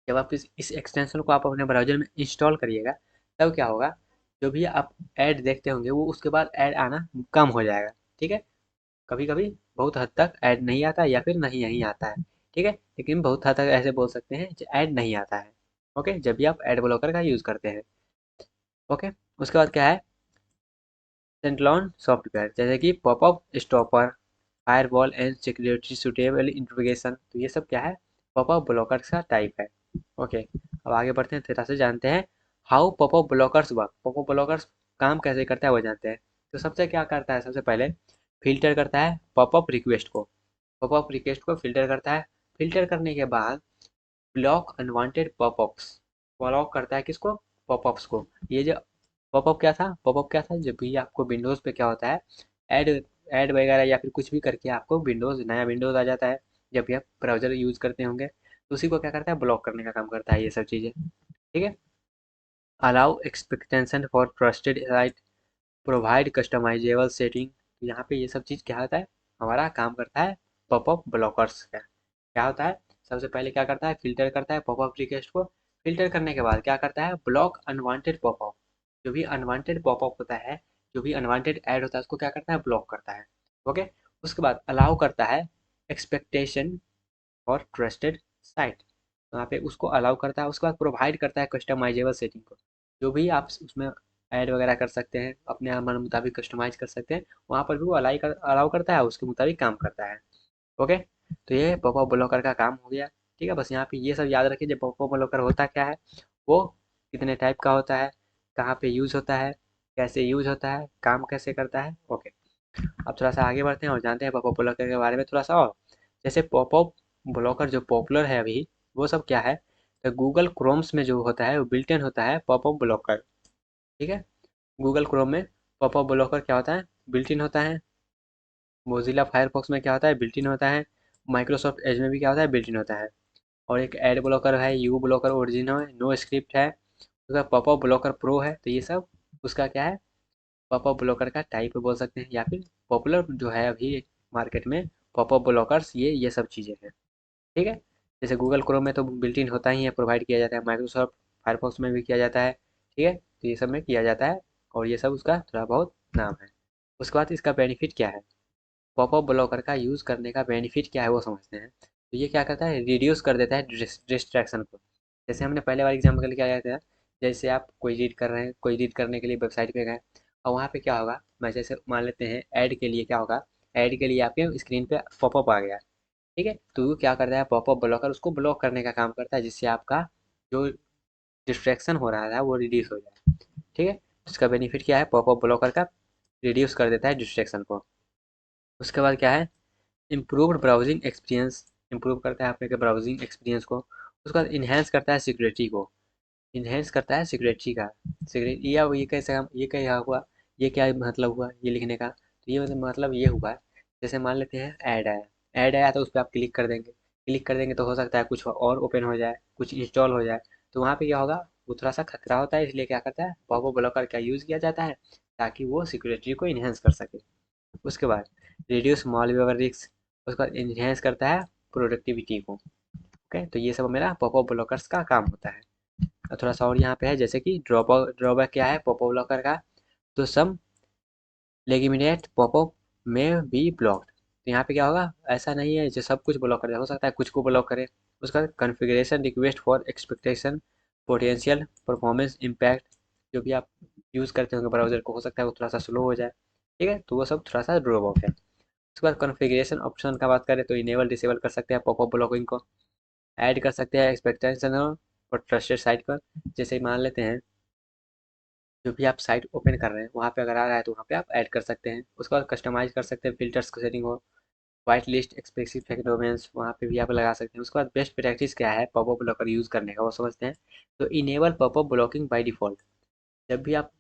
A: जब आप इस एक्सटेंशन को आप अपने ब्राउजर में इंस्टॉल करिएगा तब क्या होगा, जो भी आप ऐड देखते होंगे वो उसके बाद ऐड आना कम हो जाएगा। ठीक है, कभी कभी बहुत हद तक ऐड नहीं आता या फिर नहीं नहीं आता है। ठीक है, लेकिन बहुत हद तक ऐसे बोल सकते हैं कि ऐड नहीं आता है। ओके, जब भी आप ऐड ब्लॉकर का यूज़ करते हैं। ओके। उसके बाद क्या है, सेंटलॉन सॉफ्टवेयर, जैसे कि popup stopper, firewall and security suitable information, तो ये सब क्या है, पॉपअप ब्लॉकर का टाइप है। ओके। अब आगे बढ़ते हैं, थोड़ा से जानते हैं how popup blockers work, popup blockers काम कैसे करता है वो जानते हैं। तो सबसे क्या करता है, सबसे पहले फिल्टर करता है पॉपअप रिक्वेस्ट को, पॉपअप रिक्वेस्ट को फिल्टर करता है। फिल्टर करने के बाद ब्लॉक अनवांटेड पॉपअप्स, ब्लॉक करता है किसको, पॉपअप्स को। ये जो पॉपअप क्या था, जब भी आपको विंडोज़ पे क्या होता है, ऐड ऐड वगैरह या फिर कुछ भी करके आपको नया विंडोज़ आ जाता है, जब भी आप ब्राउज़र यूज़ करते होंगे, तो उसी को क्या करता है, ब्लॉक करने का काम करता है ये सब चीज़ें। ठीक है। Allow expectation for trusted site, provide customisable setting. यहाँ पे ये सब चीज़ क्या होता है, हमारा काम करता है पॉपअप ब्लॉकर्स का। क्या होता है, सबसे पहले क्या करता है, फिल्टर करता है पॉपअप रिक्वेस्ट को। फिल्टर करने के बाद क्या करता है, ब्लॉक अनवांटेड पॉपअप। जो भी अनवांटेड पॉपअप होता है, जो भी अनवांटेड ऐड होता है, उसको क्या करता है, ब्लॉक करता है। ओके। उसके बाद अलाउ करता है एक्सपेक्टेशन और ट्रस्टेड साइट, वहाँ पे उसको अलाउ करता है। उसके बाद प्रोवाइड करता है कस्टमाइजेबल सेटिंग को, जो भी आप उसमें ऐड वगैरह कर सकते हैं, अपने मन मुताबिक कस्टमाइज कर सकते हैं, वहाँ पर भी वो अलाउ करता है, उसके मुताबिक काम करता है। ओके। तो ये पॉपअप ब्लॉकर का काम हो गया। ठीक है, बस यहाँ पे ये सब याद रखिए, जब पॉपअप ब्लॉकर होता क्या है, वो कितने टाइप का होता है, कहाँ पे यूज होता है, कैसे यूज होता है, काम कैसे करता है। ओके। अब थोड़ा सा आगे बढ़ते हैं और जानते हैं पॉपअप ब्लॉकर के बारे में थोड़ा सा और। जैसे पॉपअप ब्लॉकर जो पॉपुलर है अभी, वो सब क्या है, तो गूगल क्रोम्स में जो होता है वो बिल्ट इन होता है पॉपअप ब्लॉकर। ठीक है। गूगल क्रोम में पॉपअप ब्लॉकर क्या होता है, बिल्ट इन होता है। मोजिला फायरफॉक्स में क्या होता है, बिल्ट इन होता है। माइक्रोसॉफ्ट एज में भी क्या होता है, बिल्ट इन होता है। और एक एड ब्लॉकर है, यू ब्लॉकर ओरिजिनल है, नो स्क्रिप्ट है। उसका पॉपअप ब्लॉकर प्रो है। तो ये सब उसका क्या है, पॉपअप ब्लॉकर का टाइप बोल सकते हैं, या फिर पॉपुलर जो है अभी मार्केट में पॉपअप ब्लॉकर्स, ये सब चीज़ें हैं। ठीक है। जैसे गूगल क्रोम में तो बिल्ट इन होता ही है, प्रोवाइड किया जाता है। माइक्रोसॉफ्ट फायरफॉक्स में भी किया जाता है। ठीक है, तो ये सब में किया जाता है, और ये सब उसका थोड़ा बहुत नाम है। उसके बाद इसका बेनिफिट क्या है, पॉपअप ब्लॉकर का यूज़ करने का बेनिफिट क्या है वो समझते हैं। तो ये क्या करता है, रिड्यूस कर देता है डिस्ट्रैक्शन को। जैसे हमने पहले वाला एग्जाम्पल क्या किया था, जैसे आप कोई रीड कर रहे हैं, कोई रीड करने के लिए वेबसाइट पे गए, और वहाँ पे क्या होगा, मैं जैसे मान लेते हैं ऐड के लिए क्या होगा, ऐड के लिए आपके स्क्रीन पे पॉपअप आ गया। ठीक है, तो वो क्या करता है, पॉपअप ब्लॉकर उसको ब्लॉक करने का काम करता है, जिससे आपका जो डिस्ट्रैक्शन हो रहा है वो रिड्यूस हो जाए। ठीक है, इसका बेनिफिट क्या है, पॉपअप ब्लॉकर का रिड्यूस कर देता है डिस्ट्रैक्शन को। उसके बाद क्या है, इम्प्रूव्ड ब्राउजिंग एक्सपीरियंस, इम्प्रूव करता है आपके ब्राउजिंग एक्सपीरियंस को। उसके बाद इन्हेंस करता है सिक्योरिटी को, इन्हेंस करता है सिक्योरिटी का। सिक्योरिटी ये कैसे हम, ये क्या हुआ, ये क्या मतलब हुआ ये लिखने का, तो ये मतलब ये हुआ, जैसे मान लेते हैं ऐड आया, ऐड आया तो उस पर आप क्लिक कर देंगे, क्लिक कर देंगे तो हो सकता है कुछ और ओपन हो जाए, कुछ इंस्टॉल हो जाए, तो वहाँ पे क्या होगा, वो थोड़ा सा खतरा होता है, इसलिए क्या करता है, पॉपअप ब्लॉकर का यूज़ किया जाता है, ताकि वो सिक्योरिटी को इन्हेंस कर सके। उसके बाद रिड्यूस मॉलवेयर रिस्क, उसके बाद इन्हेंस करता है प्रोडक्टिविटी को। ओके, तो ये सब मेरा पॉपअप ब्लॉकर्स का काम होता है। और थोड़ा सा और यहाँ पे है, जैसे कि ड्रॉबैक क्या है पॉपअप ब्लॉकर का, तो सम लेगिमिनेट पॉपअप में बी ब्लॉक्ड। तो यहाँ पे क्या होगा, ऐसा नहीं है जो सब कुछ ब्लॉक कर दे, हो सकता है कुछ को ब्लॉक करे। उसका configuration request for expectation potential performance impact, जो भी आप यूज़ करते होंगे ब्राउज़र को, हो सकता है वो थोड़ा सा स्लो हो जाए। ठीक है, तो वो सब थोड़ा सा ड्रॉबैक है। उसके बाद कॉन्फ़िगरेशन ऑप्शन का बात करें, तो इनेबल डिसेबल कर सकते हैं पॉपअप ब्लॉकिंग को, ऐड कर सकते हैं एक्सपेक्टेशन और ट्रस्टेड साइट पर। जैसे मान लेते हैं, जो भी आप साइट ओपन कर रहे हैं वहाँ पे अगर आ रहा है तो वहाँ पे आप ऐड कर सकते हैं। उसके बाद कस्टमाइज कर सकते हैं, फिल्टर्स की सेटिंग हो, वाइट लिस्ट स्पेसिफिक डोमेन्स वहाँ पे भी आप लगा सकते हैं। उसके बाद बेस्ट प्रैक्टिस क्या है पॉपअप ब्लॉकर यूज़ करने का वो समझते हैं। तो enable popup blocking by default, जब भी आप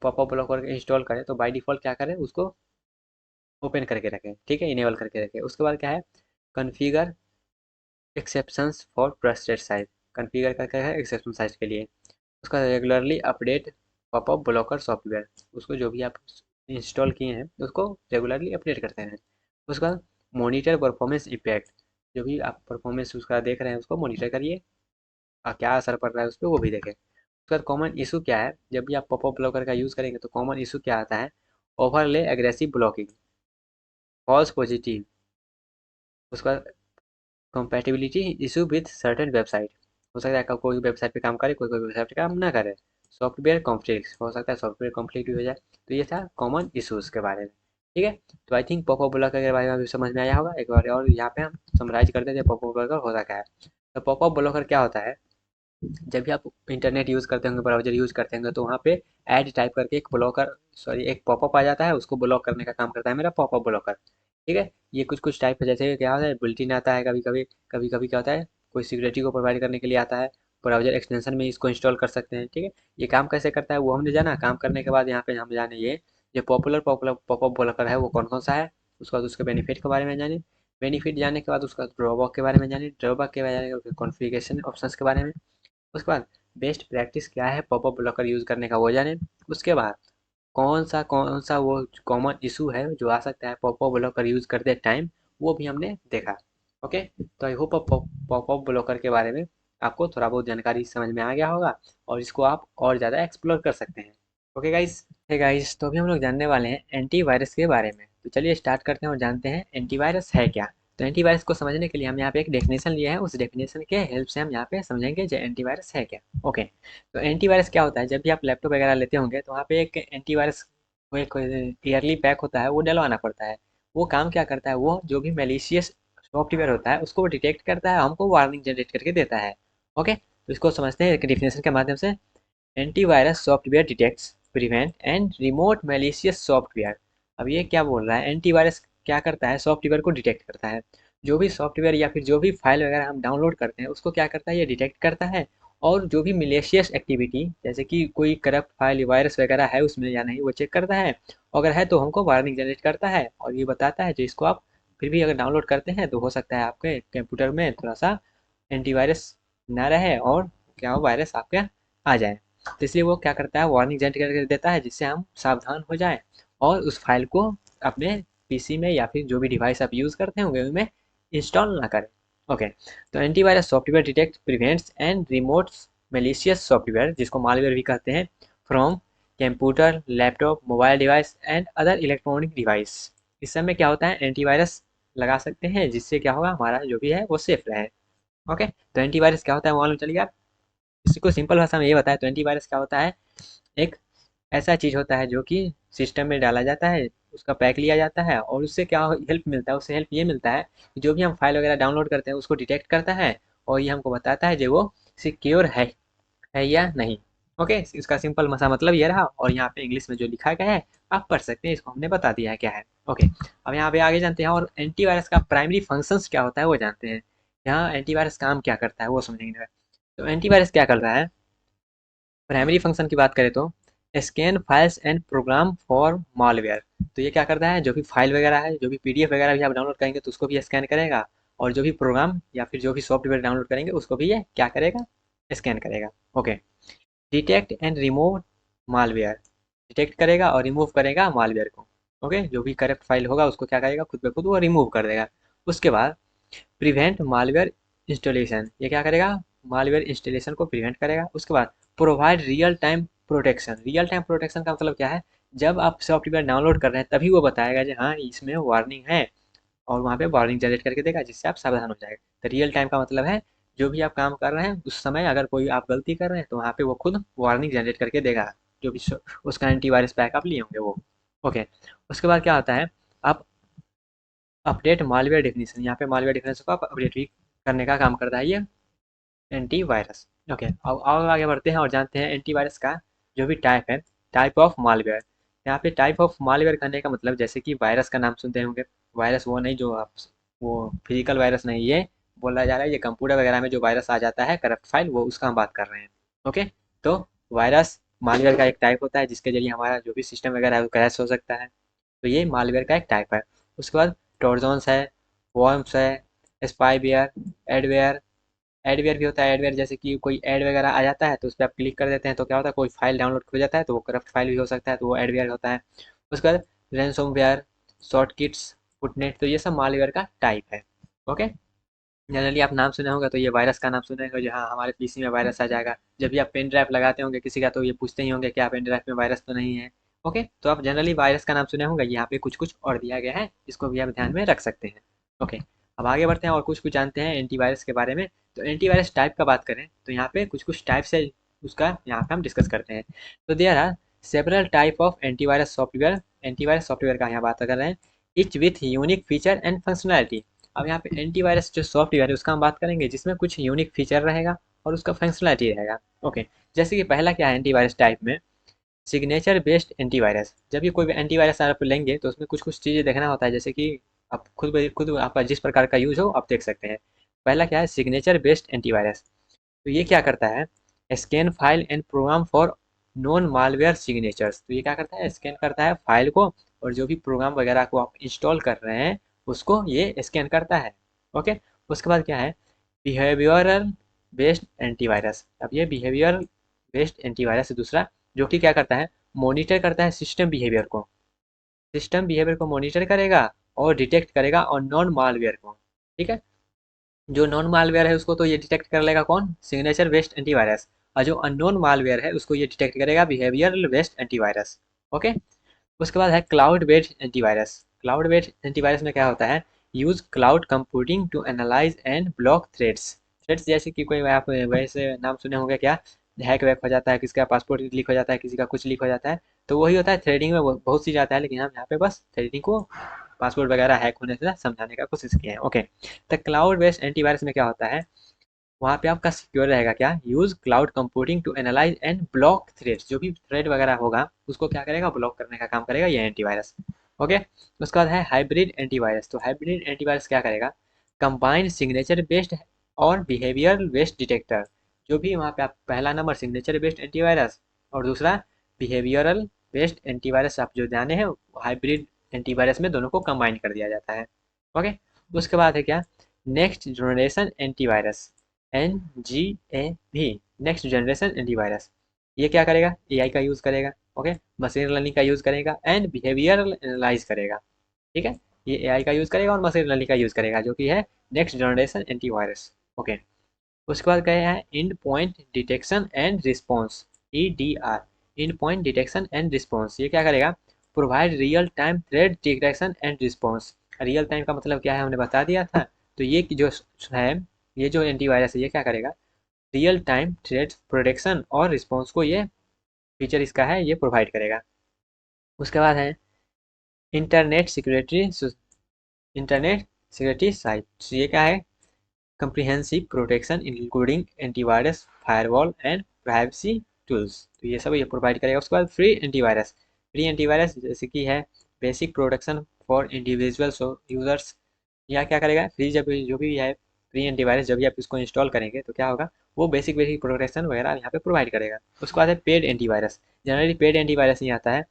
A: पॉपअप ब्लॉकर इंस्टॉल करें तो बाय डिफ़ॉल्ट क्या करें, उसको ओपन करके रखें। ठीक है, इनेबल करके रखें। उसके बाद क्या है, configure exceptions for trusted site, configure करके है एक्सेप्शन साइट के लिए। उसका regularly update popup blocker software, उसको जो भी आप इंस्टॉल किए हैं उसको रेगुलरली अपडेट करते हैं। उसका मॉनिटर परफॉर्मेंस इम्पैक्ट, जो भी आप परफॉर्मेंस उसका देख रहे हैं उसको मॉनिटर करिए, और क्या असर पड़ रहा है उस पर वो भी देखें। उसका कॉमन इशू क्या है, जब भी आप पॉपअप ब्लॉकर का यूज़ करेंगे तो कॉमन इशू क्या आता है, overlay aggressive blocking, false positive. उसका compatibility issue with certain website, हो सकता है कोई वेबसाइट पे काम करे, कोई कोई वेबसाइट पे काम ना करे। सॉफ्टवेयर कॉन्फ्लिक्ट, हो सकता है सॉफ्टवेयर कॉन्फ्लिक्ट भी हो जाए। तो ये था कॉमन इशूज़ के बारे में। ठीक है, तो आई थिंक पॉपअप ब्लॉकर के बारे में अभी समझ में आया होगा। एक बार और यहाँ पे हम समराइज करते थे पॉपअप ब्लॉकर होता क्या है। तो पॉपअप ब्लॉकर क्या होता है, जब भी आप इंटरनेट यूज़ करते होंगे, ब्राउजर यूज़ करते होंगे, तो वहाँ पे ऐड टाइप करके एक ब्लॉकर, सॉरी एक पॉपअप आ जाता है, उसको ब्लॉक करने का काम करता है मेरा पॉपअप ब्लॉकर। ठीक है, ये कुछ कुछ टाइप है, जैसे क्या होता है, बुलेटिन आता है कभी कभी, कभी कभी क्या होता है, कोई सिक्योरिटी को प्रोवाइड करने के लिए आता है, ब्राउजर एक्सटेंशन में इसको इंस्टॉल कर सकते हैं। ठीक है, ये काम कैसे करता है वो हमने जाना। काम करने के बाद यहाँ पे हम जाने ये पॉपुलर पॉपुलर पॉपअप ब्लॉकर है वो कौन कौन सा है, उसके बाद उसके बेनिफिट के बारे में जाने। बेनिफिट जानने के बाद उसका ड्रॉबैक के बारे में जाने। ड्रॉबैक के बारे में कॉन्फ़िगरेशन ऑप्शंस के बारे में। उसके बाद बेस्ट प्रैक्टिस क्या है पॉपअप ब्लॉकर यूज़ करने का वो जाने। उसके बाद कौन सा वो कॉमन इशू है जो आ सकता है पॉपअप ब्लॉकर यूज़ करते टाइम, वो भी हमने देखा। ओके, तो आई होप पॉपअप ब्लॉकर के बारे में आपको थोड़ा बहुत जानकारी समझ में आ गया होगा और इसको आप और ज़्यादा एक्सप्लोर कर सकते हैं। ओके गाइस, हे गाइस, तो अभी हम लोग जानने वाले हैं एंटीवायरस के बारे में। तो चलिए स्टार्ट करते हैं और जानते हैं एंटीवायरस है क्या। तो एंटीवायरस को समझने के लिए हम यहाँ पे एक डेफिनेशन लिए हैं, उस डेफिनेशन के हेल्प से हम यहाँ पे समझेंगे जो एंटीवायरस है क्या। ओके, तो एंटीवायरस क्या होता है, जब भी आप लैपटॉप वगैरह लेते होंगे तो वहाँ पे एक एंटीवायरस वो एक ईयरली पैक होता है वो डलवाना पड़ता है। वो काम क्या करता है, वो जो भी मेलिशियस सॉफ्टवेयर होता है उसको वो डिटेक्ट करता है, हमको वार्निंग जनरेट करके देता है। ओके, तो इसको समझते हैं एक डेफिनेशन के माध्यम से। Antivirus software detects, prevent and remote malicious software. अब ये क्या बोल रहा है, एंटीवायरस क्या करता है, सॉफ्टवेयर को डिटेक्ट करता है। जो भी सॉफ्टवेयर या फिर जो भी फाइल वगैरह हम डाउनलोड करते हैं उसको क्या करता है, ये डिटेक्ट करता है। और जो भी मिलेशियस एक्टिविटी जैसे कि कोई करप्ट फाइल वायरस वगैरह है उसमें या नहीं वो चेक करता है। अगर है तो हमको वार्निंग जनरेट करता है और ये बताता है जो इसको आप फिर भी अगर डाउनलोड करते हैं तो हो सकता है आपके कंप्यूटर में थोड़ा सा एंटीवायरस ना रहे और क्या हो वायरस आपके आ जाए। तो इसलिए वो क्या करता है, वार्निंग जनरेट करके देता है जिससे हम सावधान हो जाएं और उस फाइल को अपने पीसी में या फिर जो भी डिवाइस आप यूज़ करते होंगे उनमें इंस्टॉल ना करें। ओके, तो antivirus software detect prevents and remotes malicious software, जिसको मालवेयर भी कहते हैं, from computer, laptop, mobile device and other electronic device. इस समय क्या होता है, एंटीवायरस लगा सकते हैं जिससे क्या होगा हमारा जो भी है वो सेफ रहे। ओके, तो एंटीवायरस क्या होता है मालूम चल गया। इसको सिंपल भाषा में ये बताया तो एंटीवायरस क्या होता है, एक ऐसा चीज़ होता है जो कि सिस्टम में डाला जाता है, उसका पैक लिया जाता है और उससे क्या हेल्प मिलता है, उससे हेल्प ये मिलता है कि जो भी हम फाइल वगैरह डाउनलोड करते हैं उसको डिटेक्ट करता है और ये हमको बताता है जो वो सिक्योर है या नहीं। ओके, इसका सिंपल मसा मतलब ये रहा और यहाँ पे इंग्लिश में जो लिखा गया है आप पढ़ सकते हैं, इसको हमने बता दिया है क्या है। ओके, अब यहाँ पे आगे जानते हैं और एंटीवायरस का प्राइमरी फंक्शंस क्या होता है वो जानते हैं। यहाँ एंटीवायरस काम क्या करता है वो समझेंगे। तो एंटीवायरस क्या कर रहा है, प्राइमरी फंक्शन की बात करें तो scan files and program for malware. तो ये क्या करता है, जो भी फाइल वगैरह है, जो भी पीडीएफ वगैरह भी आप डाउनलोड करेंगे तो उसको भी स्कैन करेगा और जो भी प्रोग्राम या फिर जो भी सॉफ्टवेयर डाउनलोड करेंगे उसको भी ये क्या करेगा, स्कैन करेगा। Okay, detect and remove malware, detect करेगा और रिमूव करेगा मालवेयर को। ओके, जो भी करप्ट फाइल होगा उसको क्या करेगा, खुद ब खुद वो रिमूव कर देगा। उसके बाद प्रिवेंट मालवेयर इंस्टॉलेशन, ये क्या करेगा, मालवेयर इंस्टॉलेशन को प्रिवेंट करेगा। उसके बाद provide real time protection, real time protection का मतलब क्या है, जब आप सॉफ्टवेयर डाउनलोड कर रहे हैं तभी वो बताएगा कि हाँ इसमें वार्निंग है और वहाँ पे वार्निंग जनरेट करके देगा जिससे आप सावधान हो जाएगा। तो रियल टाइम का मतलब है जो भी आप काम कर रहे हैं उस समय अगर कोई आप गलती कर रहे हैं तो वहाँ पे वो खुद वार्निंग जनरेट करके देगा, जो भी उसका एंटीवायरस पैक आप लिए होंगे वो। ओके, उसके बाद क्या आता है, आप अपडेट मालवेयर डेफिनेशन, यहाँ पे मालवेयर डेफिनेशन को आप अपडेट भी करने का काम करता है ये एंटीवायरस। ओके, अब और आगे बढ़ते हैं और जानते हैं एंटीवायरस का जो भी टाइप है, टाइप ऑफ मालवेयर। यहाँ पे टाइप ऑफ मालवेयर करने का मतलब जैसे कि वायरस का नाम सुनते होंगे, वायरस वो नहीं जो आप वो फिजिकल वायरस नहीं, ये बोला जा रहा है ये कंप्यूटर वगैरह में जो वायरस आ जाता है करप्ट फाइल वो उसका हम बात कर रहे हैं। ओके, तो वायरस मालवेयर का एक टाइप होता है जिसके जरिए हमारा जो भी सिस्टम वगैरह है वो क्रैश हो सकता है। तो ये मालवेयर का एक टाइप है। उसके बाद ट्रोजन्स है, वॉर्म्स है, स्पाईवेयर, एडवेयर। एडवेयर भी होता है, एडवेयर जैसे कि कोई एड वगैरह आ जाता है तो उस पर आप क्लिक कर देते हैं तो क्या होता है, कोई फाइल डाउनलोड हो जाता है तो वो करप्ट फाइल भी हो सकता है तो वो एडवेयर होता है। उसके बाद रैनसमवेयर, शॉर्ट किट्स, फुटनेट, तो ये सब मालवेयर का टाइप है। ओके, जनरली आप नाम सुने होंगे तो ये वायरस का नाम सुने होंगे, हाँ हमारे पीसी में वायरस आ जाएगा। जब भी आप पेन ड्राइव लगाते होंगे किसी का तो ये पूछते ही होंगे कि आप पेन ड्राइव में वायरस तो नहीं है। ओके, तो आप जनरली वायरस का नाम सुने होंगे, यहाँ पे कुछ कुछ और दिया गया है, इसको भी आप ध्यान में रख सकते हैं। ओके, अब आगे बढ़ते हैं और कुछ कुछ जानते हैं एंटीवायरस के बारे में। तो एंटीवायरस टाइप का बात करें तो यहाँ पे कुछ कुछ टाइप्स है, उसका यहाँ पे हम डिस्कस करते हैं। तो there are several type of antivirus software, antivirus software का यहाँ बात कर रहे हैं, each with unique feature and functionality. अब यहाँ पे एंटीवायरस जो सॉफ्टवेयर है उसका हम बात करेंगे जिसमें कुछ यूनिक फीचर रहेगा और उसका फंक्शनलिटी रहेगा। ओके, जैसे कि पहला क्या है एंटीवायरस टाइप में, सिग्नेचर बेस्ड एंटीवायरस। जब भी कोई भी एंटीवायरस आप लेंगे तो उसमें कुछ कुछ चीज़ें देखना होता है, जैसे कि आप खुद आपका जिस प्रकार का यूज हो आप देख सकते हैं। पहला क्या है, सिग्नेचर बेस्ड एंटीवायरस। तो ये क्या करता है, scan file and program for known malware signatures. तो ये क्या करता है, स्कैन करता है फाइल को, और जो भी प्रोग्राम वगैरह को आप इंस्टॉल कर रहे हैं उसको ये स्कैन करता है। ओके, उसके बाद क्या है, बिहेवियरल बेस्ड एंटीवायरस। अब ये बिहेवियर बेस्ड एंटीवायरस है दूसरा, जो कि क्या करता है, मॉनिटर करता है सिस्टम बिहेवियर को, सिस्टम बिहेवियर को मॉनिटर करेगा और डिटेक्ट करेगा और नॉन मालवेयर को। ठीक है, जो नॉन मालवेयर है उसको तो ये डिटेक्ट कर लेगा कौन, सिग्नेचर बेस्ड एंटीवायरस, और जो अननोन मालवेयर है उसको ये डिटेक्ट करेगा बिहेवियर बेस्ड एंटीवायरस। ओके, उसके बाद है cloud based antivirus. Cloud based antivirus में क्या होता है, use cloud computing to analyse and block threats. Threats जैसे कि कोई आप वैसे नाम सुने होंगे क्या, हैक वैक हो जाता है, किसी का पासपोर्ट लीक हो जाता है, किसी का कुछ लीक हो जाता है, तो वही होता है थ्रेडिंग में, बहुत सी जाता है, लेकिन हम यहाँ पे बस थ्रेडिंग को पासपोर्ट वगैरह हैक होने से समझाने का कोशिश किए हैं। ओके, तो क्लाउड बेस्ड एंटीवायरस में क्या होता है, वहाँ पे आपका सिक्योर रहेगा क्या, use cloud computing to analyse and block threats. जो भी थ्रेड वगैरह होगा उसको क्या करेगा, ब्लॉक करने का काम करेगा ये एंटीवायरस। ओके, उसके बाद है हाइब्रिड एंटीवायरस। तो हाइब्रिड एंटीवायरस क्या करेगा, कंबाइंड सिग्नेचर बेस्ड और बिहेवियर बेस्ड डिटेक्टर। जो भी वहाँ पे आप पहला नंबर सिग्नेचर बेस्ड एंटीवायरस और दूसरा बिहेवियरल बेस्ड एंटीवायरस आप जो जाने हैं, हाइब्रिड एंटीवायरस में दोनों को कंबाइन कर दिया जाता है। ओके, उसके बाद है क्या, next generation antivirus, NGAV, next generation antivirus. ये क्या करेगा, AI का यूज़ करेगा। ओके, मशीन लर्निंग का यूज़ करेगा एंड बिहेवियरल एनालाइज करेगा। ठीक है, ये AI का यूज़ करेगा और मशीन लर्निंग का यूज़ करेगा, जो कि है नेक्स्ट जनरेशन एंटीवायरस। ओके, उसके बाद क्या है, end point detection and response, EDR, end point detection and response. ये क्या करेगा, provide real time threat detection and response. Real time का मतलब क्या है हमने बता दिया था। तो ये जो है, ये जो एंटीवायरस है ये क्या करेगा, रियल टाइम थ्रेड प्रोटेक्शन और रिस्पॉन्स को ये फीचर इसका है, ये प्रोवाइड करेगा। उसके बाद है internet security, internet security site. तो ये क्या है, comprehensive protection including antivirus, firewall and privacy tools. तो ये सब ये प्रोवाइड करेगा। उसके बाद फ्री एंटीवायरस, फ्री एंटीवायरस जैसे कि है basic protection for individuals users. यह क्या करेगा, फ्री जब जो भी है फ्री एंटीवायरस, जब भी आप इसको इंस्टॉल करेंगे तो क्या होगा, वो बेसिक बेसिक प्रोटेक्शन वगैरह यहाँ पे प्रोवाइड करेगा। उसके बाद है paid antivirus. Generally paid antivirus नहीं आता है,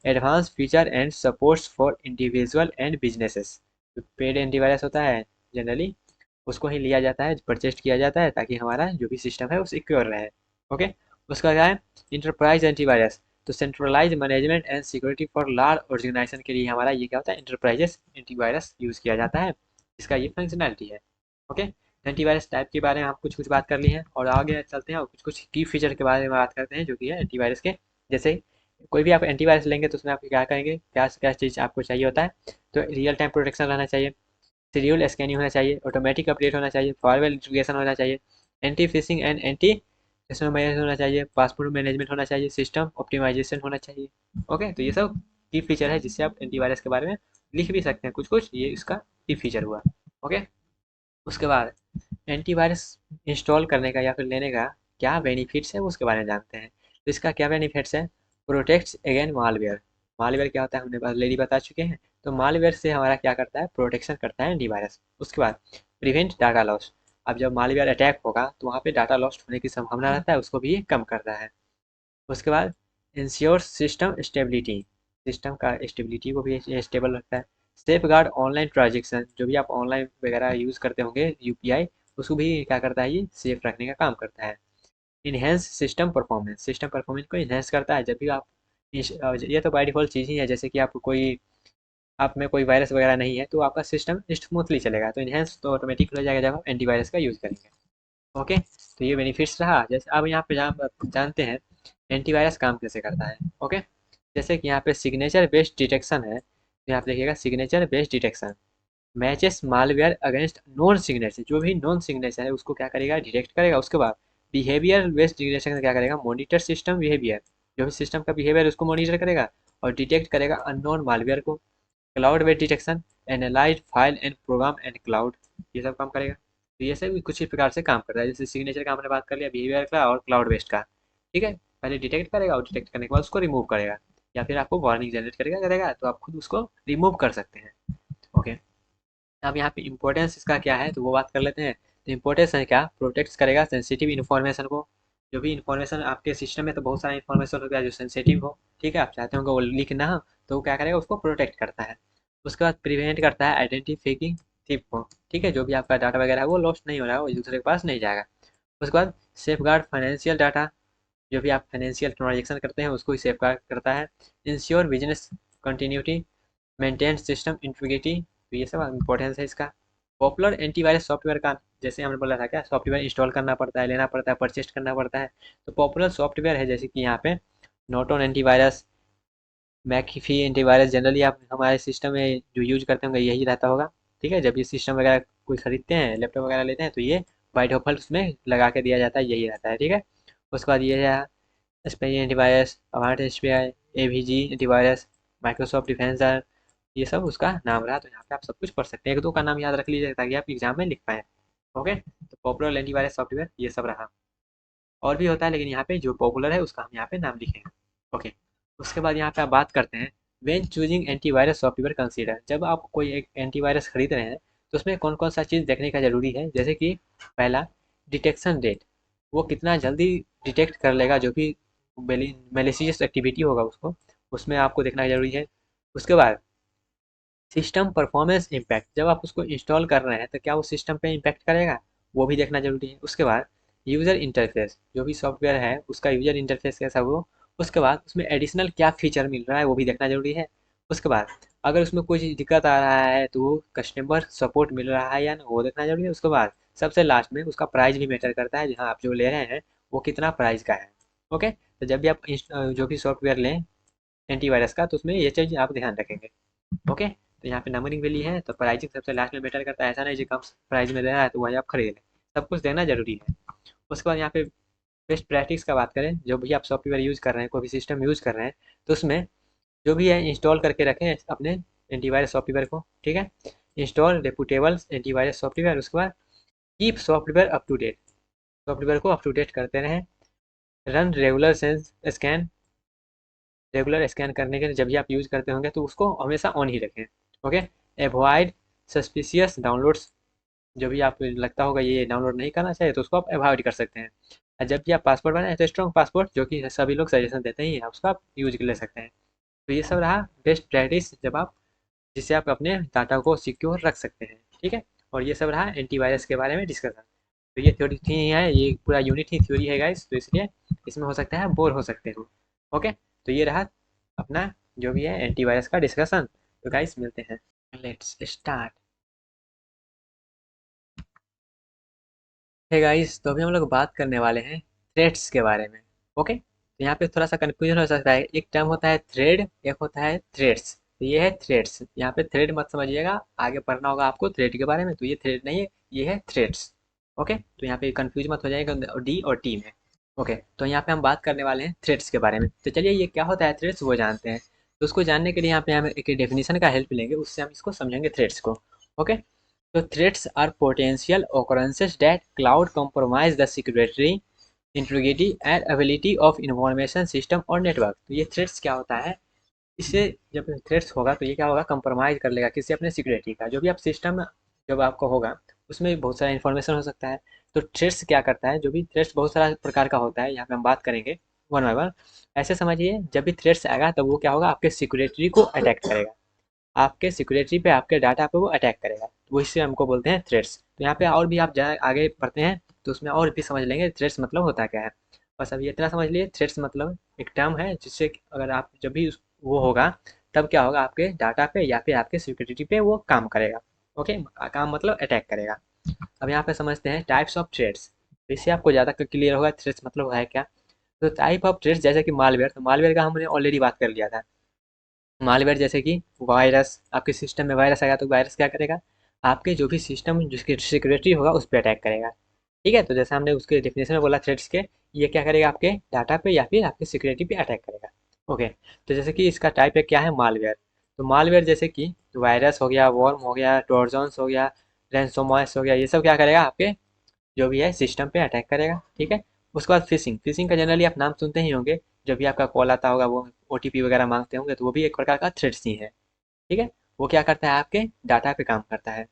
A: advance feature and supports for individual and businesses. Paid antivirus होता है जनरली, उसको ही लिया जाता है, परचेज किया जाता है, ताकि हमारा जो भी सिस्टम है वो सिक्योर रहे। ओके, उसका क्या है, इंटरप्राइज एंटीवायरस। तो centralise management and security for large organisation के लिए हमारा ये क्या होता है, इंटरप्राइजेस एंटीवायरस यूज किया जाता है, इसका ये फंक्शनैलिटी है। ओके, एंटीवायरस टाइप के बारे में हम कुछ कुछ बात कर ली है, और आगे चलते हैं और कुछ कुछ की फीचर के बारे में बात करते हैं, जो कि है एंटीवायरस के। जैसे कोई भी आप एंटीवायरस लेंगे तो उसमें आप क्या करेंगे, क्या क्या चीज़ आपको चाहिए होता है, तो रियल टाइम प्रोटेक्शन रहना चाहिए, शेड्यूल स्कैनिंग होना चाहिए, ऑटोमेटिक अपडेट होना चाहिए, फॉरवर्ड इंटीग्रेशन होना चाहिए, anti fishing and anti management होना चाहिए, पासवर्ड मैनेजमेंट होना चाहिए, सिस्टम ऑप्टिमाइजेशन होना चाहिए। ओके, तो ये सब की फीचर है जिससे आप एंटीवायरस के बारे में लिख भी सकते हैं कुछ कुछ, ये इसका की फीचर हुआ। ओके, उसके बाद एंटीवायरस इंस्टॉल करने का या फिर लेने का क्या बेनिफिट्स है उसके बारे में जानते हैं। तो इसका क्या बेनिफिट्स है, प्रोटेक्ट्स अगेन मालवेयर। मालवेयर क्या होता है हमने ऑलरेडी बता चुके हैं। तो मालवेयर से हमारा क्या करता है, प्रोटेक्शन करता है एंटीवायरस। उसके बाद प्रिवेंट डाटा लॉस। अब जब मालवेयर अटैक होगा तो वहाँ पे डाटा लॉस होने की संभावना रहता है, उसको भी ये कम करता है। उसके बाद इंश्योर सिस्टम स्टेबिलिटी, सिस्टम का स्टेबिलिटी को भी स्टेबल रखता है। सेफ गार्ड ऑनलाइन ट्रांजेक्शन, जो भी आप ऑनलाइन वगैरह यूज़ करते होंगे UPI, उसको भी क्या करता है, ये सेफ रखने का काम करता है। Enhance system performance, system performance को इनहेंस करता है जब भी आप ये तो बाय डिफॉल्ट चीज़ ही है, जैसे कि आप कोई, आप में कोई वायरस वगैरह नहीं है तो आपका सिस्टम स्मूथली चलेगा, तो इनहेंस तो ऑटोमेटिक हो जाएगा जब आप एंटीवायरस का यूज़ करेंगे। ओके, तो ये बेनिफिट्स रहा। जैसे अब यहाँ पे जानते हैं एंटीवायरस काम कैसे करता है। ओके, जैसे कि यहाँ पे सिग्नेचर बेस्ड डिटेक्शन है, तो यहाँ पे देखिएगा signature based detection matches malware against non signature. जो भी नॉन सिग्नेचर है उसको क्या करेगा, डिटेक्ट करेगा। उसके बाद बिहेवियर बेस्ड डिटेक्शन क्या करेगा, मॉनिटर सिस्टम बिहेवियर, जो भी सिस्टम का बिहेवियर उसको मॉनिटर करेगा और डिटेक्ट करेगा अननोन मालवेयर को। Cloud based detection analyse file and program and cloud, ये सब काम करेगा। तो ये सब कुछ ही प्रकार से काम करता है, जैसे सिग्नेचर का हमने बात कर लिया, बिहेवियर का और क्लाउड बेस्ड का। ठीक है, पहले डिटेक्ट करेगा और डिटेक्ट करने के बाद उसको रिमूव करेगा, या फिर आपको वार्निंग जनरेट करेगा करेगा तो आप खुद उसको रिमूव कर सकते हैं। ओके, अब यहाँ पे इम्पोर्टेंस इसका क्या है तो वो बात कर लेते हैं। तो इम्पोर्टेंस है क्या, प्रोटेक्ट करेगा सेंसिटिव इन्फॉर्मेशन को। जो भी इन्फॉर्मेशन आपके सिस्टम में तो बहुत सारा इन्फॉर्मेशन होता है जो सेंसिटिव हो, ठीक है, आप चाहते हो वो लीक ना हो, तो वो क्या करेगा, उसको प्रोटेक्ट करता है। उसके बाद प्रिवेंट करता है आइडेंटिफिकिंग थिप को, ठीक है, जो भी आपका डाटा वगैरह है वो लॉस्ट नहीं हो रहा है, वो एक दूसरे के पास नहीं जाएगा। उसके बाद सेफ गार्ड फाइनेंशियल डाटा, जो भी आप फाइनेंशियल ट्रांजेक्शन करते हैं उसको ही सेफ गार्ड करता है। Ensure business continuity, maintain system integrity, तो ये सब इंपॉर्टेंस है इसका। पॉपुलर एंटीवायरस सॉफ्टवेयर का, जैसे हमने बोला था क्या, सॉफ्टवेयर इंस्टॉल करना पड़ता है, लेना पड़ता है, परचेस्ट करना पड़ता है। तो पॉपुलर सॉफ्टवेयर है जैसे कि यहाँ पे नोटोन एंटीवायरस, मैकीफी एंटीवायरस, जनरली आप हमारे सिस्टम में जो यूज करते होंगे यही रहता होगा, ठीक है। जब ये सिस्टम वगैरह कोई खरीदते हैं, लैपटॉप वगैरह लेते हैं, तो ये बाय डिफॉल्ट उसमें लगा के दिया जाता है, यही रहता है, ठीक है। उसके बाद ये है SPI antivirus, award SPI, AVG antivirus, Microsoft defender, ये सब उसका नाम रहा। तो यहाँ पे आप सब कुछ पढ़ सकते हैं, एक दो का नाम याद रख लीजिए ताकि आप एग्जाम में लिख पाए। ओके, तो पॉपुलर एंटीवायरस सॉफ्टवेयर ये सब रहा। और भी होता है लेकिन यहाँ पे जो पॉपुलर है उसका हम यहाँ पे नाम लिखेंगे। ओके, उसके बाद यहाँ पे आप बात करते हैं when choosing antivirus software consider, जब आप कोई एक एंटीवायरस खरीद रहे हैं तो उसमें कौन कौन सा चीज़ देखने का जरूरी है। जैसे कि पहला, डिटेक्शन रेट, वो कितना जल्दी डिटेक्ट कर लेगा जो भी मेलिशियस एक्टिविटी होगा उसको, उसमें आपको देखना जरूरी है। उसके बाद सिस्टम परफॉर्मेंस इम्पैक्ट, जब आप उसको इंस्टॉल कर रहे हैं तो क्या वो सिस्टम पे इम्पैक्ट करेगा, वो भी देखना जरूरी है। उसके बाद यूज़र इंटरफेस, जो भी सॉफ्टवेयर है उसका यूज़र इंटरफेस कैसा हो। उसके बाद उसमें एडिशनल क्या फीचर मिल रहा है वो भी देखना जरूरी है। उसके बाद अगर उसमें कोई चीज़ दिक्कत आ रहा है तो वो कस्टमर सपोर्ट मिल रहा है या ना, वो देखना जरूरी है। उसके बाद सबसे लास्ट में उसका प्राइस भी मैटर करता है, जहाँ आप जो ले रहे हैं वो कितना प्राइस का है। ओके, तो जब भी आप जो भी सॉफ्टवेयर लें एंटीवायरस का, तो उसमें ये चीज़ आप ध्यान रखेंगे। ओके, तो यहाँ पे नंबरिंग वैल्यू है तो प्राइसिंग सबसे लास्ट में मैटर करता है, ऐसा नहीं जो कम प्राइस में दे रहा है तो वही आप खरीद लें, सब कुछ देना जरूरी है। उसके बाद यहाँ पे बेस्ट प्रैक्टिस का बात करें, जो भी आप सॉफ्टवेयर यूज़ कर रहे हैं, कोई भी सिस्टम यूज़ कर रहे हैं, तो उसमें जो भी है इंस्टॉल करके रखें अपने एंटीवायरस सॉफ्टवेयर को, ठीक है। Install reputable antivirus software. उसके बाद keep software up to date, software को अप टू डेट करते रहें। Run regular sense scan, regular scan करने के लिए जब भी आप यूज़ करते होंगे तो उसको हमेशा ऑन ही रखें। ओके, अवॉइड सस्पिशियस डाउनलोड्स, जो भी आप लगता होगा ये डाउनलोड नहीं करना चाहिए तो उसको आप अवॉइड कर सकते हैं। और जब भी आप पासवर्ड बनाए तो स्ट्रॉन्ग पासवर्ड, जो कि सभी लोग सजेशन देते ही हैं, उसका आप यूज ले सकते हैं। तो ये सब रहा बेस्ट प्रैक्टिस, जब आप जिससे आप अपने डाटा को सिक्योर रख सकते हैं, ठीक है। और ये सब रहा एंटीवायरस के बारे में डिस्कशन। तो ये थ्योरी थी है, ये पूरा यूनिट ही थ्योरी है गाइस, तो इसलिए इसमें हो सकता है बोर हो सकते हो। ओके, तो ये रहा अपना जो भी है एंटीवायरस का डिस्कशन। तो गाइस मिलते हैं, लेट्स स्टार्ट। है गाइस, तो अभी हम लोग बात करने वाले हैं थ्रेड्स के बारे में। ओके, तो यहाँ पे थोड़ा सा कंफ्यूजन हो सकता है, एक टर्म होता है थ्रेड, एक होता है थ्रेड्स। तो ये है थ्रेड्स, यहाँ पे थ्रेड मत समझिएगा, आगे पढ़ना होगा आपको थ्रेड के बारे में, तो ये थ्रेड नहीं है, ये है थ्रेड्स। ओके, तो यहाँ पे कंफ्यूज मत हो जाएगा डी और टी में। ओके, तो यहाँ पे हम बात करने वाले हैं थ्रेड्स के बारे में। तो चलिए ये क्या होता है थ्रेड्स वो जानते हैं। तो उसको जानने के लिए यहाँ पे हम एक डेफिनेशन का हेल्प लेंगे, उससे हम इसको समझेंगे थ्रेड्स को। Okay, so threats are potential occurrences that cloud compromise the security, integrity and ability of information system और network। तो ये threats क्या होता है, इससे जब थ्रेट्स होगा तो ये क्या होगा, कंप्रोमाइज़ कर लेगा किसी अपने सिक्योरिटी का, जो भी आप सिस्टम जब आपका होगा उसमें बहुत सारा इन्फॉर्मेशन हो सकता है। तो थ्रेट्स क्या करता है, जो भी थ्रेट्स बहुत सारा प्रकार का होता है, यहाँ पे हम बात करेंगे वन बाय वन। ऐसे समझिए जब भी थ्रेट्स आएगा तब वो क्या होगा, आपके सिक्योरिटी को अटैक करेगा, आपके सिक्योरिटी पे, आपके डाटा पे वो अटैक करेगा, तो इससे हमको बोलते हैं थ्रेट्स। तो यहाँ पे और भी आप आगे पढ़ते हैं तो उसमें और भी समझ लेंगे थ्रेट्स मतलब होता क्या है। बस अभी इतना समझ लिए, थ्रेट्स मतलब एक टर्म है जिससे अगर आप जब भी वो होगा तब क्या होगा, आपके डाटा पे या फिर आपके सिक्योरिटी पे वो काम करेगा। ओके, काम मतलब अटैक करेगा। अब यहाँ पे समझते हैं टाइप्स ऑफ थ्रेट्स, इससे आपको ज़्यादा क्लियर होगा थ्रेट्स मतलब है क्या। तो टाइप ऑफ थ्रेट्स जैसे कि मालवेयर, तो मालवेयर का हमने ऑलरेडी बात कर लिया था। मालवेयर जैसे कि वायरस, आपके सिस्टम में वायरस आएगा तो वायरस क्या करेगा, आपके जो भी सिस्टम जिसकी सिक्योरिटी होगा उस पर अटैक करेगा, ठीक है। तो जैसे हमने उसके डेफिनेशन में बोला थ्रेड्स के, ये क्या करेगा, आपके डाटा पे या फिर आपके सिक्योरिटी पे अटैक करेगा। ओके, तो जैसे कि इसका टाइप है क्या है, मालवेयर। तो मालवेयर जैसे कि वायरस हो गया, वॉर्म हो गया, ट्रोजन्स हो गया, रैंसमवेयर हो गया, ये सब क्या करेगा, आपके जो भी है सिस्टम पे अटैक करेगा, ठीक है। उसके बाद फिशिंग, फिशिंग का जनरली आप नाम सुनते ही होंगे, जब भी आपका कॉल आता होगा वो ओटीपी वगैरह मांगते होंगे, तो वो भी एक प्रकार का थ्रेट्स ही है, ठीक है। वो क्या करता है, आपके डाटा पे काम करता है।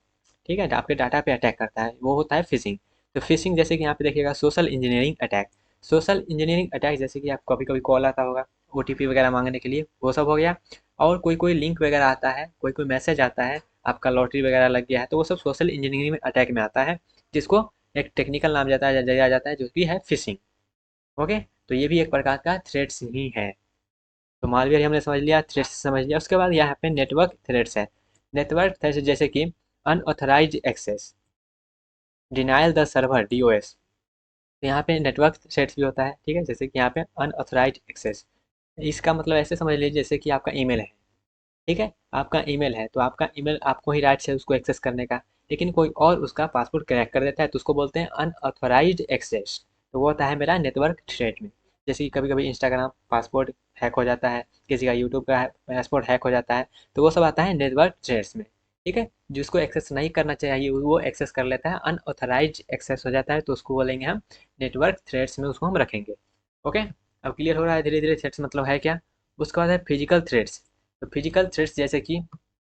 A: ठीक है, आपके डाटा पे अटैक करता है, वो होता है फिशिंग। तो फिशिंग जैसे कि यहाँ पे देखिएगा social engineering attack. Social engineering attack जैसे कि आप कभी कभी कॉल आता होगा ओटीपी वगैरह मांगने के लिए, वो सब हो गया। और कोई कोई लिंक वगैरह आता है, कोई कोई मैसेज आता है, आपका लॉटरी वगैरह लग गया है, तो वो सब सोशल इंजीनियरिंग में अटैक में आता है, जिसको एक टेक्निकल नाम जाता है दिया जाता है जो कि है फिशिंग। ओके, तो ये भी एक प्रकार का थ्रेट्स ही है। तो मालवेयर हमने समझ लिया, थ्रेट्स समझ लिया। उसके बाद यहाँ पे नेटवर्क थ्रेट्स है। नेटवर्क थ्रेट्स जैसे कि unauthorised access, denial the server DOS. तो यहाँ पे नेटवर्क थ्रेट्स भी होता है, ठीक है, जैसे कि यहाँ पे अनऑथराइज्ड एक्सेस। इसका मतलब ऐसे समझ लीजिए जैसे कि आपका ईमेल है, ठीक है, आपका ईमेल है तो आपका ईमेल आपको ही राइट्स है उसको एक्सेस करने का, लेकिन कोई और उसका पासवर्ड क्रैक कर देता है तो उसको बोलते हैं अनऑथराइज्ड एक्सेस। तो वो होता है मेरा नेटवर्क थ्रेट में। जैसे कि कभी कभी इंस्टाग्राम पासवर्ड हैक हो जाता है, किसी का यूट्यूब का पासवर्ड हैक हो जाता है, तो वो सब आता है नेटवर्क थ्रेट्स में। ठीक है, जिसको एक्सेस नहीं करना चाहिए वो एक्सेस कर लेता है, अनऑथराइज्ड एक्सेस हो जाता है, तो उसको बोलेंगे हम नेटवर्क थ्रेट्स में, उसको हम रखेंगे। ओके, अब क्लियर हो रहा है धीरे धीरे थ्रेट्स मतलब है क्या। उसके बाद है फिजिकल थ्रेट्स। तो फिजिकल थ्रेट्स जैसे कि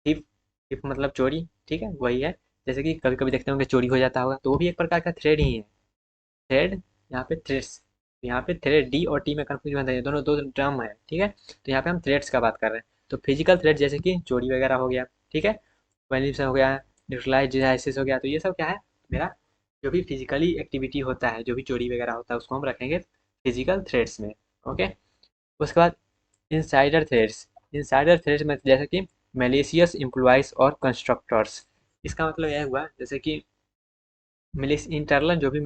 A: थिफ, थिफ मतलब चोरी, ठीक है वही है। जैसे कि कभी कभी देखते होंगे चोरी हो जाता होगा, तो वो भी एक प्रकार का थ्रेड ही है। थ्रेड, यहाँ पे थ्रेड्स, यहाँ पे थ्रेड डी और टी में कंफ्यूज बनता है, दोनों दो टर्म है, ठीक है। तो यहाँ पे हम थ्रेड्स का बात कर रहे हैं। तो फिजिकल थ्रेड जैसे कि चोरी वगैरह हो गया, ठीक है, वायलेंस हो गया, न्यूट्रलाइज डिवाइसेस हो गया, तो ये सब क्या है मेरा, जो भी फिजिकली एक्टिविटी होता है, जो भी चोरी वगैरह होता है, उसको हम रखेंगे फिजिकल थ्रेड्स में। ओके, उसके बाद इनसाइडर थ्रेड्स। इनसाइडर थ्रेड्स में जैसे कि मेलिशियस एम्प्लॉइज और कंस्ट्रक्टर्स। इसका मतलब यह हुआ जैसे कि मिलिस इंटरनल जो भी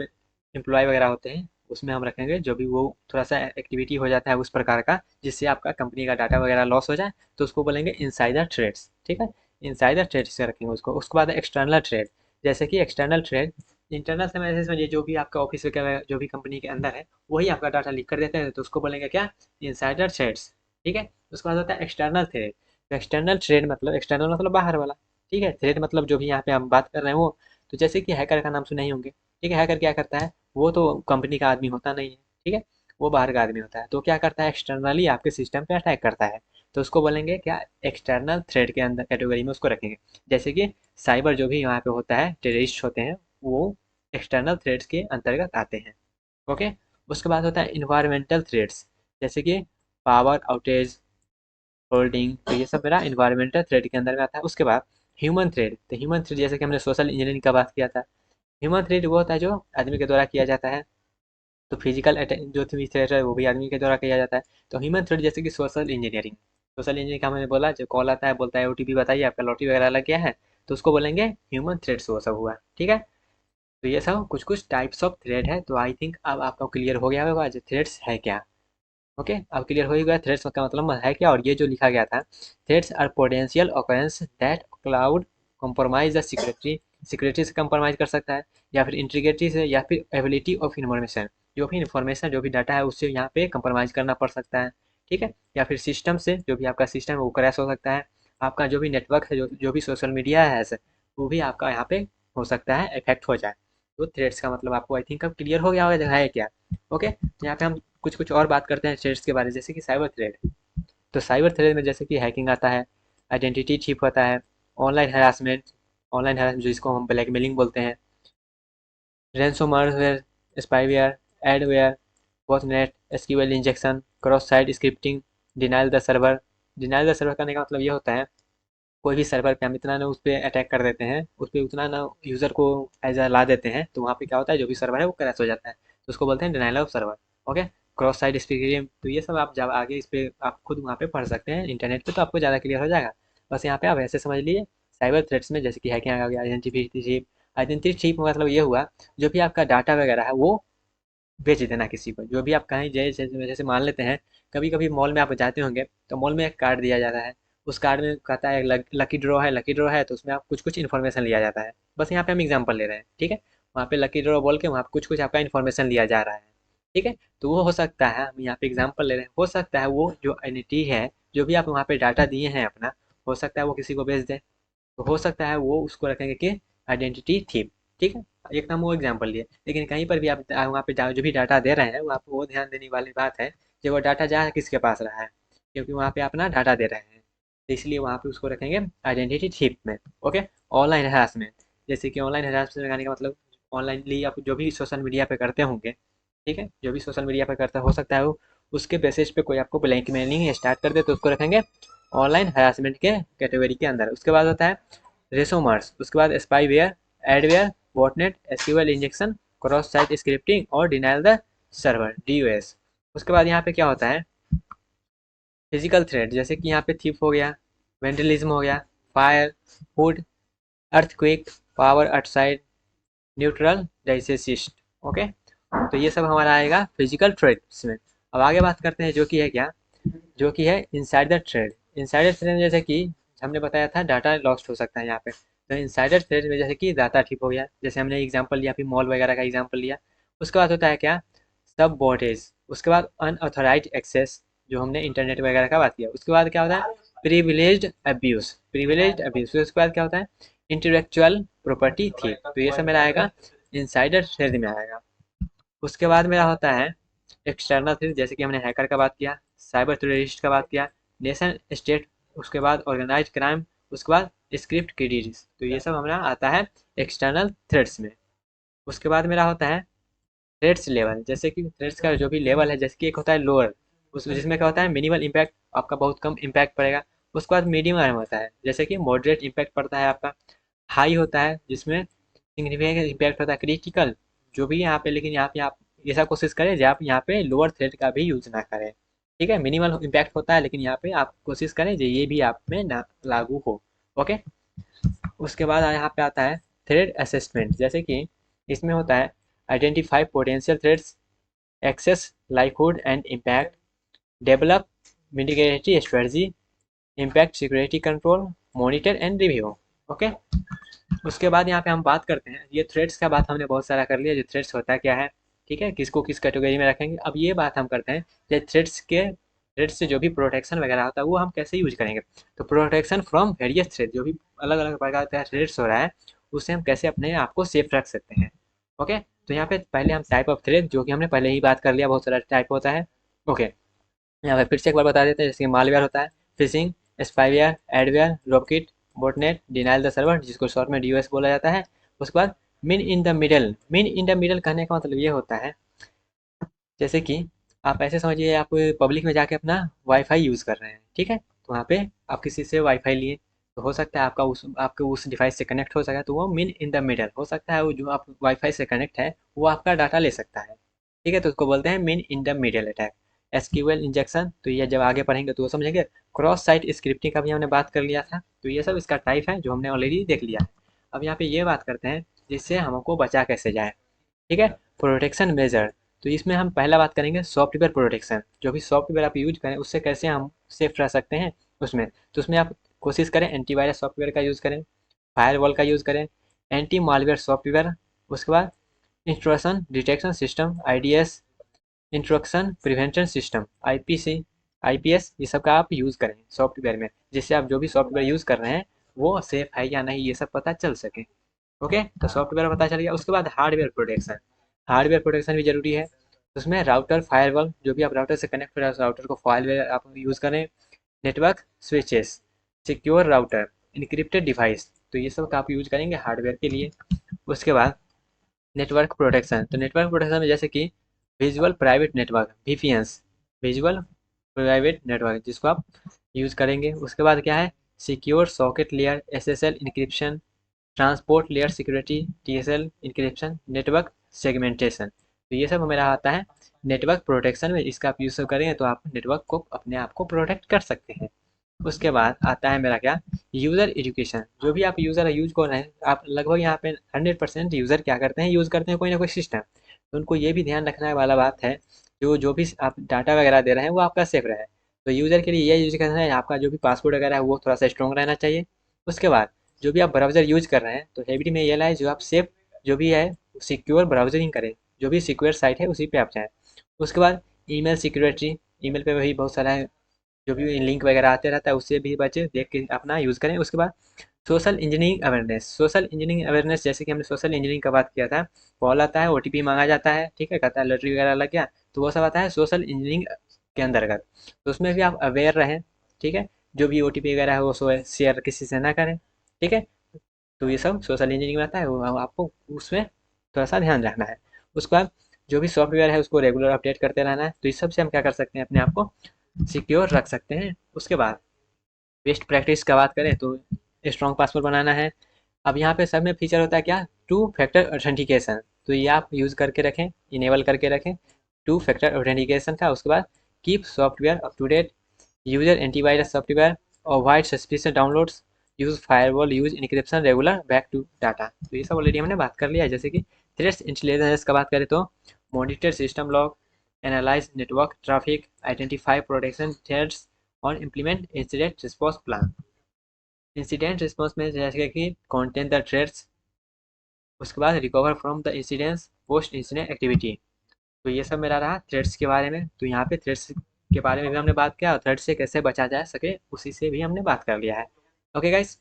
A: एम्प्लॉय वगैरह होते हैं, उसमें हम रखेंगे जो भी वो थोड़ा सा एक्टिविटी हो जाता है उस प्रकार का, जिससे आपका कंपनी का डाटा वगैरह लॉस हो जाए, तो उसको बोलेंगे इनसाइडर थ्रेड्स, ठीक है। इनसाइडर थ्रेड से रखेंगे उसको। उसके बाद एक्सटर्नल थ्रेड। जैसे कि एक्सटर्नल थ्रेड, इंटरनल से मैसेज समझिए जो भी आपका ऑफिस वगैरह जो भी कंपनी के अंदर है वही आपका डाटा लीक कर देते हैं, तो उसको बोलेंगे क्या, इनसाइडर थ्रेड्स, ठीक है। उसके बाद होता है एक्सटर्नल थ्रेड। तो एक्सटर्नल थ्रेड मतलब, एक्सटर्नल मतलब बाहर वाला, ठीक है, थ्रेड मतलब जो भी यहाँ पे हम बात कर रहे हैं वो। तो जैसे कि हैकर का नाम सुने ही होंगे, ठीक है, हैकर क्या करता है, वो तो कंपनी का आदमी होता नहीं है, ठीक है, वो बाहर का आदमी होता है, तो क्या करता है एक्सटर्नली आपके सिस्टम पे अटैक करता है, तो उसको बोलेंगे क्या, एक्सटर्नल थ्रेड के अंदर कैटेगरी में उसको रखेंगे। जैसे कि साइबर जो भी यहाँ पे होता है, टेररिस्ट होते हैं, वो एक्सटर्नल थ्रेड्स के अंतर्गत आते हैं। ओके, उसके बाद होता है इन्वायरमेंटल थ्रेड्स। जैसे कि पावर आउटेज, होल्डिंग, तो ये सब मेरा इन्वायरमेंटल थ्रेड के अंदर में आता है। उसके बाद ह्यूमन थ्रेड। तो ह्यूमन थ्रेड जैसे कि हमने सोशल इंजीनियरिंग का बात किया था, ह्यूमन थ्रेड वो होता है जो आदमी के द्वारा किया जाता है। तो फिजिकल जो थ्रेड है वो भी आदमी के द्वारा किया जाता है। तो ह्यूमन थ्रेड जैसे कि सोशल इंजीनियरिंग। सोशल इंजीनियरिंग का मैंने बोला, जो कॉल आता है बोलता है ओटीपी बताइए आपका लॉटरी वगैरह लग गया है, तो उसको बोलेंगे ह्यूमन थ्रेड्स, वो सब हुआ, ठीक है। तो ये सब कुछ कुछ टाइप्स ऑफ थ्रेड है। तो आई थिंक अब आपका क्लियर हो गया होगा जो थ्रेड्स है क्या। ओके, अब क्लियर हो ही गया थ्रेड्स का मतलब है क्या। और ये जो लिखा गया था, threats are potential occurrence that could compromise the security, security से कंप्रोमाइज कर सकता है, या फिर इंटीग्रिटी से, या फिर एबिलिटी ऑफ इन्फॉर्मेशन, जो भी इंफॉर्मेशन जो भी डाटा है उससे यहाँ पे कंप्रोमाइज करना पड़ सकता है, ठीक है। या फिर सिस्टम से, जो भी आपका सिस्टम है वो क्रैश हो सकता है, आपका जो भी नेटवर्क है, जो भी सोशल मीडिया है ऐसे, वो भी आपका यहाँ पे हो सकता है इफेक्ट हो जाए। तो थ्रेड्स का मतलब आपको आई थिंक अब क्लियर हो गया होगा है क्या। ओके, यहाँ पे हम कुछ कुछ और बात करते हैं थ्रेड्स के बारे में, जैसे कि साइबर थ्रेड। तो साइबर थ्रेड में जैसे कि हैकिंग आता है, आइडेंटिटी थीफ होता है, ऑनलाइन हरासमेंट, ऑनलाइन हरासमेंट जिसको हम ब्लैकमेलिंग बोलते हैं, ransomware, spyware, adware, botnet, SQL injection, cross site scripting, denial the server. Denial the server करने का मतलब ये होता है, कोई भी सर्वर पे हम इतना ना उस पर अटैक कर देते हैं, उस पर उतना ना यूज़र को एज अ ला देते हैं, तो वहाँ पे क्या होता है जो भी सर्वर है वो क्रैश हो जाता है, तो उसको बोलते हैं denial of server. Okay, cross site speaking, तो ये सब आप जब आगे इस पे आप खुद वहाँ पे पढ़ सकते हैं इंटरनेट पे, तो आपको ज़्यादा क्लियर हो जाएगा। बस यहाँ पे आप ऐसे समझ लीजिए साइबर थ्रेट्स में जैसे कि हैकिंग आ गया, आइडेंटिटी थीफ। आइडेंटिटी थीफ मतलब ये हुआ, जो भी आपका डाटा वगैरह है वो बेच देना किसी को, जो भी आप कहीं जैसे जैसे मान लेते हैं, कभी कभी मॉल में आप जाते होंगे तो मॉल में एक कार्ड दिया जाता है, उस कार्ड में कहता है लकी ड्रॉ है, लकी ड्रॉ है, तो उसमें आप कुछ कुछ इन्फॉर्मेशन लिया जाता है। बस यहाँ पे हम एग्जांपल ले रहे हैं, ठीक है, वहाँ पे लकी ड्रॉ बोल के वहाँ पे कुछ कुछ आपका इन्फॉर्मेशन लिया जा रहा है, ठीक है। तो वो हो सकता है, हम यहाँ पे एग्जाम्पल ले रहे हैं, हो सकता है वो जो आइडेंटिटी है, जो भी आप वहाँ पे डाटा दिए हैं अपना, हो सकता है वो किसी को बेच दे, तो हो सकता है वो उसको रखेंगे कि आइडेंटिटी थीम, ठीक है। एक हम वो एग्जांपल लिए, लेकिन कहीं पर भी आप वहाँ पे जो भी डाटा दे रहे हैं वो आपको वो ध्यान देने वाली बात है कि वो डाटा जा किसके पास रहा है, क्योंकि वहाँ पे अपना डाटा दे रहे हैं, तो इसलिए वहाँ पे उसको रखेंगे आइडेंटिटी थीप में। Okay, online harassment. जैसे कि ऑनलाइन हरासमेंट लगाने का मतलब ऑनलाइनली आप जो भी सोशल मीडिया पे करते होंगे, ठीक है, जो भी सोशल मीडिया पे करता हो सकता है वो उसके बेसिस पे कोई आपको ब्लैकमेलिंग स्टार्ट कर दे तो उसको रखेंगे ऑनलाइन हरासमेंट के कैटेगरी के अंदर। उसके बाद होता है रेसोमर्स, उसके बाद spyware, adware, botnet, SQL injection, cross site scripting और डिनाइल द सर्वर, डीओएस। उसके बाद यहाँ पे क्या होता है फिजिकल थ्रेट, जैसे कि यहाँ पे थीप हो गया, वेंडलिज्म हो गया, फायर, हुड, earthquake, power outside, natural, disasters. Okay, तो ये सब हमारा आएगा फिजिकल थ्रेट्स में। अब आगे बात करते हैं जो कि है क्या, जो कि है इनसाइडर थ्रेड। इनसाइडर थ्रेड में जैसे कि हमने बताया था डाटा लॉस्ट हो सकता है यहाँ पे, तो इनसाइडर थ्रेड में जैसे कि डाटा ठीक हो गया, जैसे हमने एग्जांपल लिया फिर मॉल वगैरह का एग्जांपल लिया। उसके बाद होता है क्या सब बॉटेज, उसके बाद अनऑथोराइज एक्सेस, जो हमने इंटरनेट वगैरह का बात किया। उसके बाद क्या होता है प्रिविलेज्ड अब्यूज, प्रिविलेज्ड अब्यूज। उसके बाद क्या होता है इंटेलेक्चुअल प्रॉपर्टी थी, तो ये सब मेरा आएगा इनसाइडर थ्रेड में आएगा। उसके बाद मेरा होता है एक्सटर्नल थ्रेट, जैसे कि हमने हैकर का बात किया, साइबर टेररिस्ट का बात किया, नेशन स्टेट, उसके बाद ऑर्गेनाइज क्राइम, उसके बाद स्क्रिप्ट क्रिएटर्स, तो ये सब हमारा आता है एक्सटर्नल थ्रेट्स में। उसके बाद मेरा होता है थ्रेट्स लेवल, जैसे कि थ्रेट्स का जो भी लेवल है, जैसे कि एक होता है लोअर, उस जिसमें क्या होता है मिनिमल इम्पैक्ट, आपका बहुत कम इम्पैक्ट पड़ेगा। उसके बाद मीडियम होता है, जैसे कि मॉडरेट इम्पैक्ट पड़ता है आपका। हाई होता है जिसमें सिग्निफिकेंट इम्पैक्ट होता है, क्रिटिकल जो भी यहाँ पे, लेकिन यहाँ पे आप ऐसा कोशिश करें जो आप यहाँ पे लोअर थ्रेड का भी यूज ना करें, ठीक है। मिनिमल इम्पैक्ट होता है लेकिन यहाँ पे आप कोशिश करें जो ये भी आप में ना लागू हो। ओके, उसके बाद यहाँ पे आता है थ्रेड असेसमेंट, जैसे कि इसमें होता है identify potential threats, assess likelihood and impact, develop mitigatory strategy, impact security control, monitor and review. Okay, उसके बाद यहाँ पे हम बात करते हैं, ये थ्रेड्स का बात हमने बहुत सारा कर लिया, जो थ्रेड्स होता क्या है, ठीक है, किसको किस कैटेगरी में रखेंगे। अब ये बात हम करते हैं जो थ्रेड्स से जो भी प्रोटेक्शन वगैरह होता है वो हम कैसे यूज करेंगे। तो प्रोटेक्शन फ्रॉम वेरियस थ्रेड, जो भी अलग अलग प्रकार का थ्रेड्स हो रहा है उससे हम कैसे अपने आप को सेफ रख सकते हैं। ओके, तो यहाँ पे पहले हम टाइप ऑफ थ्रेड, जो कि हमने पहले ही बात कर लिया, बहुत सारा टाइप होता है। ओके, यहाँ पे फिर से एक बार बता देते हैं, जैसे मालवेयर होता है, fishing, spyware, adware, rocket, botnet, denial the server, जिसको शॉर्ट में डीओएस बोला जाता है। उसके बाद मिन इन द मिडल, मिन इन द मिडल कहने का मतलब ये होता है जैसे कि आप ऐसे समझिए आप पब्लिक में जाके अपना वाईफाई यूज़ कर रहे हैं, ठीक है, तो वहाँ पे आप किसी से वाईफाई लिए, तो हो सकता है आपके उस डिवाइस से कनेक्ट हो सका, तो वो मिन इन द मिडल हो सकता है, वो जो आप वाईफाई से कनेक्ट है वो आपका डाटा ले सकता है, ठीक है, तो उसको बोलते हैं मिन in the middle attack. SQL injection, तो ये जब आगे पढ़ेंगे तो वो समझेंगे। क्रॉस साइट स्क्रिप्टिंग का भी हमने बात कर लिया था, तो ये सब इसका टाइप है जो हमने ऑलरेडी देख लिया है। अब यहाँ पे ये बात करते हैं जिससे हमको बचा कैसे जाए, ठीक है, प्रोटेक्शन मेजर। तो इसमें हम पहला बात करेंगे सॉफ्टवेयर प्रोटेक्शन, जो भी सॉफ्टवेयर आप यूज करें उससे कैसे हम सेफ रह सकते हैं उसमें। तो उसमें आप कोशिश करें एंटीवायरस सॉफ्टवेयर का यूज़ करें, फायरवॉल का यूज़ करें, एंटी मालवेयर सॉफ्टवेयर, उसके बाद intrusion detection system, IDS, intrusion prevention system, IPC, IPS, ये सब का आप यूज़ करें सॉफ्टवेयर में, जिससे आप जो भी सॉफ्टवेयर यूज़ कर रहे हैं वो सेफ है या नहीं ये सब पता चल सके। ओके, तो सॉफ्टवेयर पता चल गया। उसके बाद हार्डवेयर प्रोटेक्शन, हार्डवेयर प्रोटेक्शन भी जरूरी है। उसमें राउटर फायरवॉल, जो भी आप राउटर से कनेक्ट हो रहा है उस राउटर को फायरवॉल आप यूज़ करें। Network switches, secure router, encrypted device, तो ये सब का आप यूज करेंगे हार्डवेयर के लिए। उसके बाद नेटवर्क प्रोटेक्शन, तो नेटवर्क प्रोटेक्शन में जैसे कि visual private network, VPNs, visual private network, जिसको आप यूज़ करेंगे। उसके बाद क्या है secure socket layer, SSL encryption, transport layer security, TSL encryption, network segmentation, तो ये सब मेरा आता है नेटवर्क प्रोटेक्शन में। इसका आप यूज़ करेंगे तो आप नेटवर्क को अपने आप को प्रोटेक्ट कर सकते हैं। उसके बाद आता है मेरा क्या यूज़र एजुकेशन, जो भी आप यूज़र यूज कर रहे हैं, आप लगभग यहाँ पे 100% यूज़र क्या करते हैं यूज़ करते हैं कोई ना कोई सिस्टम, तो उनको ये भी ध्यान रखने वाला बात है जो जो भी आप डाटा वगैरह दे रहे हैं वो आपका सेफ रहे। तो यूज़र के लिए ये यूज करना है आपका जो भी पासवर्ड वगैरह है वो थोड़ा सा स्ट्रॉन्ग रहना चाहिए। उसके बाद जो भी आप ब्राउज़र यूज कर रहे हैं तो हैबिट में ये लाए जो आप सेफ जो भी है सिक्योर ब्राउजरिंग करें, जो भी सिक्योर साइट है उसी पे आप जाएँ। उसके बाद ईमेल सिक्योरिटी, ईमेल पे भी बहुत सारा जो भी लिंक वगैरह आते रहता है उससे भी बचे, देख के अपना यूज़ करें। उसके बाद social engineering awareness, social engineering awareness जैसे कि हमने सोशल इंजीनियरिंग का बात किया था, कॉल आता है ओटीपी मांगा जाता है, ठीक है, कहता है लॉटरी वगैरह लग गया, तो वो सब आता है सोशल इंजीनियरिंग के अंतर्गत। तो उसमें भी आप अवेयर रहें, ठीक है, जो भी ओटीपी वगैरह है वो शेयर किसी से ना करें, ठीक है। तो ये सब सोशल इंजीनियरिंग में आता है, वो आपको उसमें थोड़ा सा ध्यान रखना है। उसके बाद जो भी सॉफ्टवेयर है उसको रेगुलर अपडेट करते रहना है। तो इस सब से हम क्या कर सकते हैं, अपने आप को सिक्योर रख सकते हैं। उसके बाद बेस्ट प्रैक्टिस का बात करें तो स्ट्रॉन्ग पासवर्ड बनाना है। अब यहाँ पे सब में फीचर होता है क्या, टू फैक्टर ऑथेंटिकेशन। तो ये आप यूज़ करके रखें, इनेबल करके रखें टू फैक्टर ऑथेंटिकेशन का। उसके बाद keep software up to date, user antivirus software, avoid suspicious downloads, use firewall, use encryption, regular back to data. तो ये सब ऑलरेडी हमने बात कर लिया है। जैसे कि थ्रेट्स इंटेलिजेंस का बात करें तो monitor system log, analyze network traffic, identify protection threats और implement incident response plan. Incident response में जैसे कि कंटेन द थ्रेट्स, उसके बाद recover from the incidents post incident activity. तो ये सब मेरा रहा थ्रेड्स के बारे में। तो यहाँ पे थ्रेड्स के बारे में भी हमने बात किया और थ्रेड से कैसे बचा जा सके उसी से भी हमने बात कर लिया है। Okay guys,